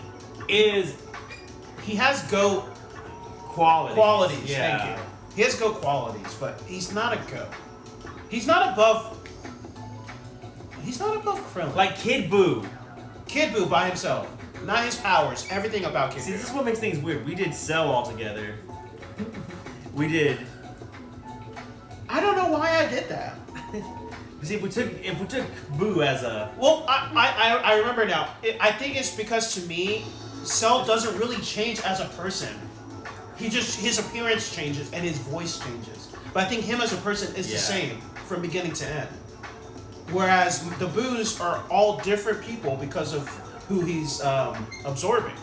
has GOAT qualities. Yeah. Thank you. He has GOAT qualities, but he's not a GOAT. He's not above Krillin. Like Kid Buu. Kid Buu by himself. Not his powers. Everything about Kid Buu. See, this is what makes things weird. We did Cell all together. We did. I don't know why I did that. See, if we took Buu as a... Well, I remember now. I think it's because to me, Cell doesn't really change as a person. His appearance changes and his voice changes. But I think him as a person is the same from beginning to end. Whereas the Boos are all different people because of who he's absorbing.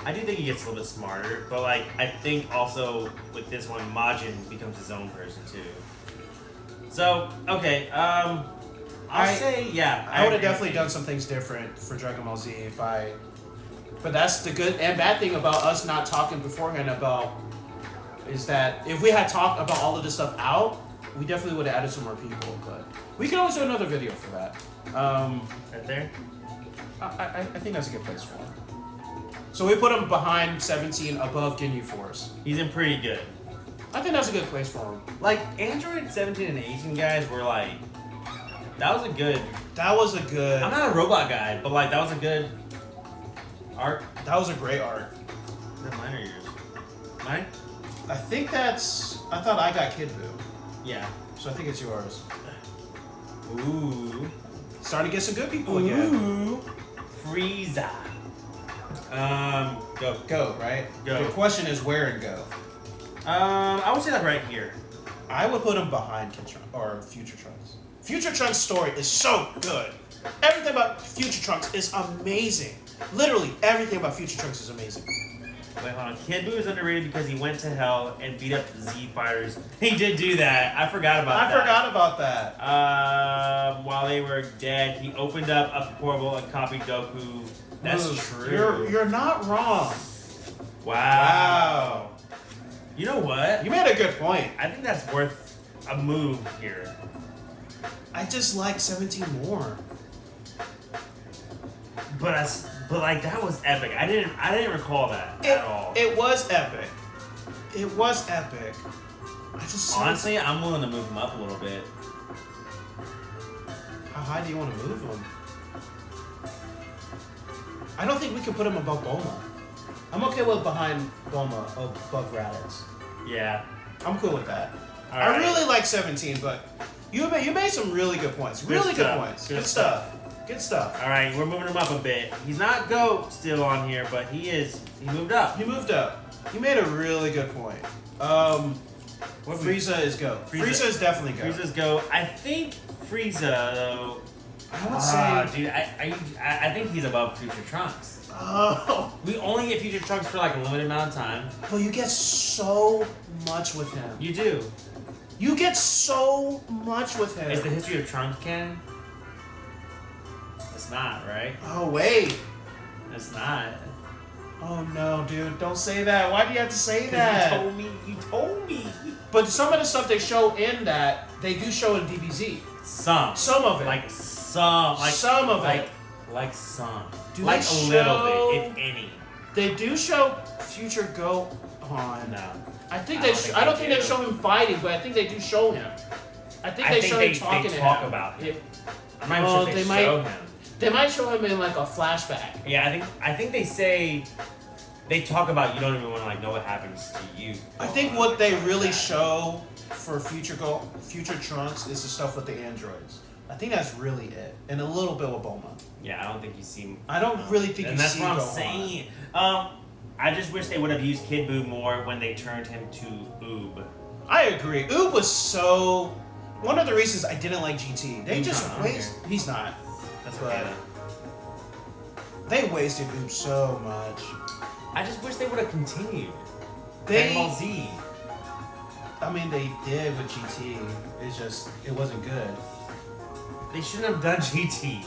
I do think he gets a little bit smarter, but like I think also with this one, Majin becomes his own person too. So okay, I would have definitely done some things different for Dragon Ball Z if I. But that's the good and bad thing about us not talking beforehand about is that if we had talked about all of this stuff out, we definitely would have added some more people. But we can always do another video for that. Right there. I think that's a good place for him. So we put him behind 17, above Ginyu Force. He's in pretty good. I think that's a good place for him. Like Android 17 and 18 guys were like, that was a good. That was a good. I'm not a robot guy, but like that was a good art. That was a great art. Is that mine or yours? Mine? I think that's. I thought I got Kid Buu. Yeah. So I think it's yours. Ooh. Starting to get some good people again. Ooh. Frieza. Go. Go, right? Go. The question is where and go. I would say like right here. I would put him behind Kid Trunks or Future Trunks. Future Trunks' story is so good. Everything about Future Trunks is amazing. Literally everything about Future Trunks is amazing. Wait, hold on. Kid Buu is underrated because he went to hell and beat up the Z fighters. He did do that. I forgot about that. I forgot about that. While they were dead, he opened up a portal and copied Goku. That's true. You're not wrong. Wow. You know what? You made a good point. I think that's worth a move here. I just like 17 more. But like that was epic. I didn't recall that at all. It was epic. It was epic. I just honestly, I'm willing to move him up a little bit. How high do you want to move him? I don't think we can put him above Bulma. I'm okay with behind Bulma, above Raditz. Yeah. I'm cool with that. All right. I really like 17, but you made some really good points. Really good points. Good stuff. Good stuff. All right, we're moving him up a bit. He's not GOAT still on here, but he moved up. He moved up. You made a really good point. Frieza is GOAT. Frieza is definitely GOAT. Frieza's GOAT. I think Frieza though. I would say, dude, I think he's above Future Trunks. Oh. We only get Future Trunks for like a limited amount of time. But you get so much with him. You do. You get so much with him. Is the history of Trunks canon? It's not, right? Oh, wait. It's not. Oh, no, dude. Don't say that. Why do you have to say that? You told me. But some of the stuff they show in that, they do show in DBZ. Some of it. Some of it. Like some. Do like a little bit, if any. They do show Future GOAT on. No. I don't think they show him fighting, but I think they do show him. I think they show him talking to him. They talk about him. I'm not even sure if they show him. They might show him in like a flashback. Yeah, I think they say they talk about you don't even want to like know what happens to you. I think what they really show for Future Trunks is the stuff with the androids. I think that's really it, and a little bit with Bulma. Yeah, I don't think you see. I don't really think you see. And that's what I'm saying. I just wish they would have used Kid Buu more when they turned him to Oob. I agree. Oob was so... One of the reasons I didn't like GT. They He's just not on waste... He's not. That's But- okay. They wasted Oob so much. I just wish they would have continued. They... Dragon Ball Z. I mean, they did with GT. It's just... It wasn't good. They shouldn't have done GT.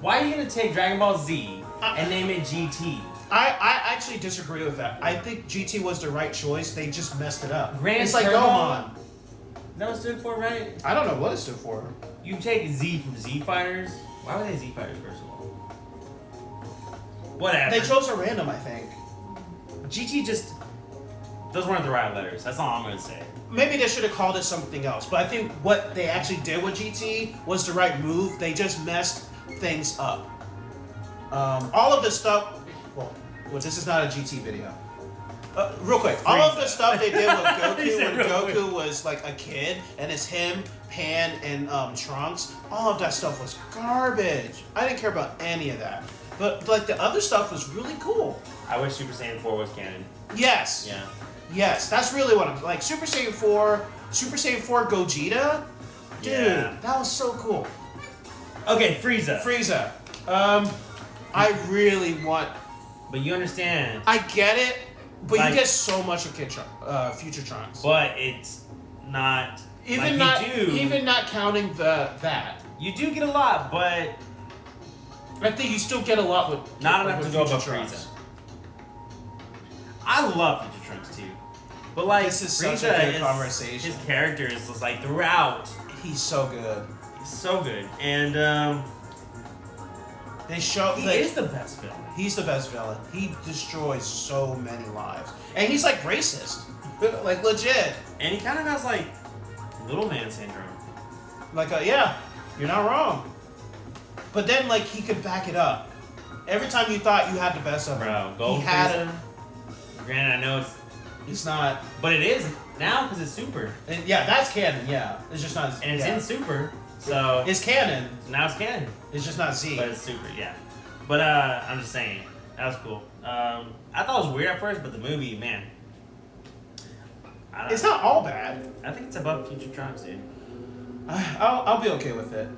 Why are you gonna take Dragon Ball Z and name it GT? I actually disagree with that. I think GT was the right choice. They just messed it up. Grand it's like Turbo? Gohan. Is that what it stood for, right? I don't know what it stood for. You take Z from Z Fighters. Why were they Z Fighters, first of all? Whatever. They chose a random, I think. GT just... Those weren't the right letters. That's all I'm gonna say. Maybe they should have called it something else. But I think what they actually did with GT was the right move. They just messed things up. All of the stuff... Well, this is not a GT video. Real quick, all of the stuff they did with Goku when Goku was like a kid, and it's him, Pan, and Trunks, all of that stuff was garbage. I didn't care about any of that. But like the other stuff was really cool. I wish Super Saiyan 4 was canon. Yes. Yeah. Yes, that's really what I'm like. Super Saiyan 4 Gogeta? Dude, Yeah. that was so cool. Okay, Frieza. Frieza. I really want... But you understand. I get it, but Like- you get so much of Future Trunks. But it's not... Even not counting that. You do get a lot, but... I think you still get a lot with Not enough with to go Future above Trunks. Frieza. I love Future Trunks too. But like, This is Frieza such a good conversation. His character is just like throughout. He's so good. He's so good. And They show he like, is the best villain. he's the best villain. He destroys so many lives, and he's like racist, like legit. And he kind of has like little man syndrome. Like, yeah, you're not wrong. But then, like, he could back it up. Every time you thought you had the best of him, Bro, Gold he had Frieza. Granted, I know It's not. but it is now because it's Super, And yeah, that's canon. Yeah, it's just not. and it's yeah. in Super, so It's canon. now it's canon. It's just not Z. But it's Super, yeah. But I'm just saying that was cool. I thought it was weird at first, but the movie, man, It's not all bad. I think it's above Future Trunks, dude. I'll be okay with it.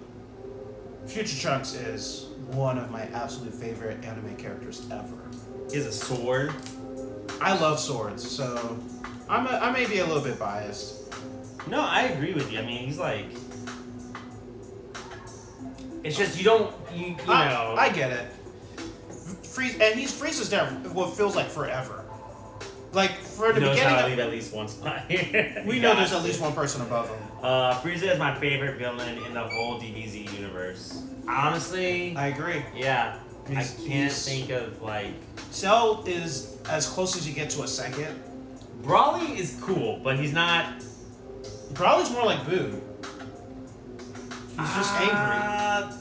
Future Trunks is one of my absolute favorite anime characters ever. He has a sword. I love swords, so I may be a little bit biased. No, I agree with you. I mean, he's like, it's just you don't you know. I get it. Frieza's there what feels like forever. Like for the He knows beginning, how to leave at least one spot. we know there's at least one person above him. Frieza is my favorite villain in the whole DBZ universe. Honestly, I agree. yeah. I He's- can't he's- think of like. Cell is as close as you get to a second. Brawly is cool, but he's not. Broly's more like Boo. He's just angry.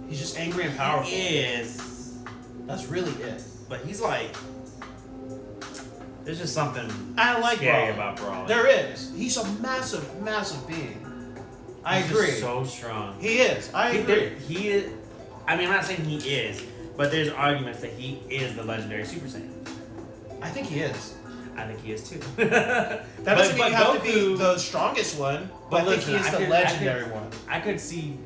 He's just angry and powerful. He is, That's really it. but he's like. There's just something I like scary Broly. about Brawly. There is. He's a massive, massive being. I He's agree. just so strong. He is. I agree. He is. I mean, I'm not saying he is, but there's arguments that he is the legendary Super Saiyan. I think he is. I think he is too. That doesn't mean you have to be Goku- the strongest one, but But I think he listen, is the I could- legendary one. I could see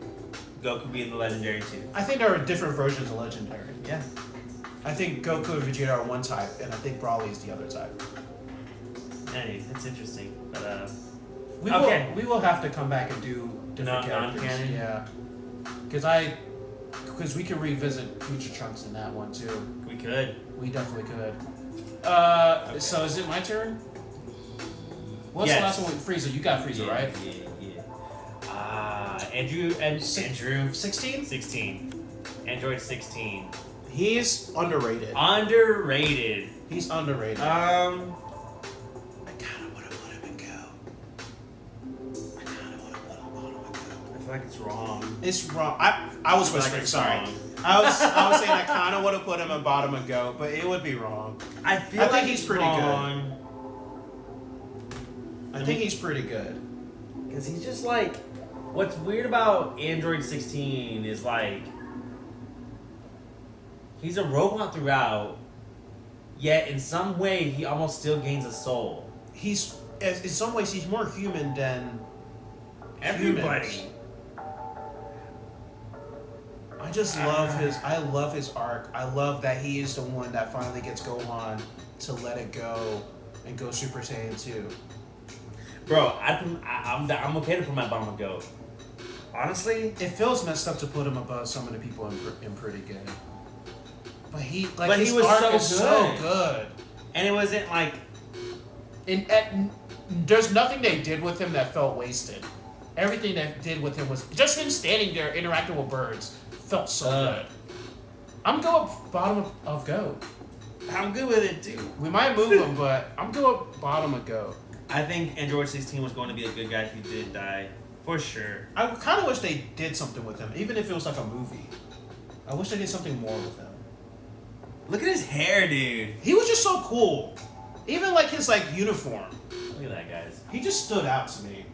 Goku being the legendary too. I think there are different versions of legendary. Yeah. I think Goku and Vegeta are one type, and I think Broly is the other type. Anyways, it's interesting, but We Okay. will have to come back and do different characters. Non-canon? Yeah, because we can revisit Future Trunks in that one too. we could. We definitely could. So is it my turn? What's Yes. the last one with Frieza? You got Frieza, right? Yeah. Andrew 16? 16. Android 16. He's underrated. Underrated. He's underrated. I kind of want to put him in Go. I kind of want to put him on Go. I feel like it's wrong. It's wrong. I was I feel like whispering. it's Sorry. wrong. I was saying I kind of want to put him in bottom and Go, but it would be wrong. I feel I like think he's it's pretty good. wrong. I think he's pretty good. Because he's just like, what's weird about Android 16 is like, he's a robot throughout, Yet in some way, he almost still gains a soul. He's in some ways he's more human than Everybody. humans. I just love I love his arc. I love that he is the one that finally gets Gohan to let it go and go Super Saiyan 2. Bro, I'm okay to put my bottom of Goat. Honestly, It feels messed up to put him above some of the people in Pretty Good. But his he was arc so is so good. and it wasn't like And there's nothing they did with him that felt wasted. Everything they did with him was just him standing there interacting with birds felt so good. I'm going bottom of Goat. I'm good with it too. We might move him, but I'm going bottom of Goat. I think Android 16 was going to be a good guy if he did die, for sure. I kind of wish they did something with him, even if it was like a movie. I wish they did something more with him. Look at his hair, dude. He was just so cool. Even like his like uniform. Look at that, guys. He just stood out to me.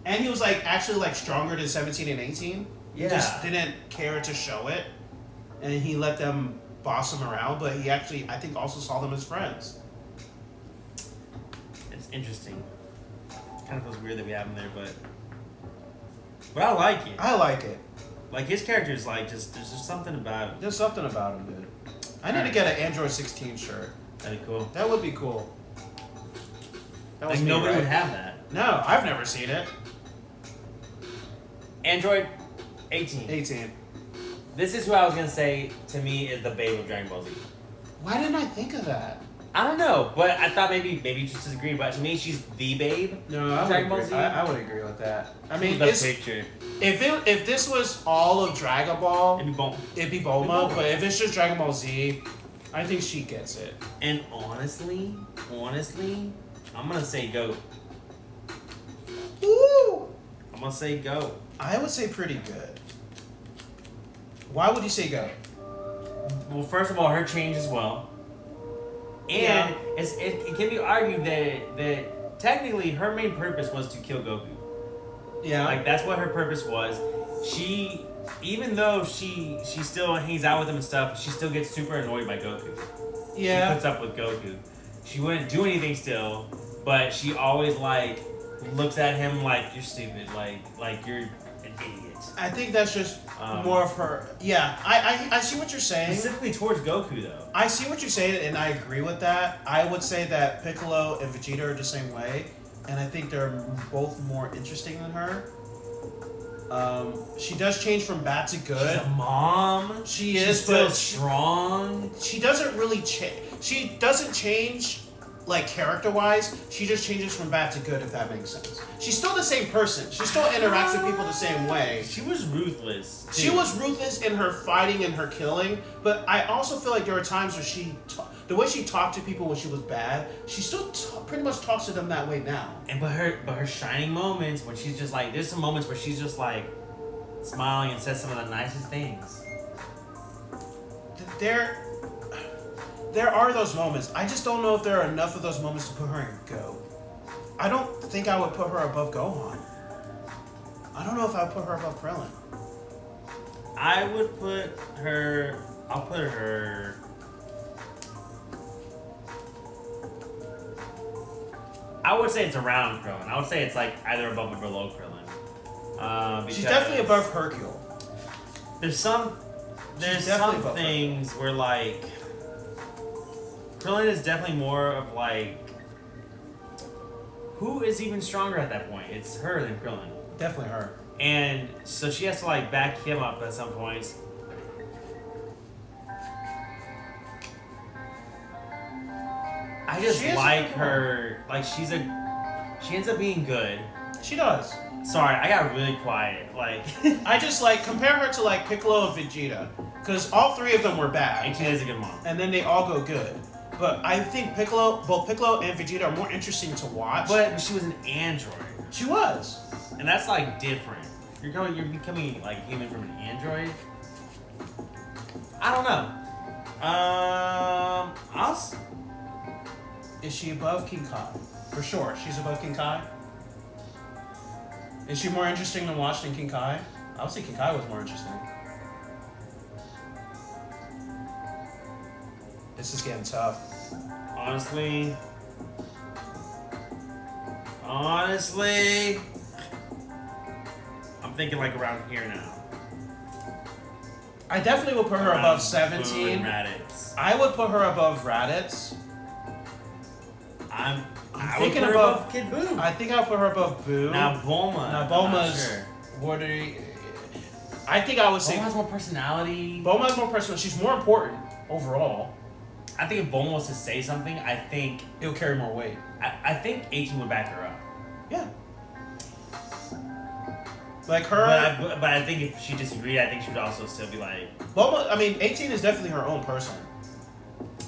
And he was like actually like stronger than 17 and 18. He Yeah. just didn't care to show it. And he let them boss him around, but he actually I think also saw them as friends. It's interesting. It kind of feels weird that we have him there, but I like it. I like it. Like his character is like there's just something about him. There's something about him, dude. I need to get an Android 16 shirt. That'd be cool. That would be cool. That Like me, nobody right? would have that. No, I've never seen it. Android 18. 18. This is who I was gonna say to me is the babe of Dragon Ball Z. Why didn't I think of that? I don't know, but I thought maybe you just disagree. But to me, she's the babe. No, I would Dragon Ball agree. Z? I would agree with that. I mean, the it's, picture. if this was all of Dragon Ball, It'd be bomb. it'd be Bulma. But if it's just Dragon Ball Z, I think she gets it. And honestly, I'm gonna say go. Ooh. I'm gonna say go. I would say pretty good. Why would you say go? Well, first of all, her change as well. And Yeah. it can be argued that technically her main purpose was to kill Goku. Yeah. Like that's what her purpose was. She, even though she still hangs out with him and stuff, she still gets super annoyed by Goku. She yeah. puts up with Goku. She wouldn't do anything still, but she always like looks at him like you're stupid, like you're an idiot. I think that's just more of her. Yeah. I see what you're saying. Specifically towards Goku though. I see what you're saying, and I agree with that. I would say that Piccolo and Vegeta are the same way, and I think they're both more interesting than her. She does change from bad to good. She's a mom. She She's is, still but strong. she doesn't really change. She doesn't change, like, character-wise. She just changes from bad to good, if that makes sense. She's still the same person. She still interacts with people the same way. She was ruthless. She too. was ruthless in her fighting and her killing, but I also feel like there were times where the way she talked to people when she was bad, she still pretty much talks to them that way now. But her shining moments when she's just like, there's some moments where she's just like smiling and says some of the nicest things. There are those moments. I just don't know if there are enough of those moments to put her in Go. I don't think I would put her above Gohan. I don't know if I would put her above Krillin. I would put her. I'll put her. I would say it's around Krillin. I would say it's like either above or below Krillin. She's definitely above Hercule. There's some definitely above things where like Krillin is definitely more of like who is even stronger at that point? It's her than Krillin. Definitely her. And so she has to like back him up at some points. I just like her. Like she ends up being good. She does. Sorry, I got really quiet. Like I just like compare her to like Piccolo and Vegeta, because all three of them were bad, 18 is a good mom. and then they all go good. But I think both Piccolo and Vegeta are more interesting to watch. But she was an android, she was. and that's like different. You're becoming like a human from an android. I don't know. Is she above King Kai? For sure, she's above King Kai. Is she more interesting to watch than King Kai? I would say King Kai was more interesting. This is getting tough. Honestly, I'm thinking like around here now. I definitely would put her above 17. Raditz. I would put her above Raditz. I would thinking put her above above Kid Boo. I think I'll put her above Boo. Now Bulma. Now I'm not Bulma's. sure. What are you? I think I would say Bulma has more personality. Bulma has more personal. She's more important overall. I think if Bulma was to say something, I think It'll carry more weight. I think 18 would back her up. Yeah. Like her. But I think if she disagreed, I think she would also still be like. Bulma. I mean, 18 is definitely her own person.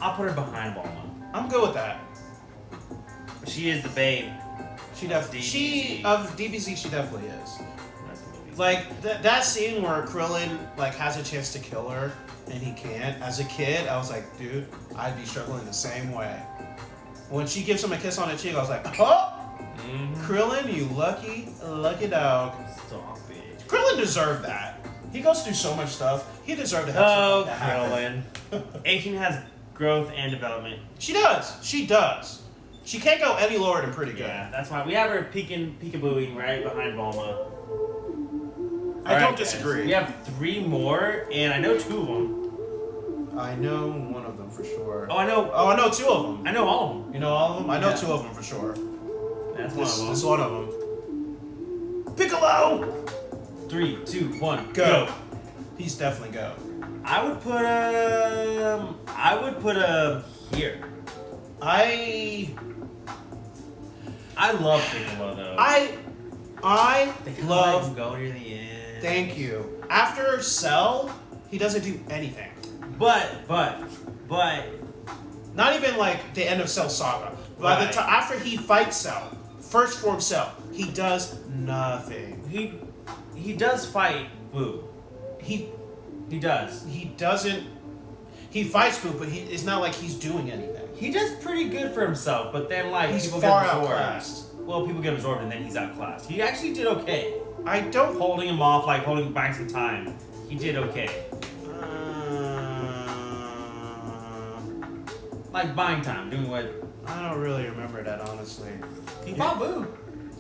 I'll put her behind Bulma. I'm good with that. She is the babe. She definitely. DBZ. Of DBZ, she definitely is. That's the movie. Like that scene where Krillin like has a chance to kill her and he can't. As a kid, I was like, dude, I'd be struggling the same way. When she gives him a kiss on the cheek, I was like, oh, Krillin, you lucky dog. Stop it. Krillin deserved that. He goes through so much stuff. He deserved to have Oh, something that happen. Krillin. 18 has growth and development. She does. She does. She can't go any lower than pretty good. Yeah, that's why we have her peekabooing right behind Bulma. I All don't right, disagree. guys. We have 3 more, and I know 2 of them. I know one of them for sure. Oh, I know 2 of them. I know all of them. You know all of them? I know Yeah. 2 of them for sure. That's This one of is them. one of them. Piccolo! 3, 2, 1, Go. He's definitely go. I would put here. I love Piccolo though. I They kinda love. let him go near the end. Thank you. After Cell, he doesn't do anything. But Not even like the end of Cell Saga. By the Right. time after he fights Cell, first form Cell, he does nothing. he does fight Boo. He does. doesn't. He fights Boo, but it's not like he's doing anything. He does pretty good for himself, but then like He's people far get absorbed. outclassed. Well, people get absorbed and then he's outclassed. He actually did okay. I don't. Holding him off, like holding back some time. He did okay. Like buying time, doing what I don't really remember that honestly. he fought Boo.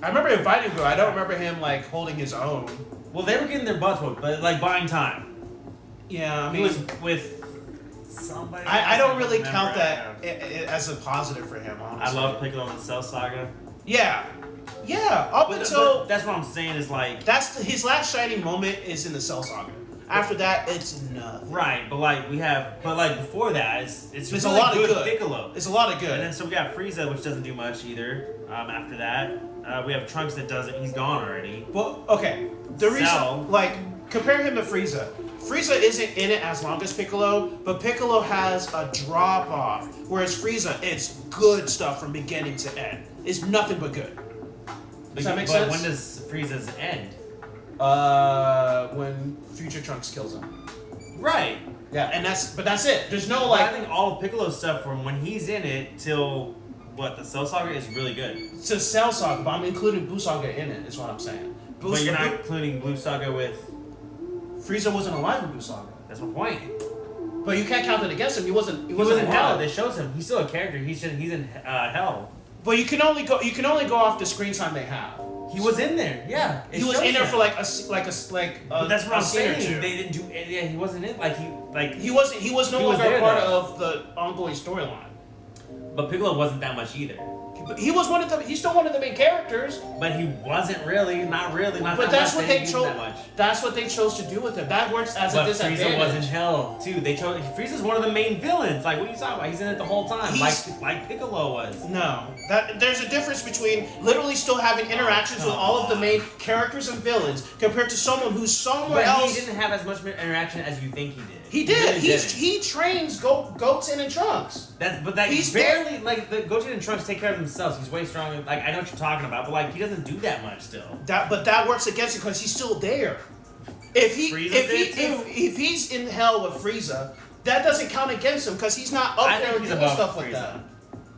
I remember him fighting Boo. I don't remember him like holding his own. Well, they were getting their butts whooped, but like buying time. Yeah, I He mean, was with somebody. I don't really remember. count that as a positive for him. I Honestly, love Piccolo in the Cell Saga. Yeah, up until That's what I'm saying is like his last shining moment is in the Cell Saga. After that, it's nothing. right, but like before that, it's There's really a lot of good. Piccolo. It's a lot of And good. then so we got Frieza, which doesn't do much either. After that, we have Trunks that doesn't. He's gone already. Well, okay. The reason, Cell. like, compare him to Frieza. Frieza isn't in it as long as Piccolo, but Piccolo has a drop off. Whereas Frieza, it's good stuff from beginning to end. It's nothing but good. Does that make But sense? when does Frieza's end? When Future Trunks kills him. Right. Yeah, and that's it. There's no But I like think all of Piccolo's stuff from when he's in it till the Cell Saga is really good. it's a Cell Saga, but I'm including Blue Saga in it. Is what I'm saying. But you're not including Blue Saga with. Frieza wasn't alive in Blue Saga, That's my point. but you can't count it against him. He wasn't. He was in hell. alive. They shows him. He's still a character. He's in hell. But you can only go off the screen time they have. He was in there. Yeah. He was in there for like a But that's what I'm scene or saying. two. They didn't do. Yeah, he wasn't in. He was no He was longer there, a part though. of the ongoing storyline. But Piccolo wasn't that much either. But he was he's still one of the main characters. But he wasn't really. Not really. Not But that that's much. what They they didn't use him chose. that much. That's what they chose to do with him. That works as a But disadvantage. Frieza was in hell too. They chose. Frieza's one of the main villains. Like what are you talking about? He's in it the whole time. Like Piccolo was. No, there's a difference between literally still having interactions with all of the main characters and villains compared to someone who's somewhere But else. he didn't have as much interaction as you think he did. He did. really didn't. He trains Goten and Trunks. He's He's barely like the Goten and Trunks take care of themselves. He's way stronger. Like I know what you're talking about, but like he doesn't do that much still. But that works against it because he's still there. If he's in hell with Frieza, that doesn't count against him because he's not up I there think he's doing above stuff with Frieza. them.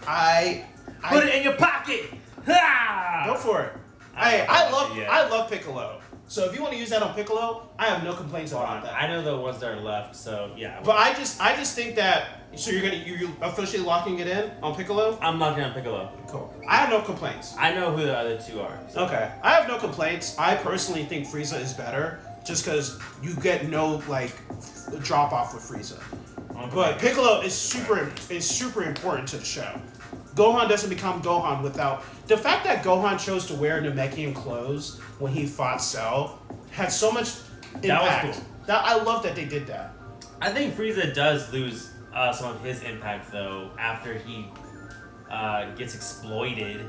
I Put it in your pocket. Ha! go for it. I I love Piccolo. So if you want to use that on Piccolo, I have no complaints about that. I know the ones that are left, so yeah. But I just think that so you're officially locking it in on Piccolo? I'm locking on Piccolo. Cool. I have no complaints. I know who the other two are. So. Okay. I have no complaints. I personally think Frieza is better just because you get no like drop off with Frieza. Okay. But Piccolo is super important to the show. Gohan doesn't become Gohan without the fact that Gohan chose to wear Namekian clothes when he fought Cell had so much impact. That was cool. I love that they did that. I think Frieza does lose some of his impact though after he gets exploded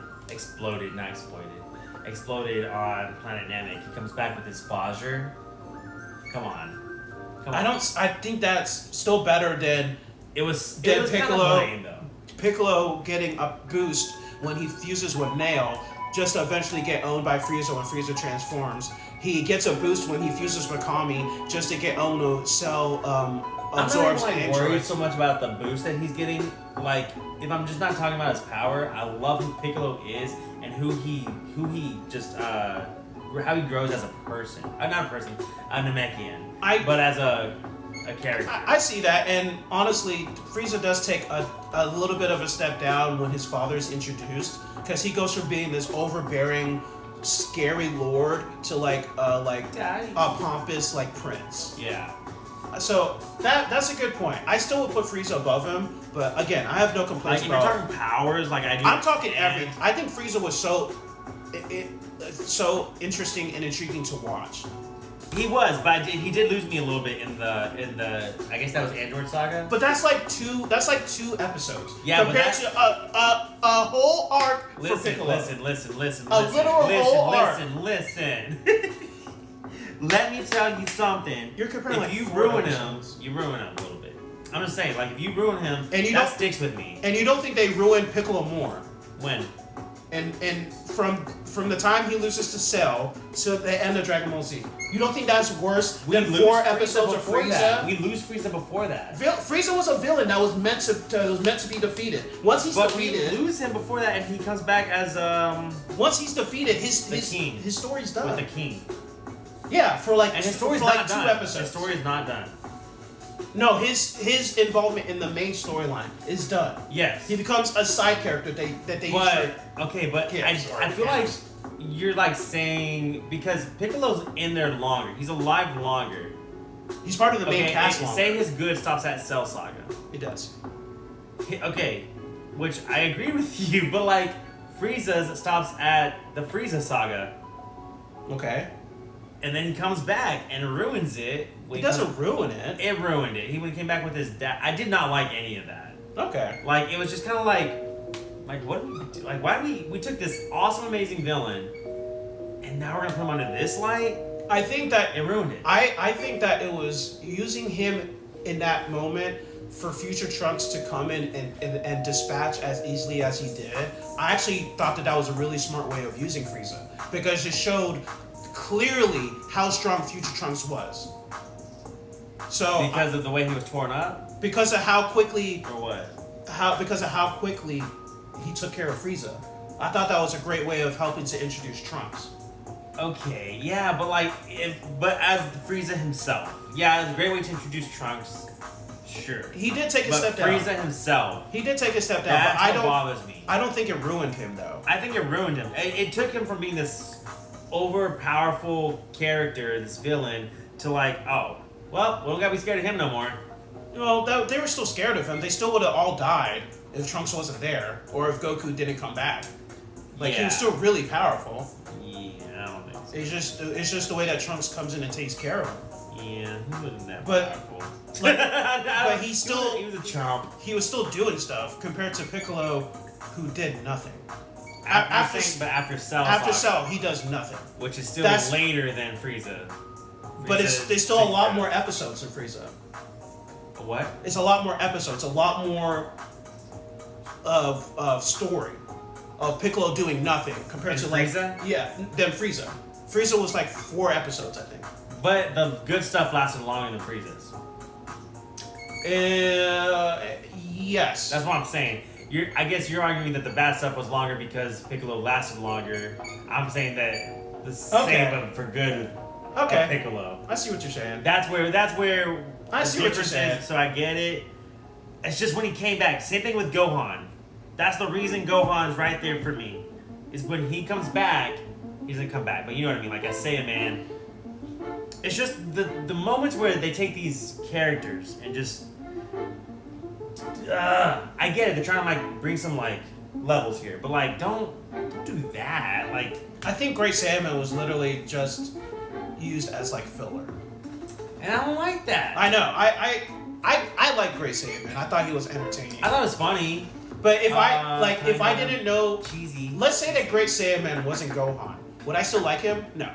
on Planet Namek. He comes back with his Vajra. Come on. I think that's still better than Piccolo. Kind of lame, though. Piccolo getting a boost when he fuses with Nail, just to eventually get owned by Frieza when Frieza transforms. He gets a boost when he fuses with Kami, just to get owned when Cell absorbs I'm not even, Android. worried so much about the boost that he's getting. Like, if I'm just not talking about his power, I love who Piccolo is and who he just how he grows as a person. Not a person, a Namekian. But as a character. I see that, and honestly, Frieza does take a little bit of a step down when his father is introduced, because he goes from being this overbearing, scary lord to like a pompous like prince. Yeah. So that's a good point. I still would put Frieza above him, but again, I have no complaints Like, if you're talking powers, like I do. I'm talking everything. I think Frieza was so interesting and intriguing to watch. He was, but he did lose me a little bit in the I guess that was Android Saga. But that's like two episodes. Yeah, compared to a whole arc for Piccolo. Listen. A literal whole arc. Listen. Let me tell you something. You're comparing if like you four ruin episodes. him, you ruin him a little bit. I'm just saying, like if you ruin him, and that sticks with me. And you don't think they ruined Piccolo more? When? And from the time he loses to Cell to the end of Dragon Ball Z, you don't think that's worse than 4 episodes of Frieza? That. We lose Frieza before that. Frieza was a villain that was meant to be defeated. Once he's defeated, we lose him before that, and he comes back as Once he's defeated, his king. His story's done. With the king. Yeah, for like and his story's for not like 2 done. episodes. His story is not done. No, his involvement in the main storyline is done. Yes. He becomes a side character that they okay, but I feel like you're like saying because Piccolo's in there longer. He's alive longer. He's part of the main cast longer. Say his good stops at Cell Saga. It does. Okay, which I agree with you, but like Frieza's stops at the Frieza Saga. Okay. And then he comes back and ruins it. He doesn't ruin it. It ruined it. When he came back with his dad. I did not like any of that. Okay. Like, it was just kind of like, what did we do? Like, why did we took this awesome, amazing villain, and now we're going to put him under this light? I think that it ruined it. I think that it was using him in that moment for future Trunks to come in and dispatch as easily as he did. I actually thought that was a really smart way of using Frieza, because it showed clearly how strong future Trunks was. So because of the way he was torn up? Because of how quickly or what? Because of how quickly he took care of Frieza. I thought that was a great way of helping to introduce Trunks. Okay, yeah, but as Frieza himself. Yeah, it's a great way to introduce Trunks. Sure. He did take a step down. Frieza himself. He did take a step down, That's but what bothers me. I don't think it ruined him though. I think it ruined him. It took him from being this overpowerful character, this villain, to like, oh, well, we don't gotta be scared of him no more. Well, they were still scared of him. They still would have all died if Trunks wasn't there, or if Goku didn't come back. Like, he was still really powerful. Yeah, I don't think so. It's just the way that Trunks comes in and takes care of him. Yeah, he wasn't that powerful. But he still... He was a chomp. He was still doing stuff, compared to Piccolo, who did nothing. After Cell. After Cell, he does nothing. Which is still later than Frieza. But there's still a lot more episodes than Frieza. What? It's a lot more episodes, a lot more of story of Piccolo doing nothing compared to Frieza? Than Frieza. Frieza was like 4 episodes, I think. But the good stuff lasted longer than Frieza's. Yes. That's what I'm saying. I guess you're arguing that the bad stuff was longer because Piccolo lasted longer. I'm saying that the same but for good Okay. of Piccolo. I see what you're saying. That's where I the see what you're difference saying. is, so I get it. It's just when he came back. Same thing with Gohan. That's the reason Gohan's right there for me. Is when he comes back, he's gonna come back. But you know what I mean? Like I say it, man. It's just the moments where they take these characters and just I get it, they're trying to like bring some like levels here, but like don't do that. Like I think Great Saiyaman was literally just used as like filler. and I don't like that. I know. I like Great Saiyaman. I thought he was entertaining. I thought it was funny. But if I didn't know, cheesy. let's say that Great Saiyaman wasn't Gohan, would I still like him? No.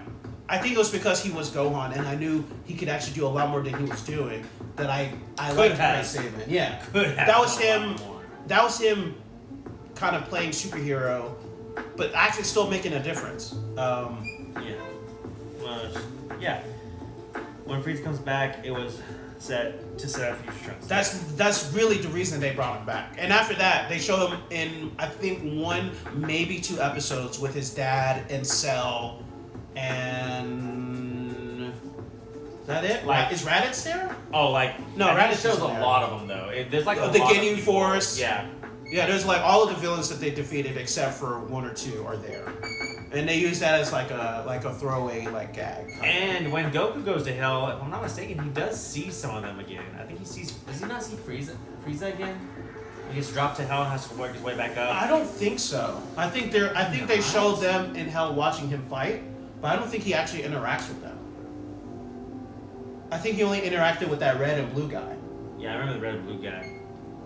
I think it was because he was Gohan, and I knew he could actually do a lot more than he was doing. That I liked Great Saiyaman. Yeah, Could have that was done a him. lot more. That was him, kind of playing superhero, but actually still making a difference. Yeah. Yeah. When Frieza comes back, it was set up future Trunks. That's really the reason they brought him back. And after that, they show him in I think 1, maybe 2 episodes with his dad and Cell, and is that it? Like- is Raditz there? Oh, like No, I think Raditz it shows isn't a there. lot of them though. There's like a The lot of Ginyu people. Force. Yeah. Yeah, there's like all of the villains that they defeated except for 1 or 2 are there, and they use that as like a throwaway like gag. And when Goku goes to hell, if I'm not mistaken, he does see some of them again. I think he sees. Does he not see Frieza again? He gets dropped to hell and has to work his way back up. I don't think so. I think they show them in hell watching him fight, but I don't think he actually interacts with them. I think he only interacted with that red and blue guy. Yeah, I remember the red and blue guy.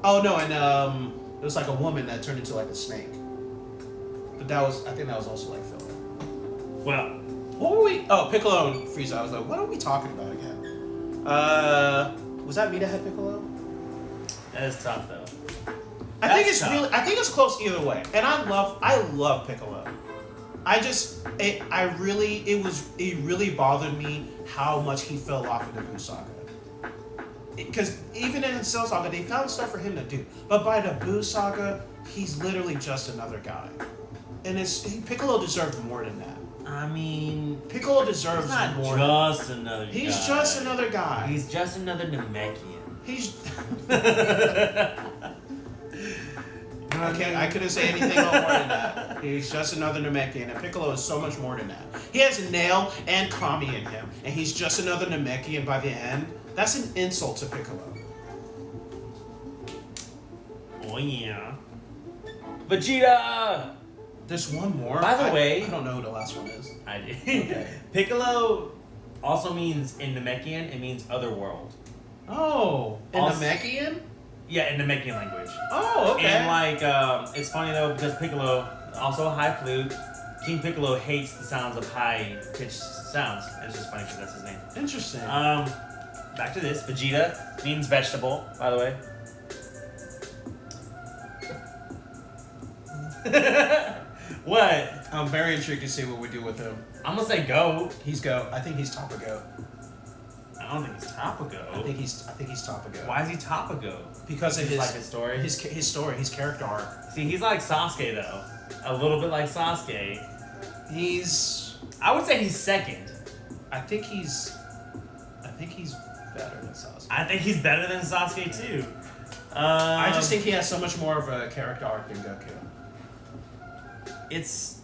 Oh no, and it was like a woman that turned into like a snake. But I think that was also like filler. Well, What were we? Oh, Piccolo and Frieza. I was like, what are we talking about again? Was that me that had Piccolo? that is tough though. I think That's it's tough. I think it's close either way. And I love Piccolo. It really bothered me how much he fell off in the Buu Saga. Because even in the Cell Saga, they found stuff for him to do. But by the Buu Saga, he's literally just another guy. And Piccolo deserved more than that. I mean, Piccolo deserves he's not more. just another guy. He's just another guy. He's just another Namekian. He's. I couldn't say anything more than that. He's just another Namekian, and Piccolo is so much more than that. He has Nail and Kami in him, and he's just another Namekian by the end. That's an insult to Piccolo. Oh yeah. Vegeta! There's one more. By the way- I don't know who the last one is. I did. Okay. Piccolo also means, in Namekian, it means otherworld. Oh, in Also- Namekian? Yeah, in Namekian language. Oh, okay. And like, it's funny though, because Piccolo, also a high flute, King Piccolo hates the sounds of high-pitched sounds. It's just funny because that's his name. Interesting. Back to this. Vegeta means vegetable, by the way. What? I'm very intrigued to see what we do with him. I'm gonna say go. He's goat. I think he's top of goat. I don't think he's top of go. I think he's top of goat. Why is he top of go? Because of Just his like his story? his story, his character arc. See, he's like Sasuke though. A little bit like Sasuke. He's. I would say he's second. I think he's better than Sasuke. I think he's better than Sasuke too. I just think he has so much more of a character arc than Goku. it's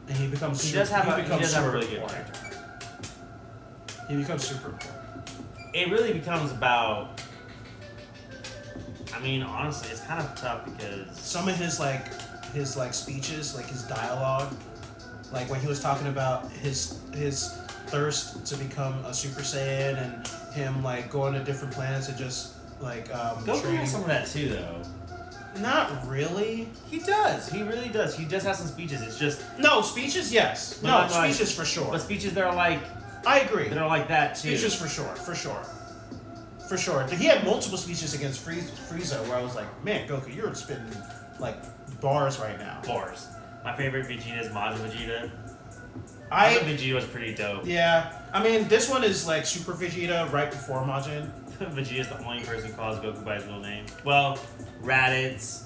And he becomes he super, does have a super really good important. character. He becomes super important. It really becomes about. I mean, honestly, it's kind of tough because Some of his speeches, like his dialogue, like when he was talking about his thirst to become a Super Saiyan and him like going to different planets and just like Goku training. has some of that too, though. Not really. He does. He really does. He does have some speeches. It's just, No, speeches, yes. But No, like- speeches for sure. but speeches that are like I agree. that too. Speeches for sure. For sure. He had multiple speeches against Frieza where I was like, man, Goku, you're spitting like bars right now. Bars. My favorite Vegeta is Majin Vegeta. I I think Vegeta was pretty dope. yeah. I mean, this one is like Super Vegeta right before Majin. Vegeta's the only person who calls Goku by his real name. Well, Raditz,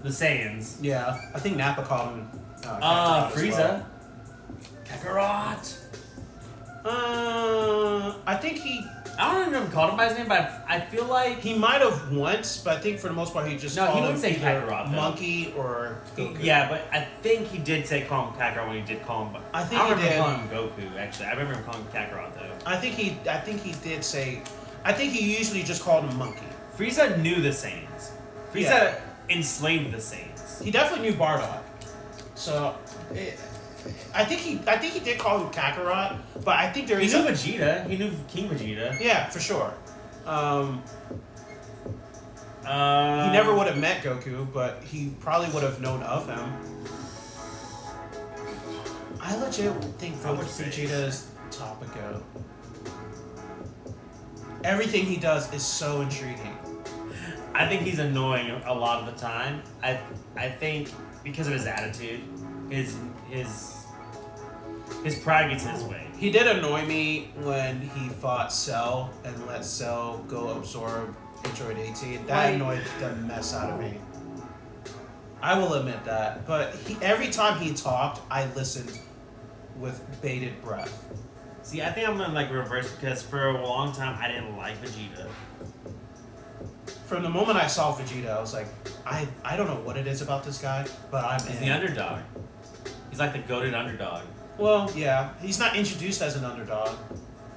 the Saiyans. Yeah, I think Nappa called him. Frieza. Kakarot. I think I don't even know if he called him by his name, but I feel like he might have once, but I think for the most part he just No, he called wouldn't him say either Kakarot, though. Monkey or Goku. Yeah, but I think he did say call him Kakarot when he did call him. I think I don't he remember did. calling him Goku. Actually, I remember him calling him Kakarot though. I think he did say. I think he usually just called him Monkey. Frieza knew the Saiyans. Frieza enslaved the Saiyans. He definitely knew Bardock. So, I think he did call him Kakarot, but I think there He is knew Vegeta. He knew King Vegeta. Yeah, for sure. He never would have met Goku, but he probably would have known of him. I legit think Vegeta is top of go. Everything he does is so intriguing. I think he's annoying a lot of the time. I think because of his attitude, his pride gets in his way. He did annoy me when he fought Cell and let Cell go absorb Android 18. That Right. annoyed the mess out of me. I will admit that. But every time he talked, I listened with bated breath. See, I think I'm gonna like reverse because for a long time I didn't like Vegeta. From the moment I saw Vegeta, I was like, I don't know what it is about this guy, but I'm He's in. the underdog. He's like the goated underdog. Well, yeah, he's not introduced as an underdog.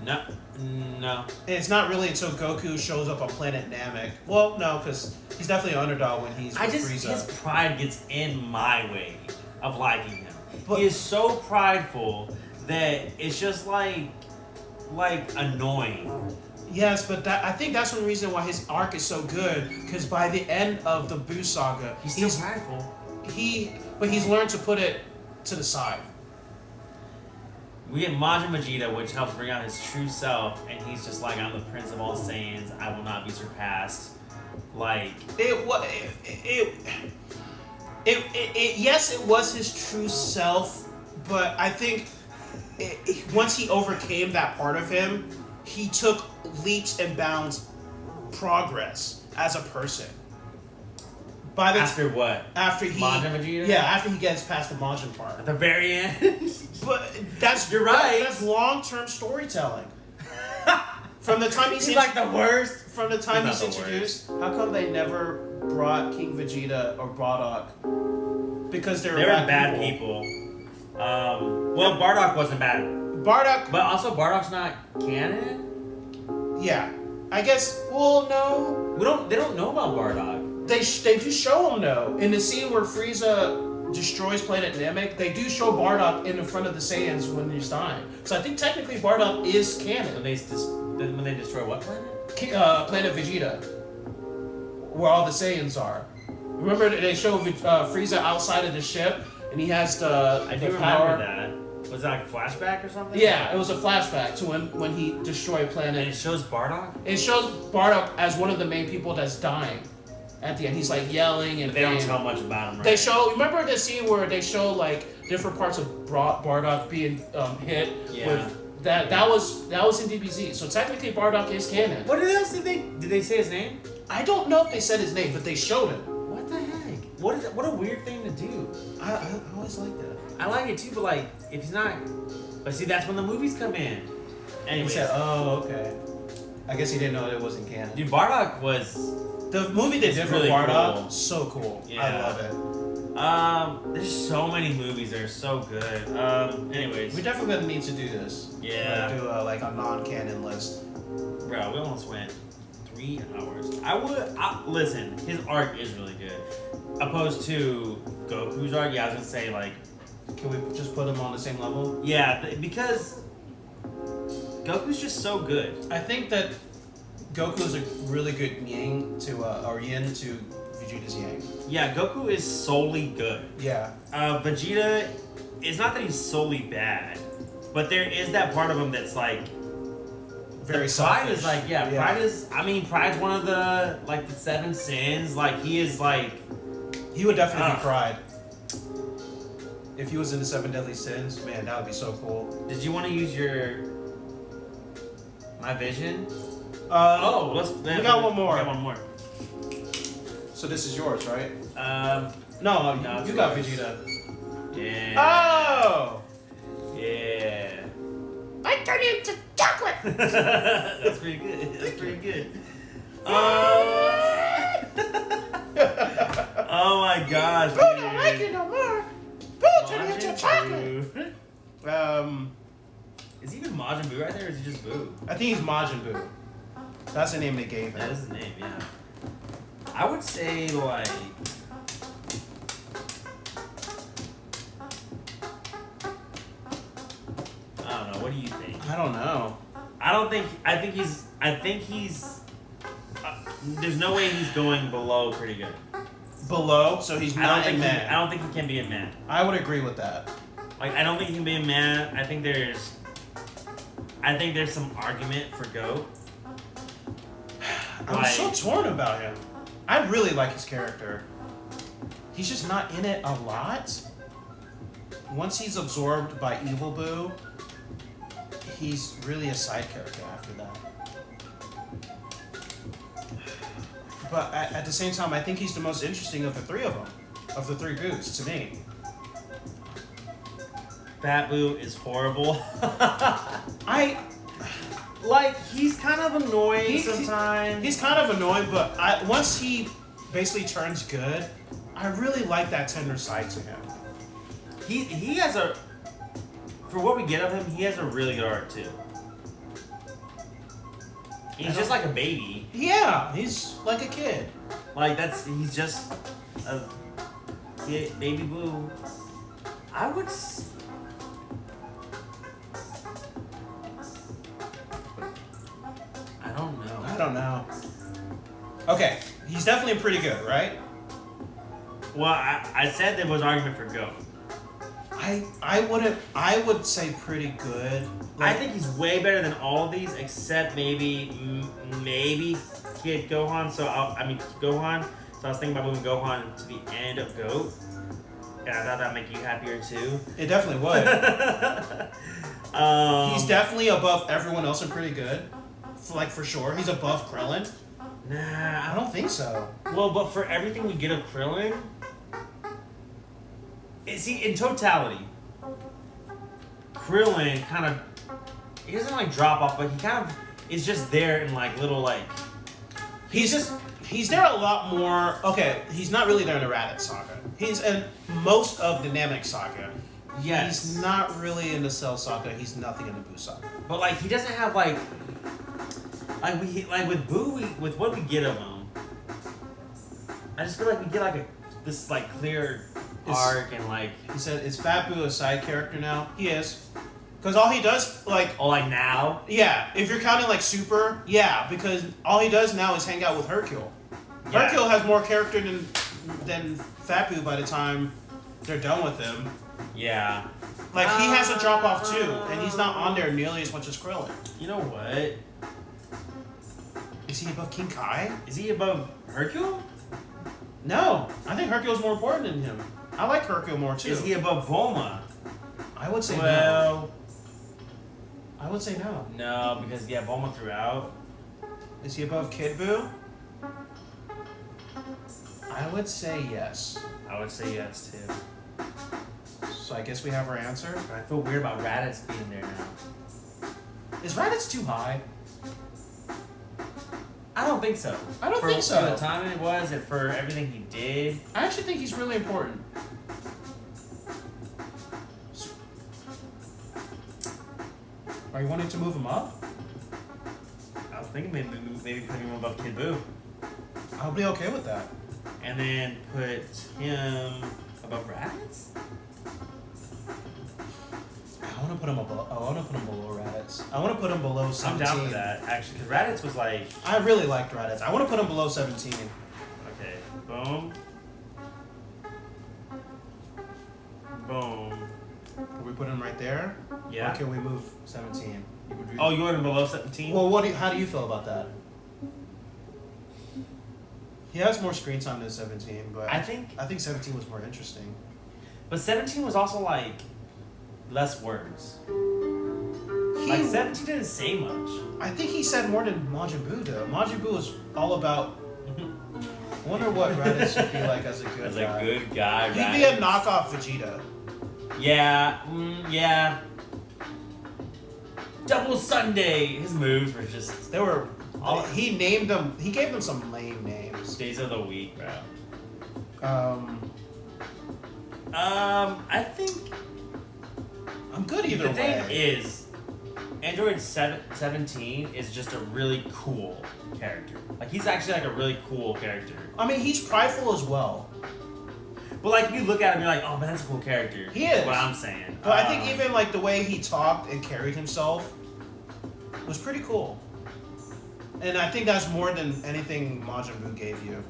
No. And it's not really until Goku shows up on Planet Namek. Well, no, because he's definitely an underdog when he's with Frieza. His pride gets in my way of liking him. But- He is so prideful that it's just like annoying. Yes, but I think that's one reason why his arc is so good. Because by the end of the Buu saga, He's still prideful. But he's learned to put it to the side. We get Majin Vegeta, which helps bring out his true self, and he's just like, I'm the prince of all Saiyans. I will not be surpassed. Like yes, it was his true self, but I think once he overcame that part of him, he took leaps and bounds progress as a person. after what? After he Majin Vegeta? Yeah, after he gets past the Majin part. At the very end. But that's You're right. That's long-term storytelling. From the time He's like the worst. From the time He's he's not the introduced, how come they never brought King Vegeta or Bardock? Because they were bad people. Well, Bardock wasn't bad, Bardock, but also Bardock's not canon. yeah, I guess. Well, no, They don't know about Bardock. they do show him though. In the scene where Frieza destroys Planet Namek, they do show Bardock in front of the Saiyans when he's dying. So I think technically Bardock is canon. When they destroy what planet? Planet Vegeta, where all the Saiyans are. Remember they show Frieza outside of the ship, and he has the I do remember power. that. Was that like a flashback or something? Yeah, it was a flashback to when he destroyed And Planet. it shows Bardock. It shows Bardock as one of the main people that's dying. At the end, he's like yelling and But they don't banging. tell much about him, right? They show. Remember the scene where they show like different parts of Bardock being hit Yeah. with that. That was in DBZ. So technically, Bardock is canon. What else did they say his name? I don't know if they said his name, but they showed him. What the heck? What a weird thing to do. I always like that. I like it too, but like if he's not, but see that's when the movies come in. He Anyway, said, "Oh, okay." I guess he didn't know it wasn't canon. dude, Bardock was The movie they It's did really for Bardock, cool. so cool. I Yeah. love it. There's so many movies that are so good. Anyways, We definitely gonna need to do this. Yeah. Do a non-canon list. bro, we almost went 3 hours. Listen, his arc is really good. Opposed to Goku's arc, yeah, I was gonna say like, Can we just put them on the same level? yeah, because Goku's just so good. I think that Goku's a really good yin to Vegeta's yang. Yeah, Goku is solely good. Yeah. Vegeta, it's not that he's solely bad, but there is that part of him that's like Very the pride selfish. is like pride's one of the like the 7 sins. Like he is like He would definitely be Ah. pride. If he was in the 7 deadly sins, man, that would be so cool. Did you want to use my vision? We We got one more. We got one more. So this is yours, right? No, No, it's you got yours. Vegeta. Yeah. Oh! Yeah. Yeah. I turn you into chocolate. That's pretty good. That's pretty good. Oh my gosh, Boo don't like you no more. Boo turn you into chocolate. Is he even Majin Buu right there, or is he just Boo? I think he's Majin Buu. That's the name they gave him. That is the name, yeah. I would say like. I don't know. What do you think? I don't know. I think he's. There's no way he's going below pretty good. Below, so he's not in I man. don't think he can be a man. I would agree with that. Like I don't think he can be a man. I think there's some argument for GOAT. I'm so torn about him. I really like his character. He's just not in it a lot. Once he's absorbed by Evil Boo, he's really a side character after that. But at the same time, I think he's the most interesting of the three of them. Of the three Boos, to me. Fat Boo is horrible. Like, he's kind of annoying sometimes. He's kind of annoying, but once he basically turns good, I really like that tender side to him. He has a, for what we get of him, he has a really good art too. He's just like a baby. Yeah, he's like a kid. Like he's just a baby Boo. I would. I don't know. Okay, he's definitely pretty good, right? Well, I said there was argument for GOAT. I would say pretty good. I think he's way better than all of these, except maybe Kid Gohan. Gohan. So I was thinking about moving Gohan to the end of GOAT. And I thought that'd make you happier too. It definitely would. He's definitely above everyone else and pretty good. For sure. He's above Krillin. Nah, I don't think so. Well, but for everything we get of Krillin, in totality, Krillin kind of, he doesn't like drop off, but he kind of is just there in like little like. He's there a lot more. Okay, he's not really there in the Raditz saga. He's in most of the Namek saga. Yes. He's not really in the Cell saga. He's nothing in the Buu saga. But like he doesn't have like with Boo, with what we get of him, I just feel like we get this clear arc and like. He said, "Is Fat Boo a side character now?" He is, because all he does now. Yeah, if you're counting like Super, yeah, because all he does now is hang out with Hercule. Yeah. Hercule has more character than Fat Boo by the time they're done with him. Yeah. Like he has a drop off too, and he's not on there nearly as much as Krillin. You know what? Is he above King Kai? Is he above Hercule? No, I think Hercule's more important than him. I like Hercule more too. Is he above Bulma? I would say no. Well, I would say no. No, because Bulma threw out. Is he above Kid Buu? I would say yes. I would say yes too. So I guess we have our answer. I feel weird about Raditz being there now. Is Raditz too high? I don't think so. I don't think so. For the time it was and for everything he did. I actually think he's really important. Are you wanting to move him up? I was thinking maybe putting him above Kid Buu. I'll be okay with that. And then put him above Raditz? I want to put him above. I want to put him below Raditz. I want to put him below 17. I'm down for that, actually, because Raditz was like. I really liked Raditz. I want to put him below 17. Okay. Boom. Boom. Can we put him right there? Yeah. Or can we move 17? Oh, you want him below 17? Well, how do you feel about that? He has more screen time than 17, but I think 17 was more interesting. But 17 was also like less words. Like 17 didn't say much. I think he said more than Majin Buu though. Majin Buu was all about. I wonder what Raditz would be like as a good guy. As a good guy, He'd be a knockoff Vegeta. Yeah, yeah. Double Sunday. His moves were just They were. All- He named them. He gave them some lame names. days of the week, bro. I think I'm good either the way. thing is, Android 17 is just a really cool character. Like, he's actually like a really cool character. I mean, he's prideful as well. But like, if you look at him, you're like, oh man, that's a cool character. He That's is. what I'm saying. But I think even like the way he talked and carried himself was pretty cool. And I think that's more than anything Majin Buu gave you.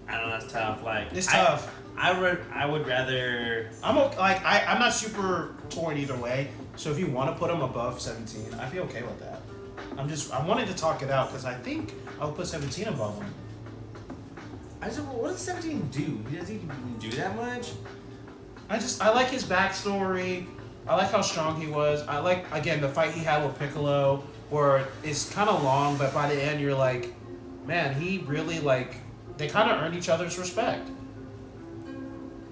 I don't know, that's tough. Like, It's tough. I would rather. I'm not super torn either way. So if you want to put him above 17, I'd be okay with that. I wanted to talk it out because I think I'll put 17 above him. What does 17 do? Does he even do that much? I like his backstory. I like how strong he was. I like, again, the fight he had with Piccolo, where it's kind of long, but by the end you're like, man, he really like, they kind of earned each other's respect.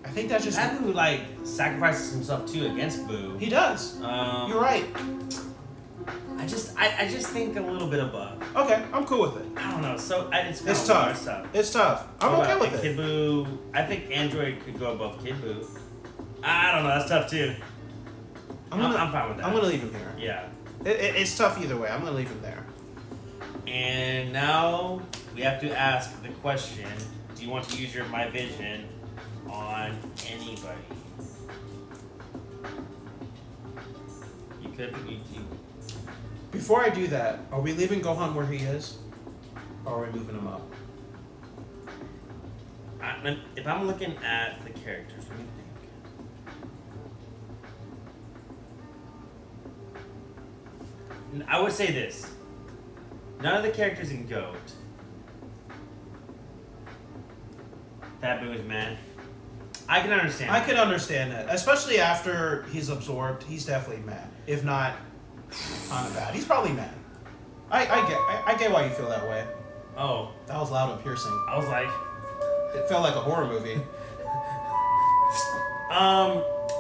I think that's just Abu like sacrifices himself too against Boo. he does. You're right. I just think a little bit above. Okay, I'm cool with it. I don't know. So it's It's kinda tough. tough. It's tough. I'm What okay about with it. Kid Boo? I think Android could go above Kid Boo. I don't know. That's tough too. I'm fine with that. I'm gonna leave him here. Yeah. It's tough either way. I'm gonna leave him there. And now we have to ask the question: do you want to use your My Vision on anybody? You could. You, Before I do that, are we leaving Gohan where he is, or are we moving him up? if I'm looking at the characters, let me think. I would say this. None of the characters in GOAT. Fat Boo is mad. I can understand. I can understand that, especially after he's absorbed. He's definitely mad. If not, kind of bad. He's probably mad. I get why you feel that way. Oh, That was loud and piercing. I was like, It felt like a horror movie.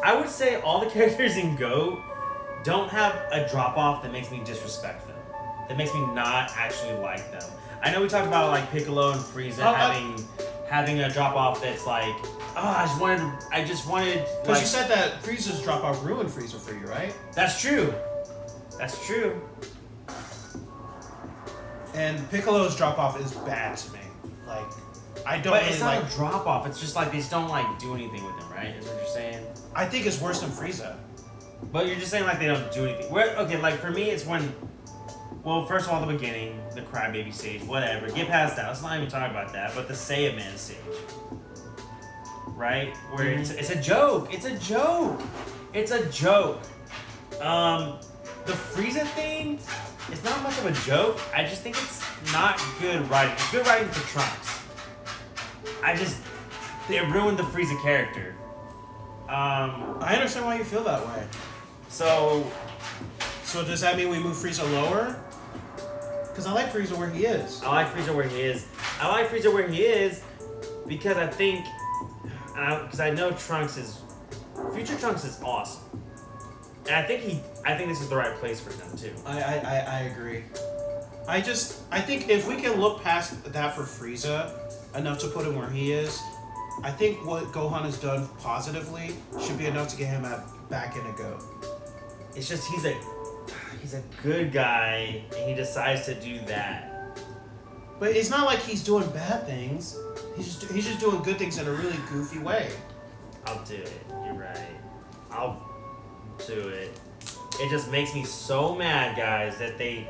I would say all the characters in GOAT don't have a drop off that makes me disrespect them. That makes me not actually like them. I know we talked about like Piccolo and Frieza having a drop off that's like, oh, I just wanted. Because Like, you said that Frieza's drop off ruined Frieza for you, right? that's true. That's true. And Piccolo's drop off is bad to me. Like, I don't But really it's not like. a drop off. It's just like they just don't like do anything with him, right? Is what you're saying. I think it's worse than Frieza. But you're just saying like they don't do anything. Okay, like for me, it's when. Well, first of all, the beginning, the crybaby stage, whatever. Get past that. Let's not even talk about that. But the Saiyaman stage, right? Where it's a joke. It's a joke. It's a joke. The Frieza thing is not much of a joke. I just think it's not good writing. It's good writing for Trunks. They ruined the Frieza character. I understand why you feel that way. So So does that mean we move Frieza lower? Because I like Frieza where he is. I like Frieza where he is. I like Frieza where he is because I think, because I know Future Trunks is awesome, and I think this is the right place for him too. I agree. I think if we can look past that for Frieza enough to put him where he is, I think what Gohan has done positively should be enough to get him back in a GOAT. It's just he's a good guy, and he decides to do that. But it's not like he's doing bad things. He's just doing good things in a really goofy way. I'll do it. You're right. I'll do it. It just makes me so mad, guys, that they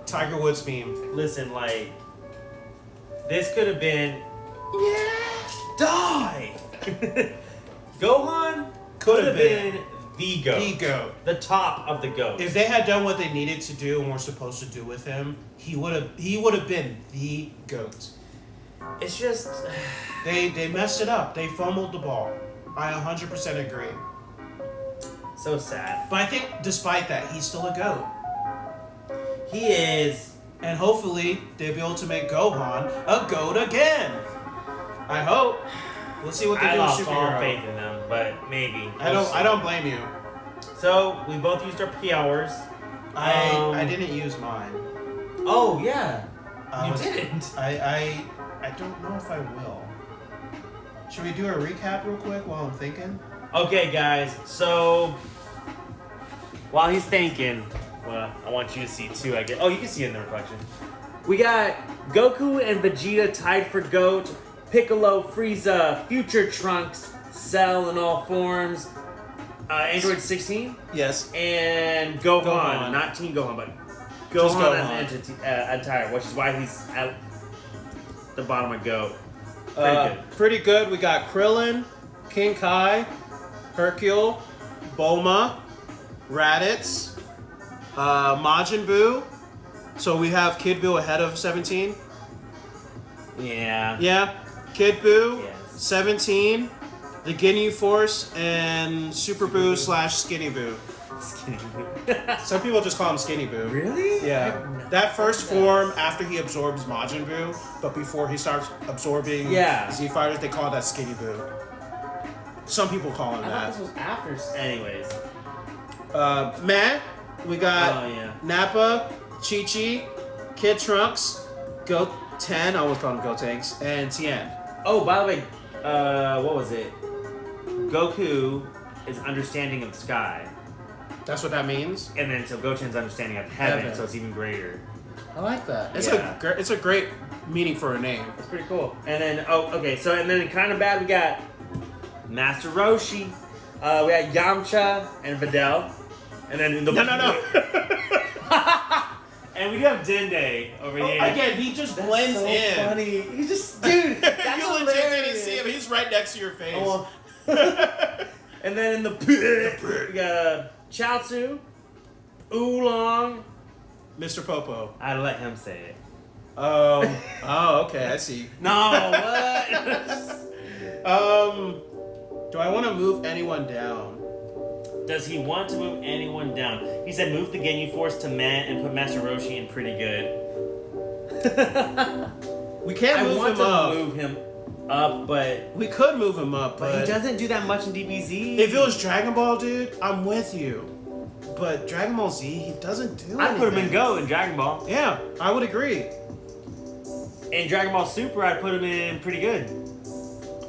Tiger Woods meme. listen. Like, this could have been die. Gohan could have been the GOAT. The GOAT. The top of the GOAT. If they had done what they needed to do and were supposed to do with him, he would have been the GOAT. It's just They messed it up. They fumbled the ball. I 100% agree. so sad. But I think despite that, he's still a GOAT. He is. And hopefully they'll be able to make Gohan a GOAT again. I hope. Let's see what they I do with lost all Superhero. faith in them, but maybe. I don't blame you. So we both used our powers. I didn't use mine. Oh yeah, I you was- didn't. I don't know if I will. Should we do a recap real quick while I'm thinking? Okay, guys. So while he's thinking, well, I want you to see too. I guess. Oh, you can see it in the reflection. We got Goku and Vegeta tied for GOAT. Piccolo, Frieza, Future Trunks, Cell in all forms. Android 16 Yes. and Gohan, Gohan. not Teen Gohan, but Just Gohan Gohan. as an entire, which is why he's at the bottom of GOAT. Pretty good. Pretty good. We got Krillin, King Kai, Hercule, Bulma, Raditz, Majin Buu. So we have Kid Buu ahead of 17. Yeah. Yeah. Kid Buu, Yes. 17, the Ginyu Force, and Super Buu / Skinny Buu. Some people just call him Skinny Buu. Really? Yeah. That first form after he absorbs Majin Buu, but before he starts absorbing Yeah. Z Fighters, they call that Skinny Buu. Some people call him I thought that. this was after. Anyways. Matt, we got Oh, yeah. Nappa, Chi-Chi, Kid Trunks, Goten, I always call him Gotenks, and Tien. Oh, by the way, what was it? Goku is understanding of the sky, That's what that means. and then so Goten's understanding of heaven, Heaven. so it's even greater. I like that. It's Yeah. it's a great meaning for a name. That's pretty cool. And then, and then kind of bad, we got Master Roshi, we got Yamcha and Videl, and then in the No. and we have Dende over here. Again, he just That's blends so in. funny. He just, dude, that's You legit didn't hilarious. see him. He's right next to your face. Oh, and then in the pit, we got Chaozu, Oolong. Mr. Popo. I let him say it. Oh, okay, I see. No, what? Do I want to move anyone down? Does he want to move anyone down? He said move the Ginyu Force to Man and put Master Roshi in pretty good. We can't I move want him to up. move him up, but We could move him up, he but doesn't do that much in DBZ. if it was Dragon Ball, dude, I'm with you. But Dragon Ball Z, he doesn't do I'd put him in anything. Go in Dragon Ball. Yeah, I would agree. In Dragon Ball Super, I'd put him in pretty good.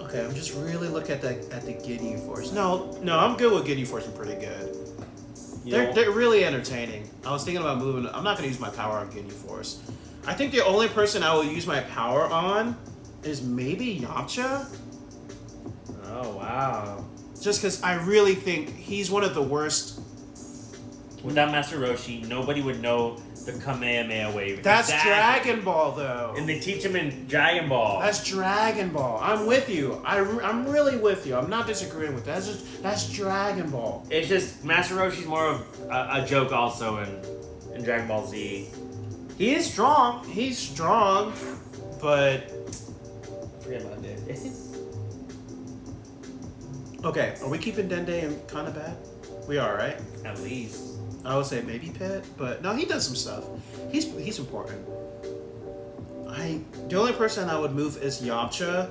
Okay, I'm just really looking at the Ginyu Force. No, I'm good with Ginyu Force and pretty good. They're really entertaining. I was thinking about moving. I'm not gonna use my power on Ginyu Force. I think the only person I will use my power on is maybe Yamcha. Oh, wow. Just because I really think he's one of the worst. Without Master Roshi, nobody would know the Kamehameha wave. That's Exactly. Dragon Ball, though. And they teach him in Dragon Ball. That's Dragon Ball. I'm with you. I'm really with you. I'm not disagreeing with that. That's Dragon Ball. It's just Master Roshi's more of a joke also in Dragon Ball Z. He is strong. He's strong, but Forget about that. okay. Are we keeping Dende in kind of bad? We are, right? At least. I would say maybe Pit, but no, he does some stuff. He's important. The only person I would move is Yamcha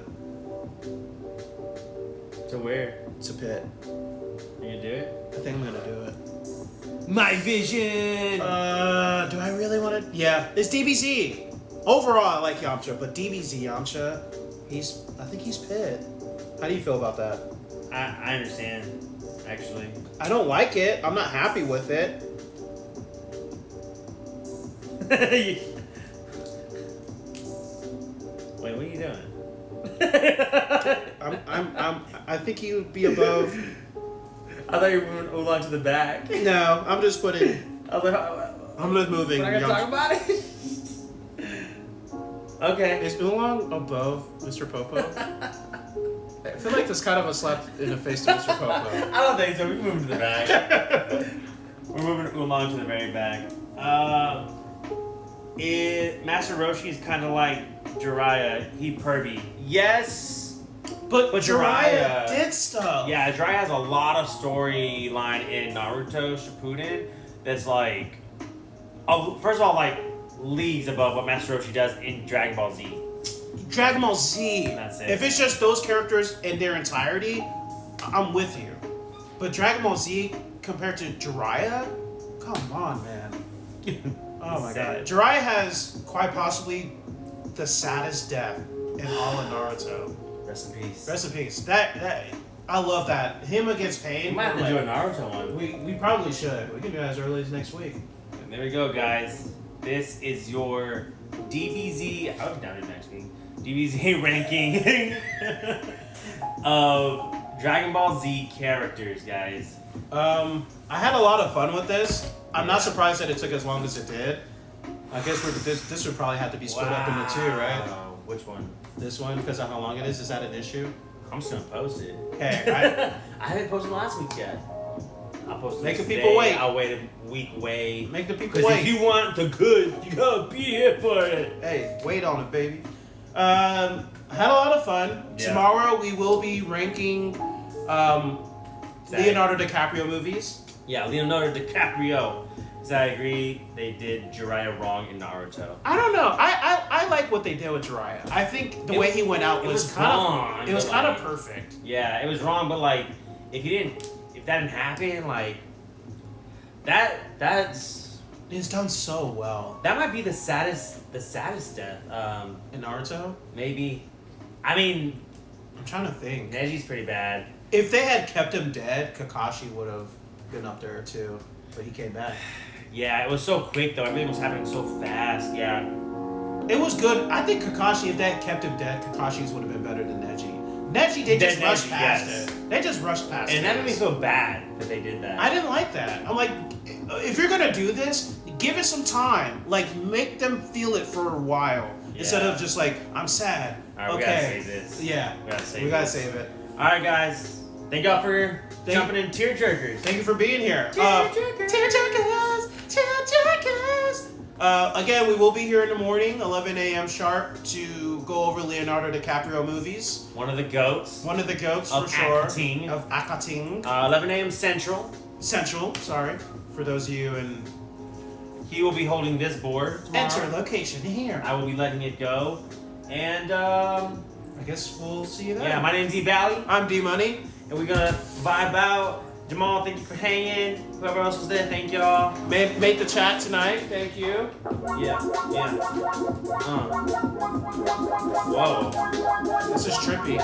To where? to Pit. You gonna do it? I think I'm gonna do it. My vision! Do I really want to? Yeah, it's DBZ. Overall, I like Yamcha, but DBZ Yamcha, I think he's Pit. How do you feel about that? I understand, actually. I don't like it. I'm not happy with it. Wait, what are you doing? I think he would be above. I thought you were moving Oolong to the back. No, I'm just putting. I was like, I'm just moving. we're not gonna talk about it? Okay. Is Oolong above Mr. Popo? I feel like that's kind of a slap in the face to Mr. Popo. I don't think so. We can move him to the back. We're moving Oolong to the very back. Master Roshi is kind of like Jiraiya. He pervy. Yes, But Jiraiya did stuff. yeah. Jiraiya has a lot of storyline in Naruto Shippuden that's like, first of all, like leagues above what Master Roshi does in Dragon Ball Z. Dragon Ball Z. That's it. If it's just those characters in their entirety, I'm with you. But Dragon Ball Z compared to Jiraiya, come on, man. Oh my Sad. god. Jiraiya has quite possibly the saddest death in all of Naruto. Rest in peace. Rest in peace. That I love that. Him against Pain. We might have to do a Naruto one. We probably should. We can do that as early as next week. And there we go, guys. This is your DBZ. I would be down to next week. DBZ ranking of Dragon Ball Z characters, guys. I had a lot of fun with this. I'm Yeah. not surprised that it took as long as it did. I guess this would probably have to be split up into two, right? Wow. Which one? This one, because of how long it is. Is that an issue? I'm just gonna post it. Hey, I haven't posted last week yet. I'll post it Make the today. people wait. I'll wait a week. Wait. make the people Because wait. if you want the good, you gotta be here for it. Hey, wait on it, baby. I had a lot of fun. Yeah. Tomorrow we will be ranking Leonardo DiCaprio movies. Yeah, Leonardo DiCaprio. Because I agree, they did Jiraiya wrong in Naruto. I don't know. I like what they did with Jiraiya. I think the way he went out it was was kind wrong, of it was but, kind of like, perfect. Yeah, it was wrong, but like, if that didn't happen, like, that's It's done so well that might be the saddest death. in Naruto. Maybe. I mean, I'm trying to think. Neji's pretty bad. If they had kept him dead, Kakashi would have been up there too. But he came back. Yeah, it was so quick though. Everything was happening so fast. Yeah. It was good. I think Kakashi, if they had kept him dead, Kakashi's would have been better than Neji. Neji, they just rushed past yes. it. They just rushed past it. And that made me feel bad that they did that. I didn't like that. I'm like, if you're gonna do this, give it some time. Like, make them feel it for a while instead Yeah. of just like, I'm sad. All right, we okay. gotta save this. Yeah, We gotta save we gotta this. save it. All right, guys. Thank y'all for jumping in tearjerkers. Thank you for being here. Tearjerkers. Tearjerkers. Tearjerkers. Again, we will be here in the morning, 11 a.m. sharp, to go over Leonardo DiCaprio movies. One of the goats. One of the goats, Of for sure. Akating. Of Akating. 11 a.m. Central. Central, sorry. For those of you in... He will be holding this board tomorrow. Enter location here. I will be letting it go. And, I guess we'll see you then. yeah, my name's E Valley. I'm D-Money. And we're gonna vibe out. Jamal, thank you for hanging. Whoever else was there, thank y'all. Made the chat tonight. Thank you. Yeah. Whoa. This is trippy.